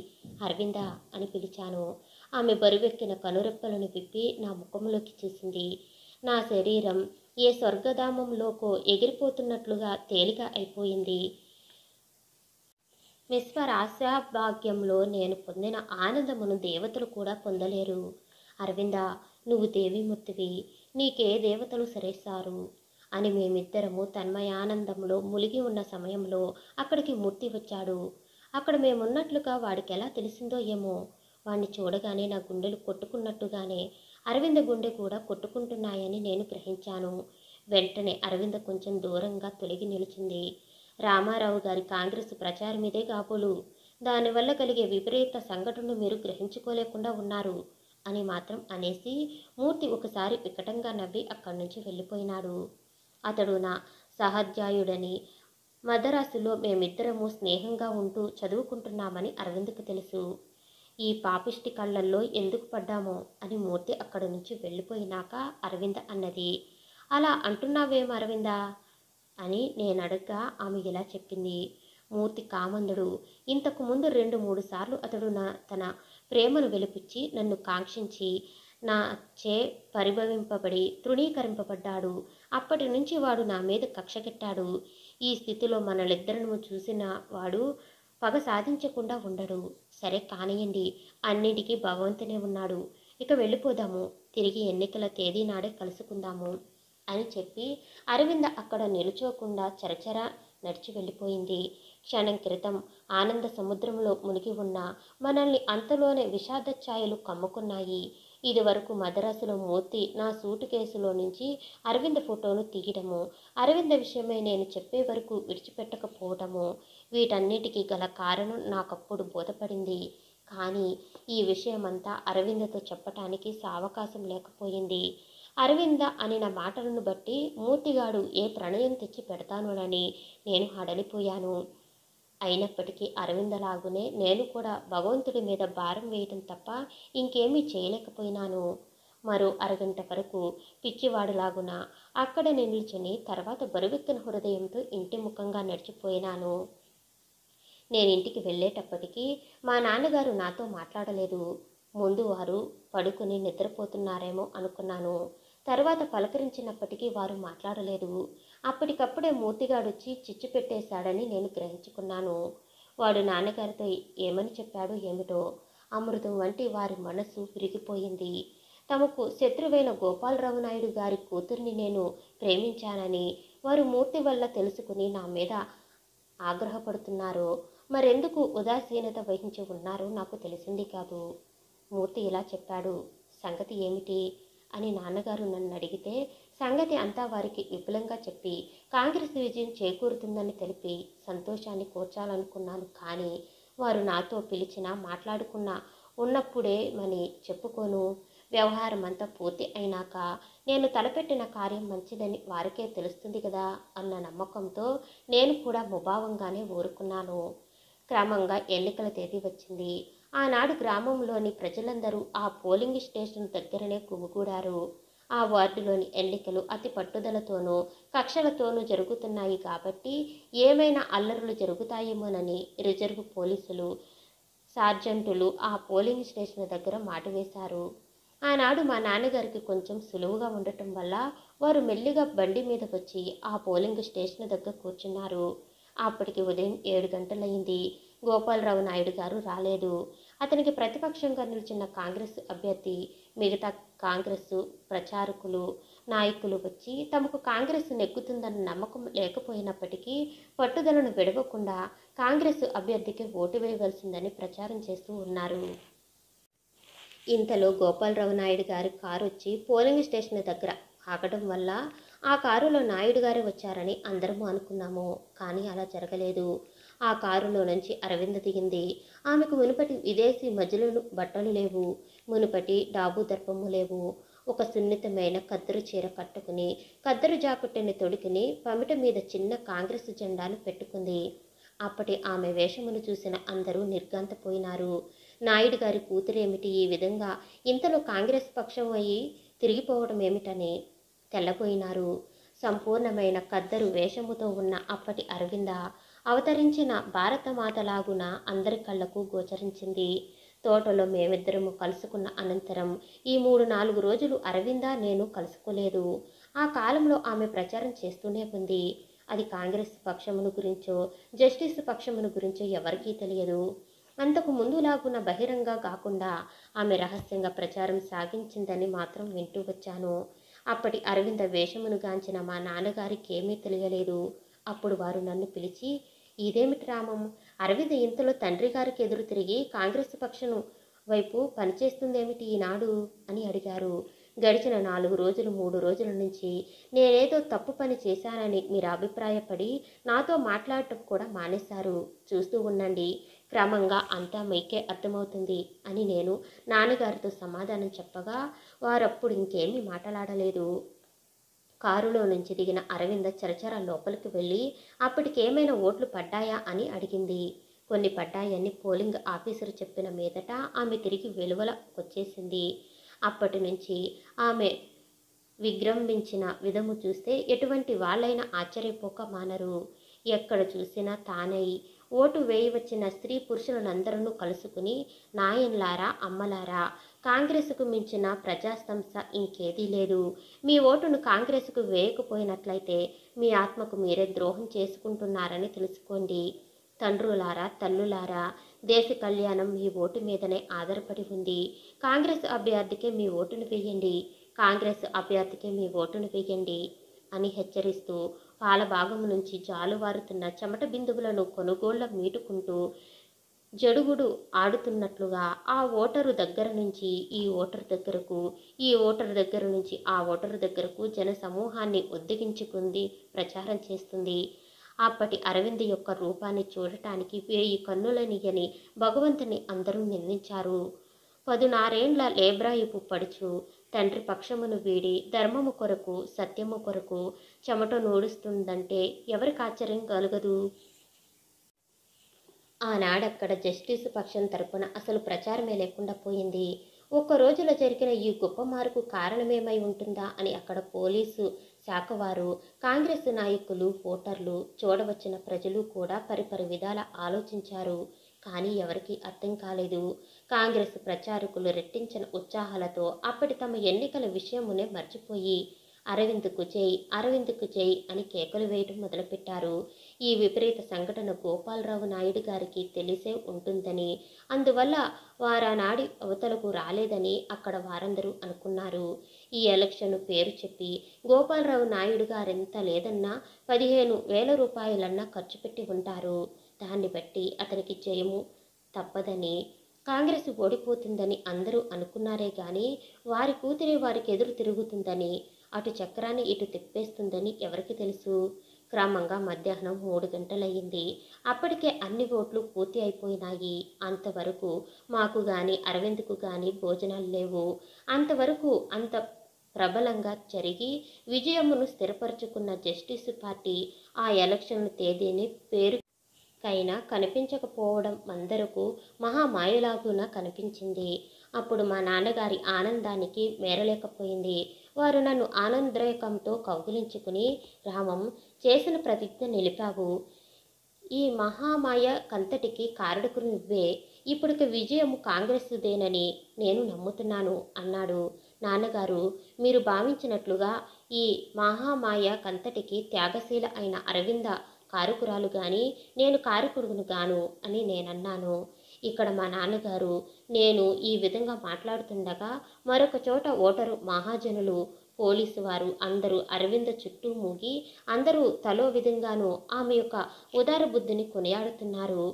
అరవింద అని పిలిచాను. ఆమె బరువెక్కిన కనురెప్పలను విప్పి నా ముఖంలోకి చూసింది. నా శరీరం ఏ స్వర్గధామంలోకో ఎగిరిపోతున్నట్లుగా తేలిక అయిపోయింది. విశ్వరాశాభాగ్యంలో నేను పొందిన ఆనందమును దేవతలు కూడా పొందలేరు. అరవింద, నువ్వు దేవీమూర్తివి. నీకే దేవతలు సరేస్తారు. అని మేమిద్దరము తన్మయానందంలో మునిగి ఉన్న సమయంలో అక్కడికి మూర్తి వచ్చాడు. అక్కడ మేమున్నట్లుగా వాడికి ఎలా తెలిసిందో ఏమో. వాణ్ణి చూడగానే నా గుండెలు కొట్టుకున్నట్టుగానే అరవింద గుండె కూడా కొట్టుకుంటున్నాయని నేను గ్రహించాను. వెంటనే అరవింద కొంచెం దూరంగా తొలగి నిలిచింది. రామారావు గారి కాంగ్రెస్ ప్రచారం ఇదే కాబోలు. దానివల్ల కలిగే విపరీత సంఘటనలు మీరు గ్రహించుకోలేకుండా ఉన్నారు అని మాత్రం అనేసి మూర్తి ఒకసారి వికటంగా నవ్వి అక్కడి నుంచి వెళ్ళిపోయినాడు. అతడు నా సహాధ్యాయుడని, మదరాసులో మేమిద్దరము స్నేహంగా ఉంటూ చదువుకుంటున్నామని అరవింద్కు తెలుసు. ఈ పాపిష్టి కళ్ళల్లో ఎందుకు పడ్డామో అని మూర్తి అక్కడి నుంచి వెళ్ళిపోయినాక అరవింద అన్నది. అలా అంటున్నావేం అరవిందా అని నేనడగ్గా ఆమె ఇలా చెప్పింది. మూర్తి కామందుడు. ఇంతకు ముందు 2-3 సార్లు అతడు తన ప్రేమను వెలిపుచ్చి నన్ను కాంక్షించి నా చే పరిభవింపబడి తృణీకరింపబడ్డాడు. అప్పటి నుంచి వాడు నా మీద కక్షగట్టాడు. ఈ స్థితిలో మనలిద్దరము చూసిన వాడు పగ సాధించకుండా ఉండడు. సరే కానియండి, అన్నిటికీ భగవంతునే ఉన్నాడు. ఇక వెళ్ళిపోదాము, తిరిగి ఎన్నికల తేదీ నాడే కలుసుకుందాము అని చెప్పి అరవింద అక్కడ నిలుచోకుండా చరచర నడిచి వెళ్ళిపోయింది. క్షణం క్రితం ఆనంద సముద్రంలో మునిగి ఉన్న మనల్ని అంతలోనే విషాద ఛాయలు కమ్ముకున్నాయి. ఇదివరకు మద్రాసులో మూర్తి నా సూటు కేసులో నుంచి అరవింద ఫోటోను తీయడము, అరవింద విషయమై నేను చెప్పే వరకు విడిచిపెట్టకపోవడము, వీటన్నిటికీ గల కారణం నాకప్పుడు బోధపడింది. కానీ ఈ విషయమంతా అరవిందతో చెప్పటానికి సావకాశం లేకపోయింది. అరవింద అనిన మాటలను బట్టి మూర్తిగాడు ఏ ప్రణయం తెచ్చి పెడతానోనని నేను హడలిపోయాను. అయినప్పటికీ అరవిందలాగునే నేను కూడా భగవంతుడి మీద భారం వేయటం తప్ప ఇంకేమీ చేయలేకపోయినాను. మరో అరగంట వరకు పిచ్చివాడులాగున అక్కడ నిల్చుని తర్వాత బరువెక్కిన హృదయంతో ఇంటి ముఖంగా నడిచిపోయినాను. నేనింటికి వెళ్ళేటప్పటికీ మా నాన్నగారు నాతో మాట్లాడలేదు. ముందు వారు పడుకుని నిద్రపోతున్నారేమో అనుకున్నాను. తర్వాత పలకరించినప్పటికీ వారు మాట్లాడలేదు. అప్పటికప్పుడే మూర్తిగాడొచ్చి చిచ్చు పెట్టేశాడని నేను గ్రహించుకున్నాను. వాడు నాన్నగారితో ఏమని చెప్పాడో ఏమిటో. అమృతం వంటి వారి మనసు విరిగిపోయింది. తమకు శత్రువైన గోపాలరావు నాయుడు గారి కూతుర్ని నేను ప్రేమించానని వారు మూర్తి వల్ల తెలుసుకుని నా మీద ఆగ్రహపడుతున్నారో, మరెందుకు ఉదాసీనత వహించి ఉన్నారో నాకు తెలిసింది కాదు. మూర్తి ఇలా చెప్పాడు. సంగతి ఏమిటి అని నాన్నగారు నన్ను అడిగితే సంగతి అంతా వారికి విపులంగా చెప్పి కాంగ్రెస్ విజయం చేకూరుతుందని తెలిపి సంతోషాన్ని కూర్చాలనుకున్నాను. కానీ వారు నాతో పిలిచినా మాట్లాడుకున్నా ఉన్నప్పుడేమని చెప్పుకోను. వ్యవహారం అంతా పూర్తి అయినాక నేను తలపెట్టిన కార్యం మంచిదని వారికే తెలుస్తుంది కదా అన్న నమ్మకంతో నేను కూడా ముభావంగానే ఊరుకున్నాను. క్రమంగా ఎన్నికల తేదీ వచ్చింది. ఆనాడు గ్రామంలోని ప్రజలందరూ ఆ పోలింగ్ స్టేషన్ దగ్గరనే గుమిగూడారు. ఆ వార్డులోని ఎన్నికలు అతి పట్టుదలతోనూ కక్షలతోనూ జరుగుతున్నాయి కాబట్టి ఏమైనా అల్లర్లు జరుగుతాయేమోనని రిజర్వ్ పోలీసులు, సార్జెంటులు ఆ పోలింగ్ స్టేషన్ దగ్గర మాటు వేశారు. ఆనాడు మా నాన్నగారికి కొంచెం సులువుగా ఉండటం వల్ల వారు మెల్లిగా బండి మీద వచ్చి ఆ పోలింగ్ స్టేషన్ దగ్గర కూర్చున్నారు. అప్పటికి ఉదయం 7 గంటలైంది. గోపాలరావు నాయుడు గారు రాలేదు. అతనికి ప్రతిపక్షంగా నిలిచిన కాంగ్రెస్ అభ్యర్థి, మిగతా కాంగ్రెస్ ప్రచారకులు, నాయకులు వచ్చి తమకు కాంగ్రెస్ నెగ్గుతుందన్న నమ్మకం లేకపోయినప్పటికీ పట్టుదలను విడవకుండా కాంగ్రెస్ అభ్యర్థికి ఓటు వేయవలసిందని ప్రచారం చేస్తూ ఉన్నారు. ఇంతలో గోపాలరావు నాయుడు గారి కారు వచ్చి పోలింగ్ స్టేషన్ దగ్గర ఆగడం వల్ల ఆ కారులో నాయుడు గారే వచ్చారని అందరము అనుకున్నాము. కానీ అలా జరగలేదు. ఆ కారులో నుంచి అరవింద దిగింది. ఆమెకు మునుపటి విదేశీ మజులు బట్టలు లేవు, మునుపటి డాబు దర్పము లేవు. ఒక సున్నితమైన కద్దరు చీర కట్టుకుని కద్దరు జాకెట్టుని తొడుకుని పమిట మీద చిన్న కాంగ్రెస్ జెండాను పెట్టుకుంది. అప్పటి ఆమె వేషమును చూసిన అందరూ నిర్ఘాంతపోయినారు. నాయుడు గారి కూతురేమిటి ఈ విధంగా ఇంతలో కాంగ్రెస్ పక్షం అయి తిరిగిపోవడం ఏమిటని తెల్లబోయినారు. సంపూర్ణమైన కద్దరు వేషముతో ఉన్న అప్పటి అరవింద అవతరించిన భారతమాతలాగున అందరి కళ్లకు గోచరించింది. తోటలో మేమిద్దరము కలుసుకున్న అనంతరం ఈ 3-4 రోజులు అరవింద నేను కలుసుకోలేదు. ఆ కాలంలో ఆమె ప్రచారం చేస్తూనే ఉంది. అది కాంగ్రెస్ పక్షమును గురించో జస్టిస్ పక్షమును గురించో ఎవరికీ తెలియదు. అంతకు ముందులాగున బహిరంగ కాకుండా ఆమె రహస్యంగా ప్రచారం సాగించిందని మాత్రం వింటూ వచ్చాను. అప్పటి అరవింద వేషమును గాంచిన మా నాన్నగారికి ఏమీ తెలియలేదు. అప్పుడు వారు నన్ను పిలిచి, ఇదేమిటి రామం, అరవింద ఇంతలో తండ్రి గారికి ఎదురు తిరిగి కాంగ్రెస్ పక్షం వైపు పనిచేస్తుందేమిటి ఈనాడు అని అడిగారు. గడిచిన 4 రోజులు 3 రోజుల నుంచి నేనేదో తప్పు పని చేశానని మీరు అభిప్రాయపడి నాతో మాట్లాడటం కూడా మానేశారు. చూస్తూ ఉండండి, క్రమంగా అంతా మీకే అర్థమవుతుంది అని నేను నాన్నగారితో సమాధానం చెప్పగా వారప్పుడు ఇంకేమీ మాట్లాడలేదు. కారులో నుంచి దిగిన అరవింద చరచర లోపలికి వెళ్ళి అప్పటికేమైనా ఓట్లు పడ్డాయా అని అడిగింది. కొన్ని పడ్డాయని పోలింగ్ ఆఫీసరు చెప్పిన మీదట ఆమె తిరిగి వెలువలకొచ్చేసింది. అప్పటి నుంచి ఆమె విజృంభించిన విధము చూస్తే ఎటువంటి వాళ్ళైనా ఆశ్చర్యపోక మానరు. ఎక్కడ చూసినా తానై ఓటు వేయవచ్చిన స్త్రీ పురుషులనందరూ కలుసుకుని, నాయన్లారా, అమ్మలారా, కాంగ్రెసుకు మించిన ప్రజాసంస్థ ఇంకేదీ లేదు. మీ ఓటును కాంగ్రెసుకు వేయకపోయినట్లయితే మీ ఆత్మకు మీరే ద్రోహం చేసుకుంటున్నారని తెలుసుకోండి. తండ్రులారా, తల్లులారా, దేశ కళ్యాణం మీ ఓటు మీదనే ఆధారపడి ఉంది. కాంగ్రెస్ అభ్యర్థికే మీ ఓటును వేయండి, కాంగ్రెస్ అభ్యర్థికే మీ ఓటును వేయండి అని హెచ్చరిస్తూ పాలభాగం నుంచి జాలువారుతున్న చెమట బిందువులను కొనుగోళ్ల మీటుకుంటూ జడుగుడు ఆడుతున్నట్లుగా ఆ ఓటరు దగ్గర నుంచి ఈ ఓటరు దగ్గరకు, ఈ ఓటరు దగ్గర నుంచి ఆ ఓటరు దగ్గరకు జన సమూహాన్ని ఉద్దగించుకుంది ప్రచారం చేస్తుంది. అప్పటి అరవింద్ యొక్క రూపాన్ని చూడటానికి 1000 కన్నులనియని భగవంతుని అందరూ నిందించారు. 16 లేబ్రాయిపు పడుచు తండ్రి పక్షమును వీడి ధర్మము కొరకు, సత్యము కొరకు చెమట నూడుస్తుందంటే ఎవరికి ఆశ్చర్యం కలగదు? ఆనాడక్కడ జస్టిస్ పక్షం తరపున అసలు ప్రచారమే లేకుండా పోయింది. ఒక్క రోజులో జరిగిన ఈ గొప్ప మార్పు కారణమేమై ఉంటుందా అని అక్కడ పోలీసు శాఖ వారు, కాంగ్రెస్ నాయకులు, ఓటర్లు, చూడవచ్చిన ప్రజలు కూడా పరిపరి విధాల ఆలోచించారు. కానీ ఎవరికీ అర్థం కాలేదు. కాంగ్రెస్ ప్రచారకులు రెట్టించిన ఉత్సాహాలతో అప్పటి తమ ఎన్నికల విషయమునే మర్చిపోయి అరవింద్కు జై, అరవింద్కు జై అని కేకలు వేయడం మొదలుపెట్టారు. ఈ విపరీత సంఘటన గోపాలరావు నాయుడు గారికి తెలిసే ఉంటుందని, అందువల్ల వారానాడి అవతలకు రాలేదని అక్కడ వారందరూ అనుకున్నారు. ఈ ఎలక్షన్ పేరు చెప్పి గోపాలరావు నాయుడు గారెంత లేదన్నా 15,000 రూపాయలన్నా ఖర్చు పెట్టి ఉంటారు. దాన్ని బట్టి అతనికి జయము తప్పదని, కాంగ్రెస్ ఓడిపోతుందని అందరూ అనుకున్నారే గాని వారి కూతురే వారికి ఎదురు తిరుగుతుందని, అటు చక్రాన్ని ఇటు తిప్పేస్తుందని ఎవరికి తెలుసు? క్రమంగా మధ్యాహ్నం 3 గంటలయ్యింది. అప్పటికే అన్ని ఓట్లు పూర్తి అయిపోయినాయి. అంతవరకు మాకు గాని అరవింద్కు గాని భోజనాలు లేవు. అంతవరకు అంత ప్రబలంగా జరిగి విజయమును స్థిరపరుచుకున్న జస్టిస్ పార్టీ ఆ ఎలక్షన్ తేదీని పేరుకైనా కనిపించకపోవడం అందరకు మహామాయలాగున కనిపించింది. అప్పుడు మా నాన్నగారి ఆనందానికి మేరలేకపోయింది. వారు నన్ను ఆనందరేకంతో కౌగిలించుకుని, రామం, చేసిన ప్రతిజ్ఞ నిలిపావు. ఈ మహామాయ కంతటికి కారకుడు నువ్వే. ఇప్పటికి విజయము కాంగ్రెస్దేనని నేను నమ్ముతున్నాను అన్నాడు. నాన్నగారు, మీరు భావించినట్లుగా ఈ మహామాయ కంతటికి త్యాగశీల అయిన అరవింద కారకురాలు గాని నేను కారకుడును గాను అని నేనన్నాను. ఇక్కడ మా నాన్నగారు నేను ఈ విధంగా మాట్లాడుతుండగా మరొక చోట ఓటరు మహాజనులు, పోలీసు వారు అందరూ అరవింద చుట్టూ మూగి అందరూ తలో విధంగానూ ఆమె యొక్క ఉదార బుద్ధిని కొనియాడుతున్నారు.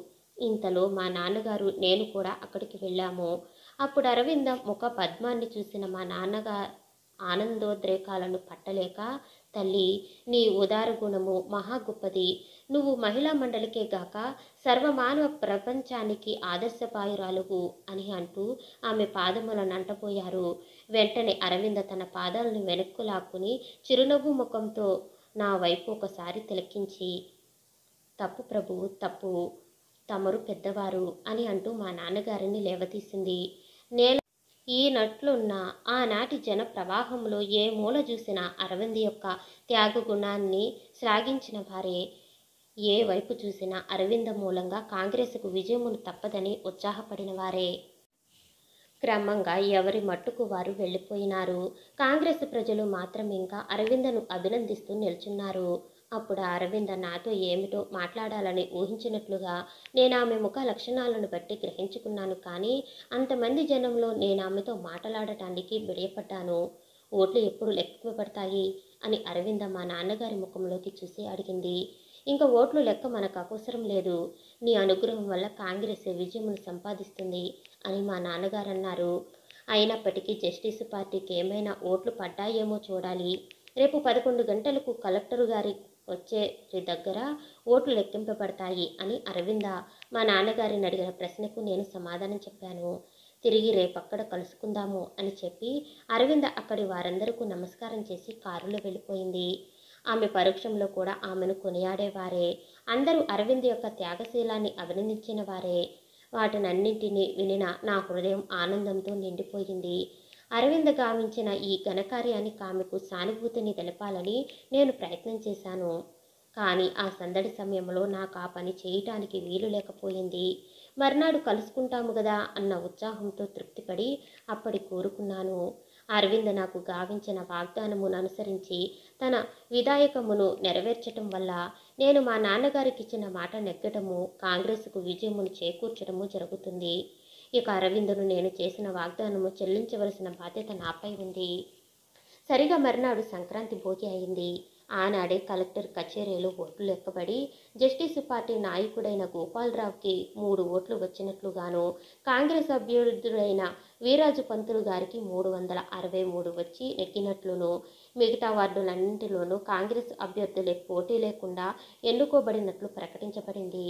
ఇంతలో మా నాన్నగారు నేను కూడా అక్కడికి వెళ్ళాము. అప్పుడు అరవింద ముఖ పద్మాన్ని చూసిన మా నాన్నగారు ఆనందోద్రేకాలను పట్టలేక, తల్లి, నీ ఉదార గుణము మహా గొప్పది. నువ్వు మహిళా మండలికే గాక సర్వమానవ ప్రపంచానికి ఆదర్శపాయురాలుగు అని అంటూ ఆమె పాదములను అంటపోయారు. వెంటనే అరవింద తన పాదాలను వెనక్కు లాక్కుని చిరునవ్వు ముఖంతో నా వైపు ఒకసారి తిలకించి, తప్పు ప్రభువు, తప్పు, తమరు పెద్దవారు అని అంటూ మా నాన్నగారిని లేవతీసింది. ఈనట్లున్న ఆనాటి జన ప్రవాహంలో ఏ మూల చూసినా అరవింద్ యొక్క త్యాగగుణాన్ని శ్లాఘించిన వారే, ఏ వైపు చూసినా అరవింద మూలంగా కాంగ్రెసుకు విజయమును తప్పదని ఉత్సాహపడిన వారే. క్రమంగా ఎవరి మట్టుకు వారు వెళ్ళిపోయినారు. కాంగ్రెస్ ప్రజలు మాత్రం ఇంకా అరవిందను అభినందిస్తూ నిల్చున్నారు. అప్పుడు అరవింద నాతో ఏమిటో మాట్లాడాలని ఊహించినట్లుగా నేను ఆమె ముఖ లక్షణాలను బట్టి గ్రహించుకున్నాను. కానీ అంతమంది జనంలో నేను ఆమెతో మాట్లాడటానికి బిడియపడ్డాను. ఓట్లు ఎప్పుడు లెక్కపడతాయి అని అరవింద మా నాన్నగారి ముఖంలోకి చూసి అడిగింది. ఇంకా ఓట్లు లెక్క మనకు అవసరం లేదు. నీ అనుగ్రహం వల్ల కాంగ్రెస్ విజయమును సంపాదిస్తుంది అని మా నాన్నగారు అన్నారు. అయినప్పటికీ జస్టిస్ పార్టీకి ఏమైనా ఓట్లు పడ్డాయేమో చూడాలి. రేపు 11 గంటలకు కలెక్టర్ గారి వచ్చే దగ్గర ఓట్లు లెక్కింపబడతాయి అని అరవింద మా నాన్నగారిని అడిగిన ప్రశ్నకు నేను సమాధానం చెప్పాను. తిరిగి రేపక్కడ కలుసుకుందాము అని చెప్పి అరవింద అక్కడి వారందరికీ నమస్కారం చేసి కారులో వెళ్ళిపోయింది. ఆమె పరోక్షంలో కూడా ఆమెను కొనియాడేవారే. అందరూ అరవింద్ యొక్క త్యాగశీలాన్ని అభినందించిన వారే. వాటినన్నింటినీ వినిన నా హృదయం ఆనందంతో నిండిపోయింది. అరవింద గావించిన ఈ ఘనకార్యానికి ఆమెకు సానుభూతిని తెలపాలని నేను ప్రయత్నం చేశాను. కానీ ఆ సందడి సమయంలో నాకు ఆ పని చేయటానికి వీలు లేకపోయింది. మర్నాడు కలుసుకుంటాము కదా అన్న ఉత్సాహంతో తృప్తిపడి అప్పటి కోరుకున్నాను. అరవింద నాకు గావించిన వాగ్దానమును అనుసరించి తన విధాయకమును నెరవేర్చటం వల్ల నేను మా నాన్నగారికి ఇచ్చిన మాట నెగ్గటము, కాంగ్రెస్కు విజయమును చేకూర్చడము జరుగుతుంది. ఇక అరవిందను నేను చేసిన వాగ్దానము చెల్లించవలసిన బాధ్యత నాపై ఉంది. సరిగా మర్నాడు సంక్రాంతి భోగి అయింది. ఆనాడే కలెక్టర్ కచేరీలో ఓట్లు లెక్కబడి జస్టిస్ పార్టీ నాయకుడైన గోపాలరావుకి 3 ఓట్లు వచ్చినట్లుగాను, కాంగ్రెస్ అభ్యర్థుడైన వీరాజు పంతులు గారికి 363 వచ్చి నెగ్గినట్లును, మిగతా వార్డులన్నింటిలోనూ కాంగ్రెస్ అభ్యర్థులే పోటీ లేకుండా ఎన్నుకోబడినట్లు ప్రకటించబడింది.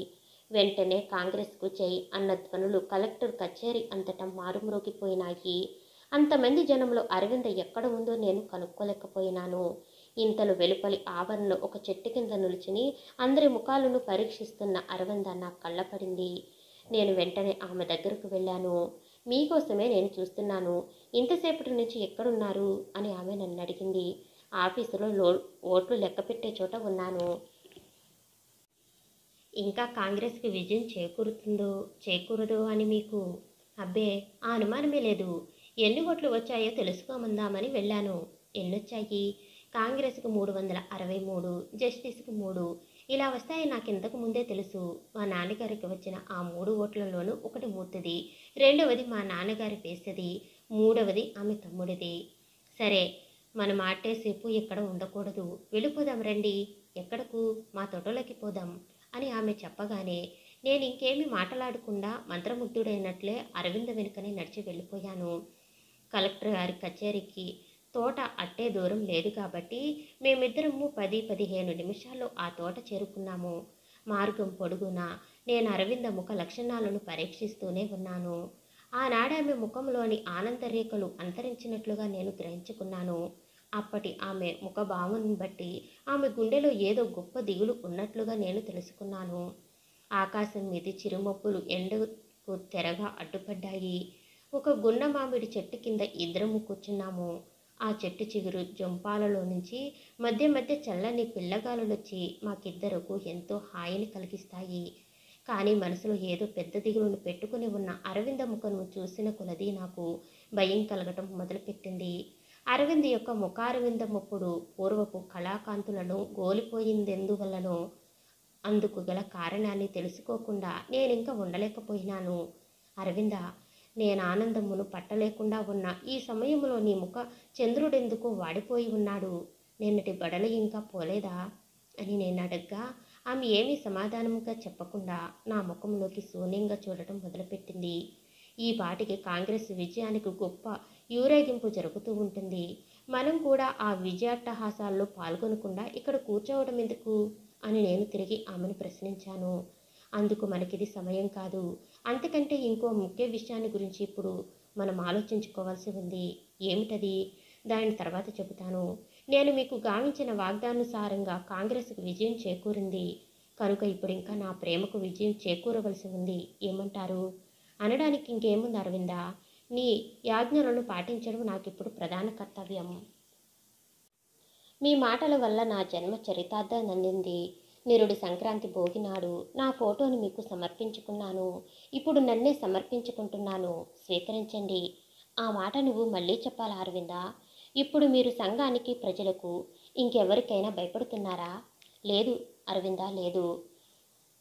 వెంటనే కాంగ్రెస్కు జై అన్న ధ్వనులు కలెక్టర్ కచేరీ అంతటా మారుమ్రోగిపోయినాయి. అంతమంది జనంలో అరవింద ఎక్కడ ఉందో నేను కనుక్కోలేకపోయినాను. ఇంతలో వెలుపలి ఆవరణలో ఒక చెట్టు కింద నిలుచుని అందరి ముఖాలను పరీక్షిస్తున్న అరవింద నా కళ్ళపడింది. నేను వెంటనే ఆమె దగ్గరకు వెళ్ళాను. మీకోసమే నేను చూస్తున్నాను. ఇంతసేపటి నుంచి ఎక్కడున్నారు అని ఆమె నన్ను అడిగింది. ఆఫీసులో ఓట్లు లెక్క పెట్టే చోట ఉన్నాను. ఇంకా కాంగ్రెస్కి విజయం చేకూరదో అని మీకు? అబ్బే, ఆ అనుమానమే లేదు. ఎన్ని ఓట్లు వచ్చాయో తెలుసుకోమందామని వెళ్ళాను. ఎన్నొచ్చాయి? కాంగ్రెస్కు 363, జస్టిస్కు 3. ఇలా వస్తాయి నాకింతకు ముందే తెలుసు. మా నాన్నగారికి వచ్చిన ఆ 3 ఓట్లలోనూ ఒకటి మూర్తిది, రెండవది మా నాన్నగారి వేసేది, మూడవది ఆమె తమ్ముడిది. సరే, మనం ఆటేసేపు ఇక్కడ ఉండకూడదు. వెళ్ళిపోదాం రండి. ఎక్కడకు? మా తోటలోకి పోదాం అని ఆమె చెప్పగానే నేను ఇంకేమీ మాట్లాడకుండా మంత్రముగ్ధుడైనట్లే అరవింద వెనుకనే నడిచి వెళ్ళిపోయాను. కలెక్టర్ గారి కచేరీకి తోట అట్టే దూరం లేదు కాబట్టి మేమిద్దరము 10-15 నిమిషాల్లో ఆ తోట చేరుకున్నాము. మార్గం పొడుగునా నేను అరవింద ముఖ లక్షణాలను పరీక్షిస్తూనే ఉన్నాను. ఆనాడామె ముఖంలోని ఆనందరేఖలు అంతరించినట్లుగా నేను గ్రహించుకున్నాను. అప్పటి ఆమె ముఖభావనను బట్టి ఆమె గుండెలో ఏదో గొప్ప దిగులు ఉన్నట్లుగా నేను తెలుసుకున్నాను. ఆకాశం మీది చిరుమబ్బులు ఎండకు తెరగా అడ్డుపడ్డాయి. ఒక గున్న మామిడి చెట్టు కింద ఇద్దరము కూర్చున్నాము. ఆ చెట్టు చిగురు జొంపాలలో నుంచి మధ్య మధ్య చల్లని పిల్లగాలులొచ్చి మాకిద్దరకు ఎంతో హాయిని కలిగిస్తాయి. కానీ మనసులో ఏదో పెద్ద దిగులును పెట్టుకుని ఉన్న అరవింద ముఖను చూసిన కొలది నాకు భయం కలగటం మొదలుపెట్టింది. అరవింద్ యొక్క ముఖారవిందమప్పుడు పూర్వపు కళాకాంతులను గోలిపోయిందెందువల్లనో అందుకు గల కారణాన్ని తెలుసుకోకుండా నేనింక ఉండలేకపోయినాను. అరవింద, నేను ఆనందమును పట్టలేకుండా ఉన్న ఈ సమయంలో నీ ముఖ చంద్రుడెందుకు వాడిపోయి ఉన్నాడు? నిన్నటి బడలు ఇంకా పోలేదా అని నేను అడగ్గా ఆమె ఏమీ సమాధానముగా చెప్పకుండా నా ముఖంలోకి శూన్యంగా చూడటం మొదలుపెట్టింది. ఈ పాటికి కాంగ్రెస్ విజయానికి గొప్ప ఊరేగింపు జరుగుతూ ఉంటుంది. మనం కూడా ఆ విజయాట్టహాసాల్లో పాల్గొనకుండా ఇక్కడ కూర్చోవడం ఎందుకు అని నేను తిరిగి ఆమెను ప్రశ్నించాను. అందుకు మనకిది సమయం కాదు. అంతకంటే ఇంకో ముఖ్య విషయాన్ని గురించి ఇప్పుడు మనం ఆలోచించుకోవాల్సి ఉంది. ఏమిటది? దాని తర్వాత చెబుతాను. నేను మీకు గావించిన వాగ్దానుసారంగా కాంగ్రెస్కు విజయం చేకూరింది కనుక ఇప్పుడు ఇంకా నా ప్రేమకు విజయం చేకూరవలసి ఉంది. ఏమంటారు? అనడానికి ఇంకేముంది అరవింద, నీ యాజ్ఞలను పాటించడం నాకిప్పుడు ప్రధాన కర్తవ్యం. మీ మాటల వల్ల నా జన్మ చరితార్థనందింది. నిరుడి సంక్రాంతి భోగినాడు నా ఫోటోని మీకు సమర్పించుకున్నాను. ఇప్పుడు నన్నే సమర్పించుకుంటున్నాను. స్వీకరించండి. ఆ మాట నువ్వు మళ్ళీ చెప్పాలా అరవింద? ఇప్పుడు మీరు సంఘానికి, ప్రజలకు, ఇంకెవరికైనా భయపడుతున్నారా? లేదు అరవింద, లేదు.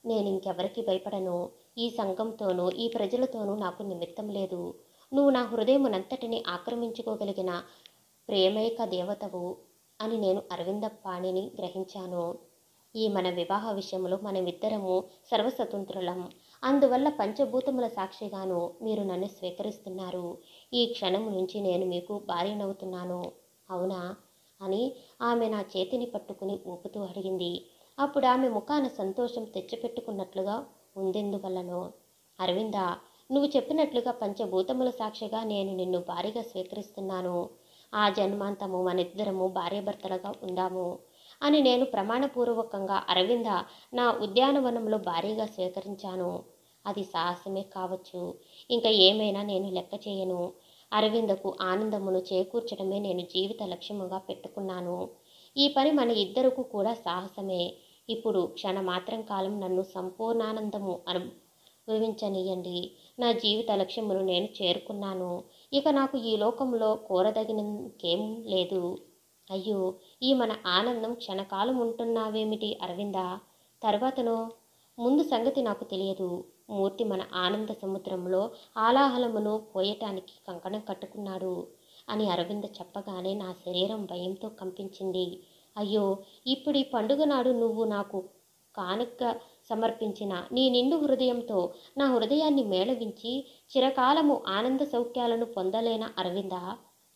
నేను ఇంకెవరికి భయపడను. ఈ సంఘంతోనూ ఈ ప్రజలతోనూ నాకు నిమిత్తం లేదు. నువ్వు నా హృదయమునంతటిని ఆక్రమించుకోగలిగిన ప్రేమైక దేవతవు అని నేను అరవిందపాణిని గ్రహించాను. ఈ మన వివాహ విషయంలో మనమిద్దరము సర్వస్వతంత్రులం. అందువల్ల పంచభూతముల సాక్షిగాను మీరు నన్ను స్వీకరిస్తున్నారు. ఈ క్షణం నుంచి నేను మీకు భార్యనవుతున్నాను, అవునా అని ఆమె నా చేతిని పట్టుకుని ఊపుతూ అడిగింది. అప్పుడు ఆమె ముఖాన సంతోషం తెచ్చిపెట్టుకున్నట్లుగా ఉందెందువల్లనో. అరవింద, నువ్వు చెప్పినట్లుగా పంచభూతముల సాక్షిగా నేను నిన్ను భార్యగా స్వీకరిస్తున్నాను. ఆ జన్మాంతము మనిద్దరము భార్యాభర్తలుగా ఉందాము అని నేను ప్రమాణపూర్వకంగా అరవింద నా ఉద్యానవనంలో భార్యగా స్వీకరించాను. అది సాహసమే కావచ్చు, ఇంకా ఏమైనా నేను లెక్క చేయను. అరవిందకు ఆనందమును చేకూర్చడమే నేను జీవిత లక్ష్యముగా పెట్టుకున్నాను. ఈ పని మన ఇద్దరకు కూడా సాహసమే. ఇప్పుడు క్షణమాత్రం కాలం నన్ను సంపూర్ణానందము అనుభవించనీయండి. నా జీవిత లక్ష్యమును నేను చేరుకున్నాను. ఇక నాకు ఈ లోకంలో కోరదగినంకేం లేదు. అయ్యో, ఈ మన ఆనందం క్షణకాలం ఉంటున్నావేమిటి అరవింద? తర్వాతనో? ముందు సంగతి నాకు తెలియదు. మూర్తి మన ఆనంద సముద్రంలో ఆలాహలమును పోయటానికి కంకణం కట్టుకున్నాడు అని అరవింద చెప్పగానే నా శరీరం భయంతో కంపించింది. అయ్యో, ఇప్పుడు ఈ పండుగ నాడు నువ్వు నాకు కానుక సమర్పించిన నీ నిండు హృదయంతో నా హృదయాన్ని మేళవించి చిరకాలము ఆనంద సౌఖ్యాలను పొందలేన అరవింద?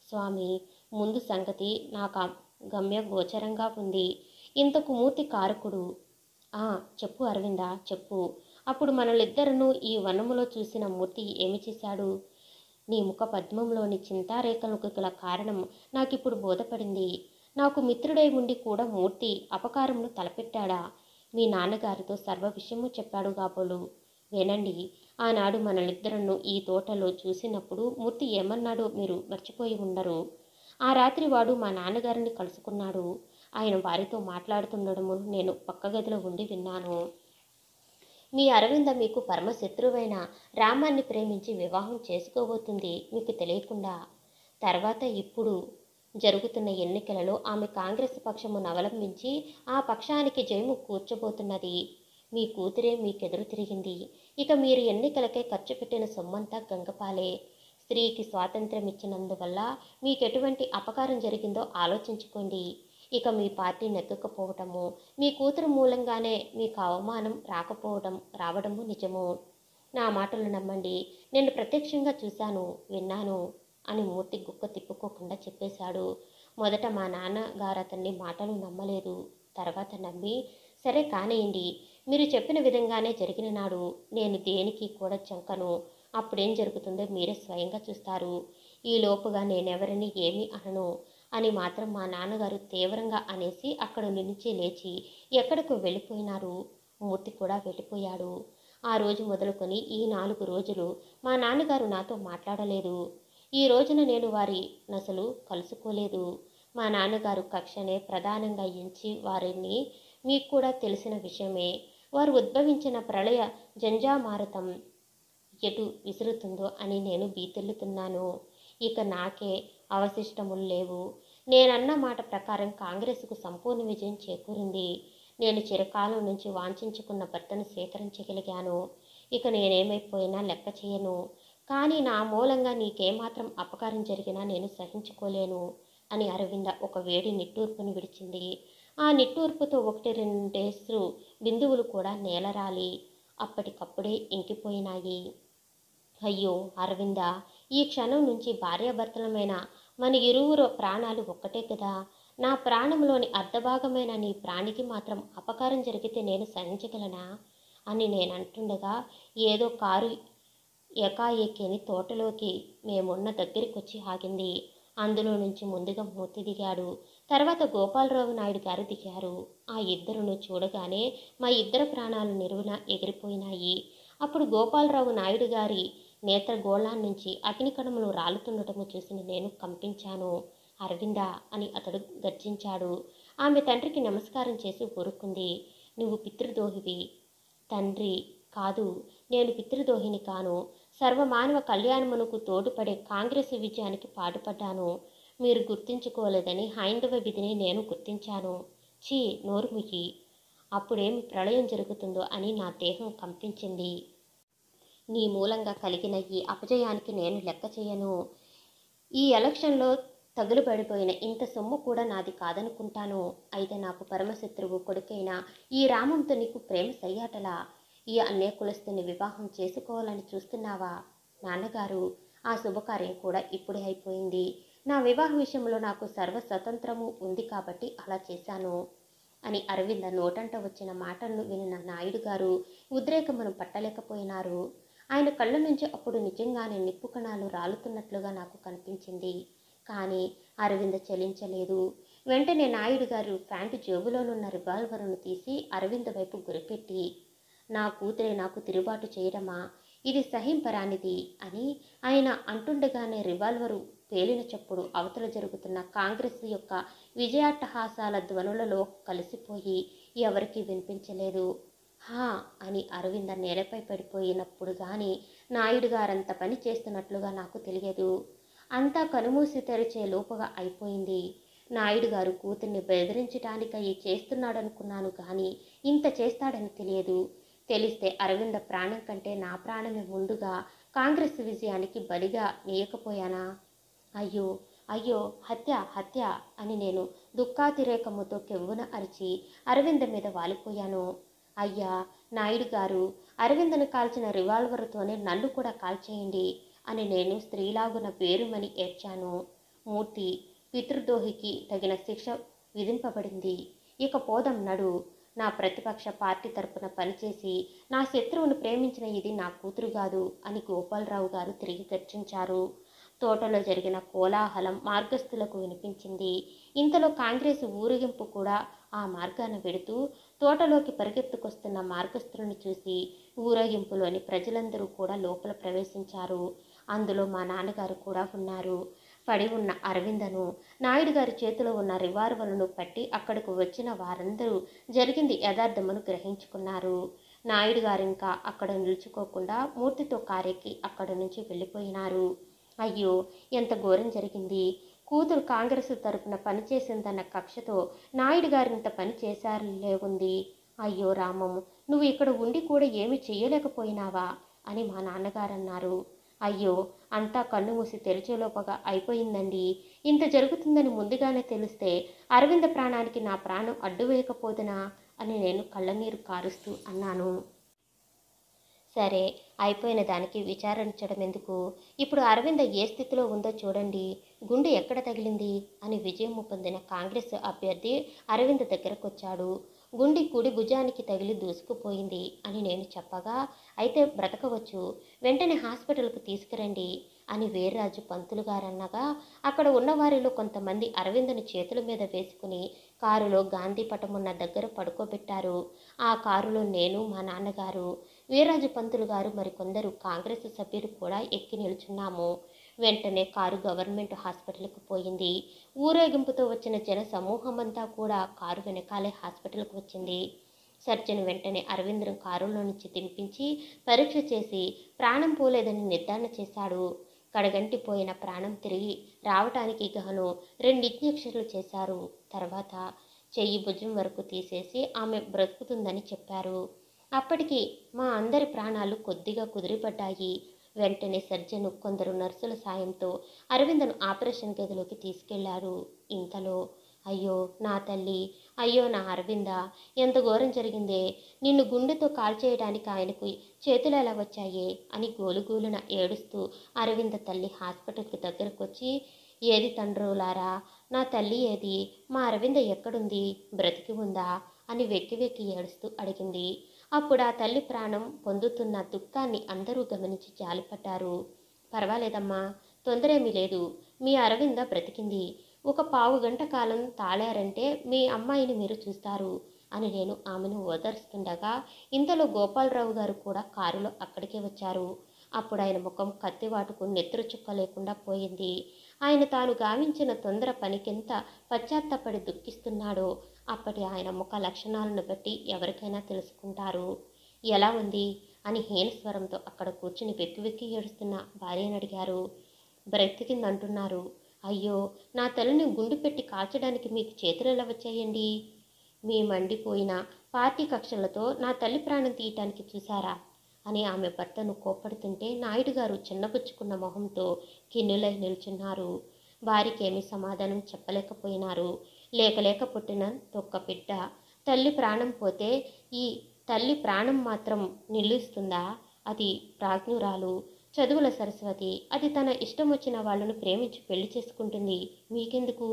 స్వామి, ముందు సంగతి నాకు గమ్య గోచరంగా ఉంది. ఇంతకు మూర్తి కారకుడు. చెప్పు అరవింద, చెప్పు. అప్పుడు మనలిద్దరూ ఈ వనములో చూసిన మూర్తి ఏమి చేశాడు? నీ ముఖ పద్మంలోని చింతారేఖలకు గల కారణం నాకిప్పుడు బోధపడింది. నాకు మిత్రుడై ఉండి కూడా మూర్తి అపకారమును తలపెట్టాడా? మీ నాన్నగారితో సర్వ విషయము చెప్పాడు కాబోలు. వినండి. ఆనాడు మనలిద్దరను ఈ తోటలో చూసినప్పుడు మూర్తి ఏమన్నాడో మీరు మర్చిపోయి ఉండరు. ఆ రాత్రి వాడు మా నాన్నగారిని కలుసుకున్నాడు. ఆయన వారితో మాట్లాడుతుండడము నేను పక్క గదిలో ఉండి విన్నాను. మీ అరవింద మీకు పరమశత్రువైన రామాన్ని ప్రేమించి వివాహం చేసుకోబోతుంది మీకు తెలియకుండా. తర్వాత ఇప్పుడు జరుగుతున్న ఎన్నికలలో ఆమె కాంగ్రెస్ పక్షమును అవలంబించి ఆ పక్షానికి జయము కూర్చోబోతున్నది. మీ కూతురే మీకెదురు తిరిగింది. ఇక మీరు ఎన్నికలకే ఖర్చు పెట్టిన సొమ్మంతా గంగపాలే. స్త్రీకి స్వాతంత్ర్యం ఇచ్చినందువల్ల మీకెటువంటి అపకారం జరిగిందో ఆలోచించుకోండి. ఇక మీ పార్టీ నెగ్గకపోవటము, మీ కూతురు మూలంగానే మీకు అవమానం రావడము నిజము. నా మాటలు నమ్మండి. నేను ప్రత్యక్షంగా చూశాను, విన్నాను అని మూర్తి గుక్క తిప్పుకోకుండా చెప్పేశాడు. మొదట మా నాన్నగారు అతన్ని మాటలు నమ్మలేదు. తర్వాత నమ్మి, సరే కానియండి, మీరు చెప్పిన విధంగానే జరిగిన నాడు నేను దేనికి కూడా చంకను. అప్పుడేం జరుగుతుందో మీరే స్వయంగా చూస్తారు. ఈ లోపుగా నేనెవరిని ఏమీ అనను అని మాత్రం మా నాన్నగారు తీవ్రంగా అనేసి అక్కడి నుంచి లేచి ఎక్కడికి వెళ్ళిపోయినారు. మూర్తి కూడా వెళ్ళిపోయాడు. ఆ రోజు మొదలుకొని ఈ 4 రోజులు మా నాన్నగారు నాతో మాట్లాడలేదు. ఈ రోజున నేను వారి నసలు కలుసుకోలేదు. మా నాన్నగారు కక్షనే ప్రధానంగా ఎంచి వారిని మీకు కూడా తెలిసిన విషయమే. వారు ఉద్భవించిన ప్రళయ జంజామారుతం ఎటు విసురుతుందో అని నేను బీతిల్లుతున్నాను. ఇక నాకే అవశిష్టములు లేవు. నేనన్న మాట ప్రకారం కాంగ్రెస్కు సంపూర్ణ విజయం చేకూరింది. నేను చిరకాలం నుంచి వాంఛించుకున్న భర్తను స్వీకరించగలిగాను. ఇక నేనేమైపోయినా లెక్క చేయను. కానీ నా మూలంగా నీకేమాత్రం అపకారం జరిగినా నేను సహించుకోలేను అని అరవింద ఒక వేడి నిట్టూర్పుని విడిచింది. ఆ నిట్టూర్పుతో 1-2 బిందువులు కూడా నేలరాలి అప్పటికప్పుడే ఇంకిపోయినాయి. అయ్యో అరవింద, ఈ క్షణం నుంచి భార్యాభర్తలమైన మన ఇరువురు ప్రాణాలు ఒక్కటే కదా. నా ప్రాణంలోని అర్ధభాగమైన నీ ప్రాణికి మాత్రం అపకారం జరిగితే నేను సహించగలనా అని నేనంటుండగా ఏదో కారు ఎకాఎక్కిని తోటలోకి మేమున్న దగ్గరికొచ్చి ఆగింది. అందులో నుంచి ముందుగా మూర్తి దిగాడు. తర్వాత గోపాలరావు నాయుడు గారు దిగారు. ఆ ఇద్దరును చూడగానే మా ఇద్దరు ప్రాణాలు నిలువున ఎగిరిపోయినాయి. అప్పుడు గోపాలరావు నాయుడు గారి నేత్రగోళాన్నించి అగ్నికణములు రాలుతుండటము చూసిన నేను కంపించాను. అరవిందా అని అతడు గర్జించాడు. ఆమె తండ్రికి నమస్కారం చేసి ఊరుకుంది. నువ్వు పితృదోహివి. తండ్రి, కాదు, నేను పితృదోహిని కాను. సర్వమానవ కళ్యాణమునకు తోడ్పడే కాంగ్రెస్ విజయానికి పాటుపడ్డాను. మీరు గుర్తించుకోలేదని హైందవ విధిని నేను గుర్తించాను. ఛీ, నోరుముయ్యి. అప్పుడేమి ప్రళయం జరుగుతుందో అని నా దేహం కంపించింది. నీ మూలంగా కలిగిన ఈ అపజయానికి నేను లెక్క చేయను. ఈ ఎలక్షన్లో తగులుబడిపోయిన ఇంత సొమ్ము కూడా నాది కాదనుకుంటాను. అయితే నాకు పరమశత్రువు కొడుకైన ఈ రామంతో నీకు ప్రేమ సయ్యాటలా? ఈ అన్య కులస్తుని వివాహం చేసుకోవాలని చూస్తున్నావా? నాన్నగారు, ఆ శుభకార్యం కూడా ఇప్పుడే అయిపోయింది. నా వివాహ విషయంలో నాకు సర్వ స్వతంత్రము ఉంది కాబట్టి అలా చేశాను అని అరవింద నోటంట వచ్చిన మాటలను వినిన నాయుడు గారు ఉద్రేకమును పట్టలేకపోయినారు. ఆయన కళ్ళ నుంచి అప్పుడు నిజంగానే నిప్పు కణాలు రాలుతున్నట్లుగా నాకు కనిపించింది. కానీ అరవింద చలించలేదు. వెంటనే నాయుడు గారు ప్యాంటు జేబులోనున్న రివాల్వరును తీసి అరవింద వైపు గురిపెట్టి, నా కూతురే నాకు తిరుగుబాటు చేయడమా? ఇది సహింపరానిది అని ఆయన అంటుండగానే రివాల్వరు పేలిన చప్పుడు అవతల జరుగుతున్న కాంగ్రెస్ యొక్క విజయాట్టహాసాల ధ్వనులలో కలిసిపోయి ఎవరికీ వినిపించలేదు. హా అని అరవింద నేలపై పడిపోయినప్పుడు గాని నాయుడు గారంత పని చేస్తున్నట్లుగా నాకు తెలియదు. అంతా కనుమూసి తెరిచే లోపుగా అయిపోయింది. నాయుడు గారు కూతుర్ని బెదిరించటానికై చేస్తున్నాడనుకున్నాను కానీ ఇంత చేస్తాడని తెలియదు. తెలిస్తే అరవింద ప్రాణం కంటే నా ప్రాణమే ముందుగా కాంగ్రెస్ విజయానికి బలిగా నేయకపోయానా? అయ్యో అయ్యో, హత్య హత్య అని నేను దుఃఖాతిరేకముతో కెవ్వున అరిచి అరవింద మీద వాలిపోయాను. అయ్యా నాయుడు గారు, అరవిందను కాల్చిన రివాల్వరుతోనే నన్ను కూడా కాల్చేయండి అని నేను స్త్రీలాగున పేరుమని ఏడ్చాను. మూర్తి, పితృద్రోహికి తగిన శిక్ష విధింపబడింది. ఇక పోదాం నడు. నా ప్రతిపక్ష పార్టీ తరపున పనిచేసి నా శత్రువును ప్రేమించిన ఇది నా కూతురు కాదు అని గోపాలరావు గారు తిరిగి గర్జించారు. తోటలో జరిగిన కోలాహలం మార్గస్థులకు వినిపించింది. ఇంతలో కాంగ్రెస్ ఊరేగింపు కూడా ఆ మార్గాన వెడుతూ తోటలోకి పరిగెత్తుకొస్తున్న మార్గస్థులను చూసి ఊరేగింపులోని ప్రజలందరూ కూడా లోపల ప్రవేశించారు. అందులో మా నాన్నగారు కూడా ఉన్నారు. పడి ఉన్న అరవిందను, నాయుడు గారి చేతిలో ఉన్న రివాల్వర్లను పట్టి అక్కడకు వచ్చిన వారందరూ జరిగింది యథార్థమును గ్రహించుకున్నారు. నాయుడు గారు ఇంకా అక్కడ నిలుచుకోకుండా మూర్తితో కారెక్కి అక్కడి నుంచి వెళ్ళిపోయినారు. అయ్యో, ఎంత ఘోరం జరిగింది! కూతురు కాంగ్రెస్ తరపున పనిచేసిందన్న కక్షతో నాయుడు గారింత పని చేశారులే ఉంది. అయ్యో రామం, నువ్వు ఇక్కడ ఉండి కూడా ఏమి చెయ్యలేకపోయినావా అని మా నాన్నగారన్నారు. అయ్యో, అంతా కన్ను మూసి తెరిచేలోపగా అయిపోయిందండి. ఇంత జరుగుతుందని ముందుగానే తెలిస్తే అరవింద ప్రాణానికి నా ప్రాణం అడ్డు వేయకపోదునా అని నేను కళ్ళనీరు కారుస్తూ అన్నాను. సరే, అయిపోయిన దానికి విచారించడం ఎందుకు? ఇప్పుడు అరవింద ఏ స్థితిలో ఉందో చూడండి. గుండె ఎక్కడ తగిలింది అని విజయం పొందిన కాంగ్రెస్ అభ్యర్థి అరవింద దగ్గరకొచ్చాడు. గుండె కుడి భుజానికి తగిలి దూసుకుపోయింది అని నేను చెప్పగా, అయితే బ్రతకవచ్చు, వెంటనే హాస్పిటల్కు తీసుకురండి అని వీర్రాజు పంతులు గారన్నగా అక్కడ ఉన్నవారిలో కొంతమంది అరవిందను చేతుల మీద వేసుకుని కారులో గాంధీ పటమున్న దగ్గర పడుకోబెట్టారు. ఆ కారులో నేను, మా నాన్నగారు, వీర్రాజు పంతులు గారు, మరికొందరు కాంగ్రెస్ సభ్యులు కూడా ఎక్కి నిల్చున్నాము. వెంటనే కారు గవర్నమెంట్ హాస్పిటల్కు పోయింది. ఊరేగింపుతో వచ్చిన జన సమూహమంతా కూడా కారు వెనకాలే హాస్పిటల్కు వచ్చింది. సర్జన్ వెంటనే అరవింద్ను కారులో నుంచి దింపించి పరీక్ష చేసి ప్రాణం పోలేదని నిర్ధారణ చేశాడు. కడగంటిపోయిన ప్రాణం తిరిగి రావటానికి గాను 2 ఇంజెక్షన్లు చేశారు. తర్వాత చెయ్యి భుజం వరకు తీసేసి ఆమె బ్రతుకుతుందని చెప్పారు. అప్పటికి మా అందరి ప్రాణాలు కొద్దిగా కుదిరిపడ్డాయి. వెంటనే సర్జను కొందరు నర్సుల సాయంతో అరవిందను ఆపరేషన్ గదిలోకి తీసుకెళ్లారు. ఇంతలో అయ్యో నా తల్లి, అయ్యో నా అరవింద, ఎంత ఘోరం జరిగిందే! నిన్ను గుండెతో కాల్చేయడానికి ఆయనకు చేతులు ఎలా వచ్చాయే అని గోలుగోలున ఏడుస్తూ అరవింద తల్లి హాస్పిటల్కి దగ్గరకొచ్చి, ఏది తండ్రులారా, నా తల్లి ఏది? మా అరవింద ఎక్కడుంది? బ్రతికి ఉందా అని వెక్కి వెక్కి ఏడుస్తూ అడిగింది. అప్పుడు ఆ తల్లి ప్రాణం పొందుతున్న దుఃఖాన్ని అందరూ గమనించి జాలిపడ్డారు. పర్వాలేదమ్మా, తొందరేమీ లేదు, మీ అరవింద బ్రతికింది. ఒక పావు గంట కాలం తాళారంటే మీ అమ్మాయిని మీరు చూస్తారు అని నేను ఆమెను ఓదార్స్తుండగా ఇంతలో గోపాలరావు గారు కూడా కారులో అక్కడికే వచ్చారు. అప్పుడు ఆయన ముఖం కత్తివాటుకు నెత్తురు చుక్క లేకుండా పోయింది. ఆయన తాను గావించిన తొందర పనికెంత పశ్చాత్తపడి దుఃఖిస్తున్నాడో అప్పటి ఆయన ముఖ లక్షణాలను బట్టి ఎవరికైనా తెలుసుకుంటారు. ఎలా ఉంది అని హీనస్వరంతో అక్కడ కూర్చుని వెక్కి వెక్కి ఏడుస్తున్న భార్యను అడిగారు. బ్రతికిందంటున్నారు. అయ్యో, నా తల్లిని గుండు పెట్టి కాల్చడానికి మీకు చేతులు ఎలా వచ్చాయండి? మీ మండిపోయిన పార్టీ కక్షలతో నా తల్లి ప్రాణం తీయటానికి చూశారా అని ఆమె భర్తను కోప్పడుతుంటే నాయుడు గారు చిన్నబుచ్చుకున్న మొహంతో కిన్నులై నిల్చున్నారు. వారికేమీ సమాధానం చెప్పలేకపోయినారు. లేక పుట్టిన తొక్క బిడ్డ తల్లి ప్రాణం పోతే ఈ తల్లి ప్రాణం మాత్రం నిలుస్తుందా? అది ప్రాజ్ఞురాలు, చదువుల సరస్వతి. అది తన ఇష్టం వచ్చిన వాళ్ళను ప్రేమించి పెళ్లి చేసుకుంటుంది. మీకెందుకు?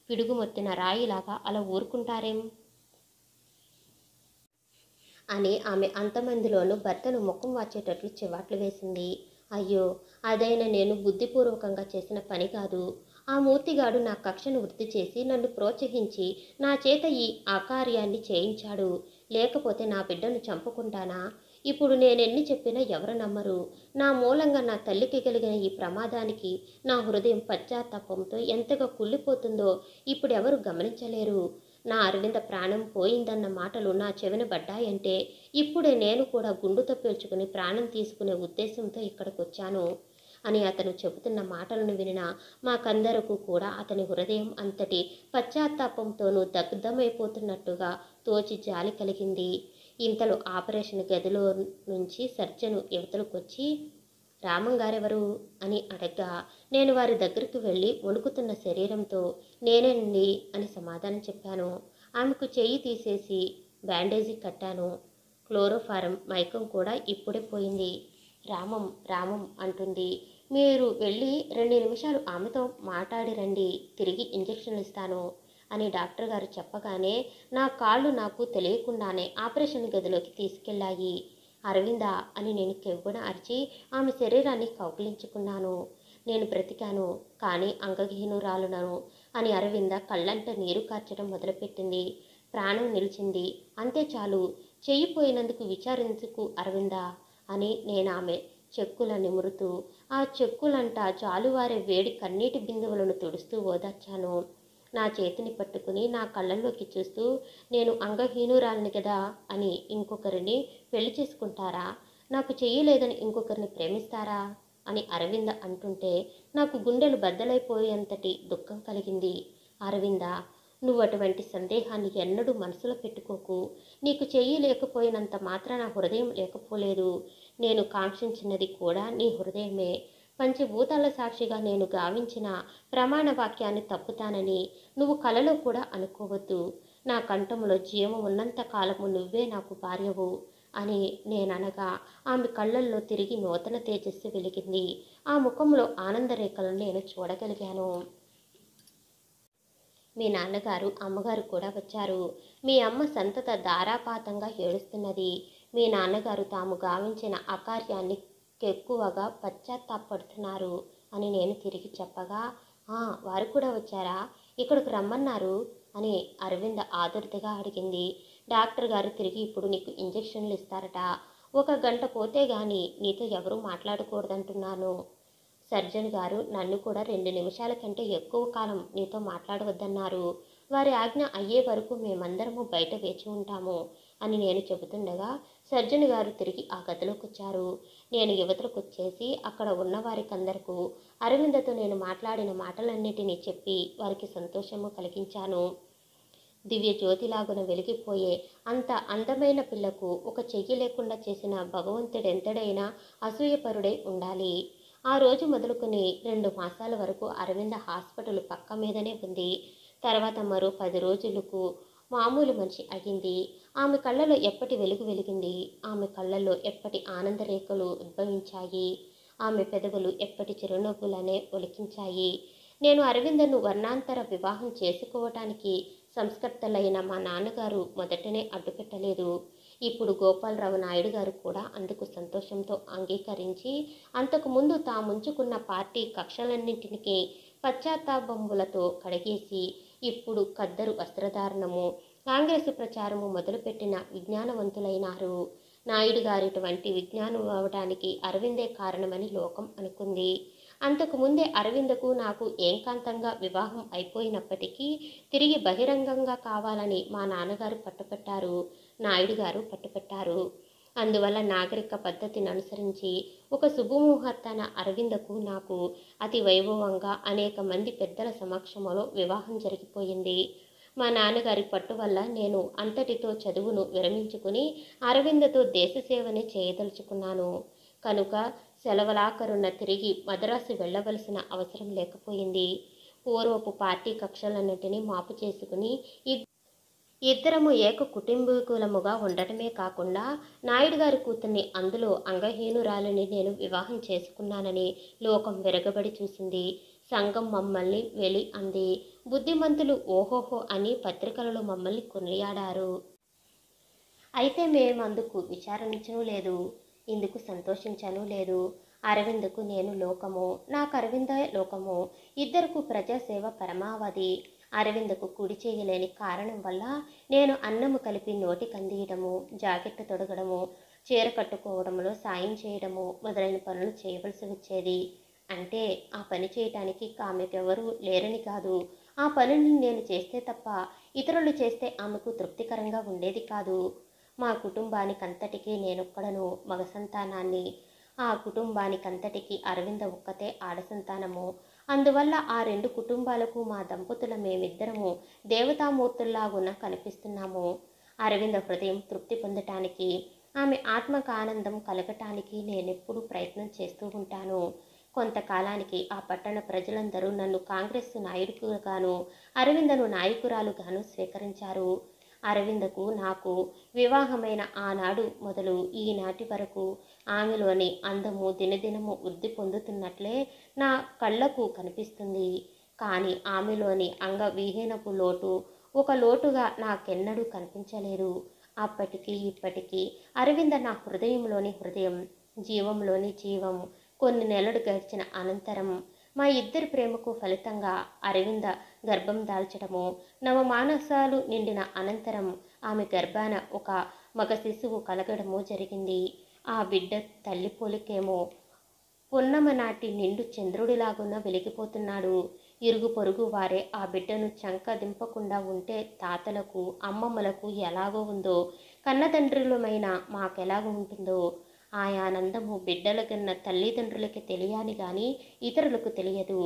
పిడుగుమొత్తిన రాయిలాగా అలా ఊరుకుంటారేం అని ఆమె అంతమందిలోనూ భర్తను ముఖం వాచేటట్లు చివాట్లు వేసింది. అయ్యో, అదైనా నేను బుద్ధిపూర్వకంగా చేసిన పని కాదు. ఆ మూర్తిగాడు నా కక్షను వృద్ధి చేసి నన్ను ప్రోత్సహించి నా చేత ఈ అకార్యాన్ని చేయించాడు. లేకపోతే నా బిడ్డను చంపుకుంటానా? ఇప్పుడు నేనెన్ని చెప్పినా ఎవరు నమ్మరు. నా మూలంగా నా తల్లికి కలిగిన ఈ ప్రమాదానికి నా హృదయం పశ్చాత్తాపంతో ఎంతగా కుళ్ళిపోతుందో ఇప్పుడెవరు గమనించలేరు. నా అరవింద ప్రాణం పోయిందన్న మాటలు నా చెవిన పడ్డాయంటే ఇప్పుడే నేను కూడా గుండుతో పీల్చుకుని ప్రాణం తీసుకునే ఉద్దేశంతో ఇక్కడికి వచ్చాను అని అతను చెబుతున్న మాటలను వినిన మాకందరకు కూడా అతని హృదయం అంతటి పశ్చాత్తాపంతోనూ దగ్ధమైపోతున్నట్టుగా తోచి జాలి కలిగింది. ఇంతలో ఆపరేషన్ గదిలో నుంచి సర్జను యువతలకొచ్చి రామంగారెవరు అని అడగ్గా నేను వారి దగ్గరికి వెళ్ళి వణుకుతున్న శరీరంతో నేనేనండి అని సమాధానం చెప్పాను. ఆమెకు చెయ్యి తీసేసి బ్యాండేజీ కట్టాను. క్లోరోఫారం మైకం కూడా ఇప్పుడే పోయింది. రామం రామం అంటుంది. మీరు వెళ్ళి 2 నిమిషాలు ఆమెతో మాట్లాడిరండి, తిరిగి ఇంజెక్షన్లు ఇస్తాను అని డాక్టర్ గారు చెప్పగానే నా కాళ్ళు నాకు తెలియకుండానే ఆపరేషన్ గదిలోకి తీసుకెళ్ళాయి. అరవిందా అని నేను కెవ్వున అరిచి ఆమె శరీరాన్ని కౌగిలించుకున్నాను. నేను బ్రతికాను, కానీ అంగహీనురాలునను అని అరవింద కళ్ళంట నీరు కార్చడం మొదలుపెట్టింది. ప్రాణం నిలిచింది, అంతే చాలు. చెయ్యిపోయినందుకు విచారించుకు అరవిందా అని నేనామె చెక్కుల నిమురుతూ ఆ చెక్కులంట జాలువారే వేడి కన్నీటి బిందువులను తుడుస్తూ ఓదార్చాను. నా చేతిని పట్టుకుని నా కళ్ళల్లోకి చూస్తూ నేను అంగహీనురాలిని కదా అని ఇంకొకరిని పెళ్లి చేసుకుంటారా? నాకు చెయ్యలేదని ఇంకొకరిని ప్రేమిస్తారా అని అరవింద అంటుంటే నాకు గుండెలు బద్దలైపోయేంతటి దుఃఖం కలిగింది. అరవింద, నువ్వు అటువంటి సందేహాన్ని ఎన్నడూ మనసులో పెట్టుకోకు. నీకు చెయ్యి లేకపోయినంత మాత్రాన హృదయం లేకపోలేదు. నేను కాంక్షించినది కూడా నీ హృదయమే. పంచభూతాల సాక్షిగా నేను గావించిన ప్రమాణ వాక్యాన్ని తప్పుతానని నువ్వు కలలో కూడా అనుకోవద్దు. నా కంఠంలో జీవం ఉన్నంత కాలము నువ్వే నాకు భార్యవు అని నేననగా ఆమె కళ్ళల్లో తిరిగి నూతన తేజస్సు వెలిగింది. ఆ ముఖంలో ఆనందరేఖలను నేను చూడగలిగాను. మీ నాన్నగారు అమ్మగారు కూడా వచ్చారు. మీ అమ్మ సంతత ధారాపాతంగా ఏడుస్తున్నది. మీ నాన్నగారు తాము గావించిన అకార్యాన్ని ఎక్కువగా పశ్చాత్తాపడుతున్నారు అని నేను తిరిగి చెప్పగా వారు కూడా వచ్చారా? ఇక్కడికి రమ్మన్నారు అని అరవింద ఆదుర్తగా అడిగింది. డాక్టర్ గారు తిరిగి ఇప్పుడు నీకు ఇంజెక్షన్లు ఇస్తారట. 1 గంట పోతే గాని నీతో ఎవరూ మాట్లాడకూడదంటున్నాను. సర్జన్ గారు నన్ను కూడా 2 నిమిషాల కంటే ఎక్కువ కాలం నీతో మాట్లాడవద్దన్నారు. వారి ఆజ్ఞ అయ్యే వరకు మేమందరము బయట వేచి ఉంటాము అని నేను చెబుతుండగా సర్జన్ గారు తిరిగి ఆ గదిలోకి వచ్చారు. నేను యువతలకు వచ్చేసి అక్కడ ఉన్న వారికందరకు అరవిందతో నేను మాట్లాడిన మాటలన్నిటినీ చెప్పి వారికి సంతోషము కలిగించాను. దివ్య జ్యోతిలాగున వెలిగిపోయే అంత అందమైన పిల్లకు ఒక చెయ్యి లేకుండా చేసిన భగవంతుడెంతడైనా అసూయపరుడై ఉండాలి. ఆ రోజు మొదలుకొని 2 మాసాల వరకు అరవింద హాస్పిటల్ పక్క మీదనే ఉంది. తర్వాత మరో 10 రోజులకు మామూలు మనిషి అయ్యింది. ఆమె కళ్ళలో ఎప్పటి వెలుగు వెలిగింది. ఆమె కళ్ళల్లో ఎప్పటి ఆనందరేఖలు ఉద్భవించాయి. ఆమె పెదవులు ఎప్పటి చిరునవ్వులనే ఒలికించాయి. నేను అరవిందను వర్ణాంతర వివాహం చేసుకోవటానికి సంస్కర్తలైన మా నాన్నగారు మొదటనే అడ్డుపెట్టలేదు. ఇప్పుడు గోపాలరావు నాయుడు గారు కూడా అందుకు సంతోషంతో అంగీకరించి అంతకుముందు తాముంచుకున్న పార్టీ కక్షలన్నింటినీ పశ్చాత్తాపంబులతో కడిగేసి ఇప్పుడు ఖద్దరు వస్త్రధారణము, కాంగ్రెస్ ప్రచారము మొదలుపెట్టిన విజ్ఞానవంతులైనారు. నాయుడు గారిటువంటి విజ్ఞానం అవడానికి అరవిందే కారణమని లోకం అనుకుంది. అంతకుముందే అరవిందకు నాకు ఏకాంతంగా వివాహం అయిపోయినప్పటికీ తిరిగి బహిరంగంగా కావాలని మా నాన్నగారు పట్టుపట్టారు, నాయుడు గారు పట్టుపట్టారు. అందువల్ల నాగరిక పద్ధతిని అనుసరించి ఒక శుభముహూర్తాన అరవిందకు నాకు అతి వైభవంగా అనేక మంది పెద్దల సమక్షంలో వివాహం జరిగిపోయింది. మా నాన్నగారి పట్టు వల్ల నేను అంతటితో చదువును విరమించుకుని అరవిందతో దేశసేవనే చేయదలుచుకున్నాను. కనుక సెలవులాఖరున తిరిగి మద్రాసు వెళ్ళవలసిన అవసరం లేకపోయింది. పూర్వపు పార్టీ కక్షలన్నిటినీ మాపు చేసుకుని ఇద్దరము ఏక కుటుంబీకులముగా ఉండటమే కాకుండా నాయుడు గారి కూతుర్ని, అందులో అంగహీనురాలిని నేను వివాహం చేసుకున్నానని లోకం విరగబడి చూసింది. సంఘం మమ్మల్ని వెలి అంది. బుద్ధిమంతులు ఓహోహో అని పత్రికలలో మమ్మల్ని కొనియాడారు. అయితే మేమందుకు విచారించను లేదు, ఇందుకు సంతోషించను లేదు. అరవిందకు నేను లోకము, నాకు అరవింద లోకము. ఇద్దరకు ప్రజాసేవ పరమావధి. అరవిందకు కుడి చేయలేని కారణం వల్ల నేను అన్నము కలిపి నోటికి అందియడము, జాకెట్ తొడగడము, చీర కట్టుకోవడంలో సాయం చేయడము మొదలైన పనులు చేయవలసి వచ్చేది. అంటే ఆ పని చేయటానికి ఆమెకెవరూ లేరని కాదు. ఆ పనిని నేను చేస్తే తప్ప ఇతరులు చేస్తే ఆమెకు తృప్తికరంగా ఉండేది కాదు. మా కుటుంబానికంతటికీ నేనొక్కడను మగ సంతానాన్ని. ఆ కుటుంబానికంతటికీ అరవింద ఒక్కతే ఆడ సంతానము. అందువల్ల ఆ రెండు కుటుంబాలకు మా దంపతుల మేమిద్దరము దేవతామూర్తుల్లాగున కనిపిస్తున్నాము. అరవింద హృదయం తృప్తి పొందటానికి, ఆమె ఆత్మకు ఆనందం కలగటానికి నేనెప్పుడూ ప్రయత్నం చేస్తూ ఉంటాను. కొంతకాలానికి ఆ పట్టణ ప్రజలందరూ నన్ను కాంగ్రెస్ నాయకుడుగాను, అరవిందను నాయకురాలుగాను స్వీకరించారు. అరవిందకు నాకు వివాహమైన ఆనాడు మొదలు ఈనాటి వరకు ఆమెలోని అందము దినదినము వృద్ధి పొందుతున్నట్లే నా కళ్ళకు కనిపిస్తుంది. కానీ ఆమెలోని అంగవిహీనపు లోటు ఒక లోటుగా నాకెన్నడూ కనిపించలేదు. అప్పటికి ఇప్పటికీ అరవింద నా హృదయంలోని హృదయం, జీవంలోని జీవం. కొన్ని నెలలు గడిచిన అనంతరం మా ఇద్దరి ప్రేమకు ఫలితంగా అరవింద గర్భం దాల్చడము, నవమానసాలు నిండిన అనంతరం ఆమె గర్భాన ఒక మగ శిశువు కలగడము జరిగింది. ఆ బిడ్డ తల్లి పోలికేమో పున్నమ నాటి నిండు చంద్రుడిలాగున్న వెలిగిపోతున్నాడు. ఇరుగు పొరుగు వారే ఆ బిడ్డను చంక దింపకుండా ఉంటే తాతలకు, అమ్మమ్మలకు ఎలాగో ఉందో కన్నతండ్రులమైన మాకెలాగో ఉంటుందో ఆ ఆనందము బిడ్డలకన్న తల్లిదండ్రులకి తెలియాలి గాని ఇతరులకు తెలియదు.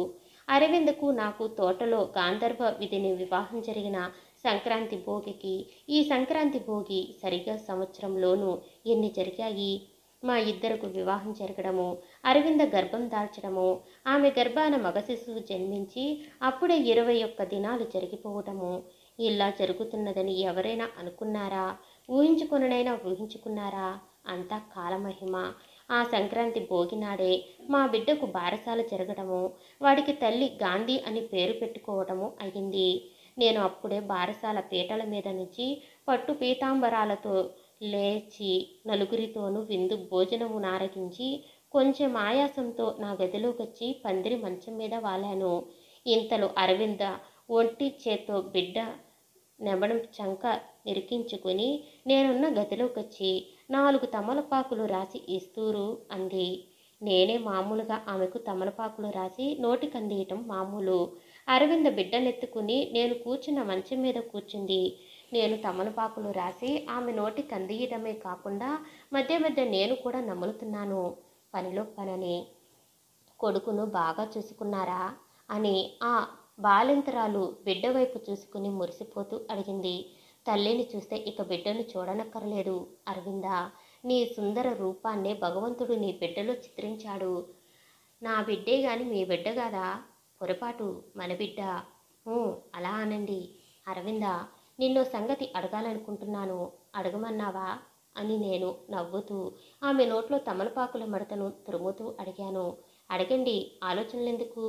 అరవిందకు నాకు తోటలో గాంధర్వ విధిని వివాహం జరిగిన సంక్రాంతి భోగికి ఈ సంక్రాంతి భోగి సరిగా సంవత్సరంలోనూ ఎన్ని జరిగాయి. మా ఇద్దరకు వివాహం జరగడము, అరవింద గర్భం దాల్చడము, ఆమె గర్భాన మగ శిశువు జన్మించి అప్పుడే 21 దినాలు జరిగిపోవటము. ఇలా జరుగుతున్నదని ఎవరైనా అనుకున్నారా? ఊహించుకునైనా ఊహించుకున్నారా? అంతా కాలమహిమ. ఆ సంక్రాంతి భోగినాడే మా బిడ్డకు బారసాల జరగడము, వాడికి తల్లి గాంధీ అని పేరు పెట్టుకోవటము అయింది. నేను అప్పుడే బారసాల పీటల మీద నుంచి పట్టు పీతాంబరాలతో లేచి నలుగురితోనూ విందు భోజనము నారగించి కొంచెం ఆయాసంతో నా గదిలోకొచ్చి పందిరి మంచం మీద వాలాను. ఇంతలో అరవింద ఒంటి చేత్తో బిడ్డ నెమడం చంక నిరికించుకుని నేనున్న గదిలోకొచ్చి 4 తమలపాకులు రాసి ఇస్తూరు అంది. నేనే మామూలుగా ఆమెకు తమలపాకులు రాసి నోటికందియటం మామూలు. అరవింద బిడ్డనెత్తుకుని నేను కూర్చున్న మంచం మీద కూర్చుంది. నేను తమలపాకులు రాసి ఆమె నోటికి అందియడమే కాకుండా మధ్య మధ్య నేను కూడా నములుతున్నాను. పనిలో పనని. కొడుకును బాగా చూసుకున్నారా అని ఆ బాలింతరాలు బిడ్డ వైపు చూసుకుని మురిసిపోతూ అడిగింది. తల్లిని చూస్తే ఇక బిడ్డను చూడనక్కర్లేదు అరవిందా. నీ సుందర రూపాన్నే భగవంతుడు నీ బిడ్డలో చిత్రించాడు. నా బిడ్డే గాని మీ బిడ్డ కాదా? పొరపాటు, మన బిడ్డ. అలా అనండి. అరవింద, నిన్నో సంగతి అడగాలనుకుంటున్నాను, అడగమన్నావా అని నేను నవ్వుతూ ఆమె నోట్లో తమలపాకుల మడతను తురుముతూ అడిగాను. అడగండి, ఆలోచనలెందుకు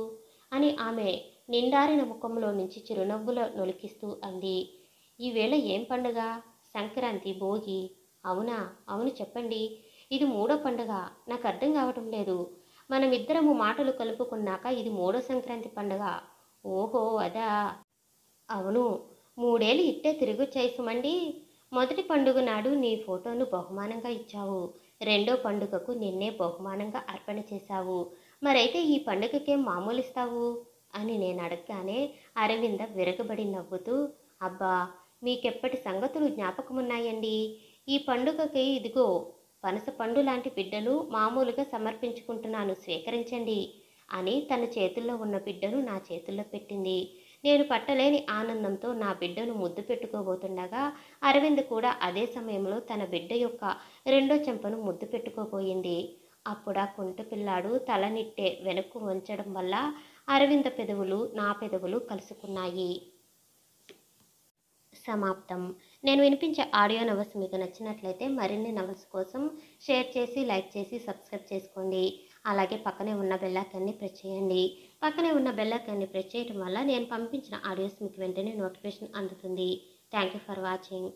అని ఆమె నిండారిన ముఖంలో నుంచి చిరునవ్వుల నొలికిస్తూ అంది. ఈవేళ ఏం పండుగ? సంక్రాంతి, భోగి. అవునా? అవును, చెప్పండి. ఇది 3వ పండుగ. నాకు అర్థం కావటం లేదు. మనమిద్దరము మాటలు కలుపుకున్నాక ఇది 3వ సంక్రాంతి పండుగ. ఓహో, అదా? అవును, 3 ఏళ్ళు ఇట్టే తిరిగొచ్చాయి సుమండి. మొదటి పండుగ నాడు నీ ఫోటోను బహుమానంగా ఇచ్చావు. రెండో పండుగకు నిన్నే బహుమానంగా అర్పణ చేశావు. మరైతే ఈ పండుగకేం మామూలు ఇస్తావు అని నేను అడగగానే అరవింద విరగబడి నవ్వుతూ, అబ్బా, మీకెప్పటి సంగతులు జ్ఞాపకమున్నాయండి. ఈ పండుగకి ఇదిగో పనస పండు లాంటి బిడ్డను మామూలుగా సమర్పించుకుంటున్నాను, స్వీకరించండి అని తన చేతుల్లో ఉన్న బిడ్డను నా చేతుల్లో పెట్టింది. నేను పట్టలేని ఆనందంతో నా బిడ్డను ముద్దు పెట్టుకోబోతుండగా అరవింద్ కూడా అదే సమయంలో తన బిడ్డ యొక్క రెండో చెంపను ముద్దు పెట్టుకోబోయింది. అప్పుడా కుంట పిల్లాడు తలనిట్టే వెనక్కు వంచడం వల్ల అరవింద పెదవులు నా పెదవులు కలుసుకున్నాయి. సమాప్తం. నేను వినిపించే ఆడియో నవల్స్ మీకు నచ్చినట్లయితే మరిన్ని నవల్స్ కోసం షేర్ చేసి, లైక్ చేసి, సబ్స్క్రైబ్ చేసుకోండి. అలాగే పక్కనే ఉన్న బెల్ ఐకాన్ని ప్రెస్ చేయండి. పక్కనే ఉన్న బెల్ ఐకాన్ని ప్రెస్ చేయడం వల్ల నేను పంపించిన ఆడియోస్ మీకు వెంటనే నోటిఫికేషన్ అందుతుంది. Thank you for watching.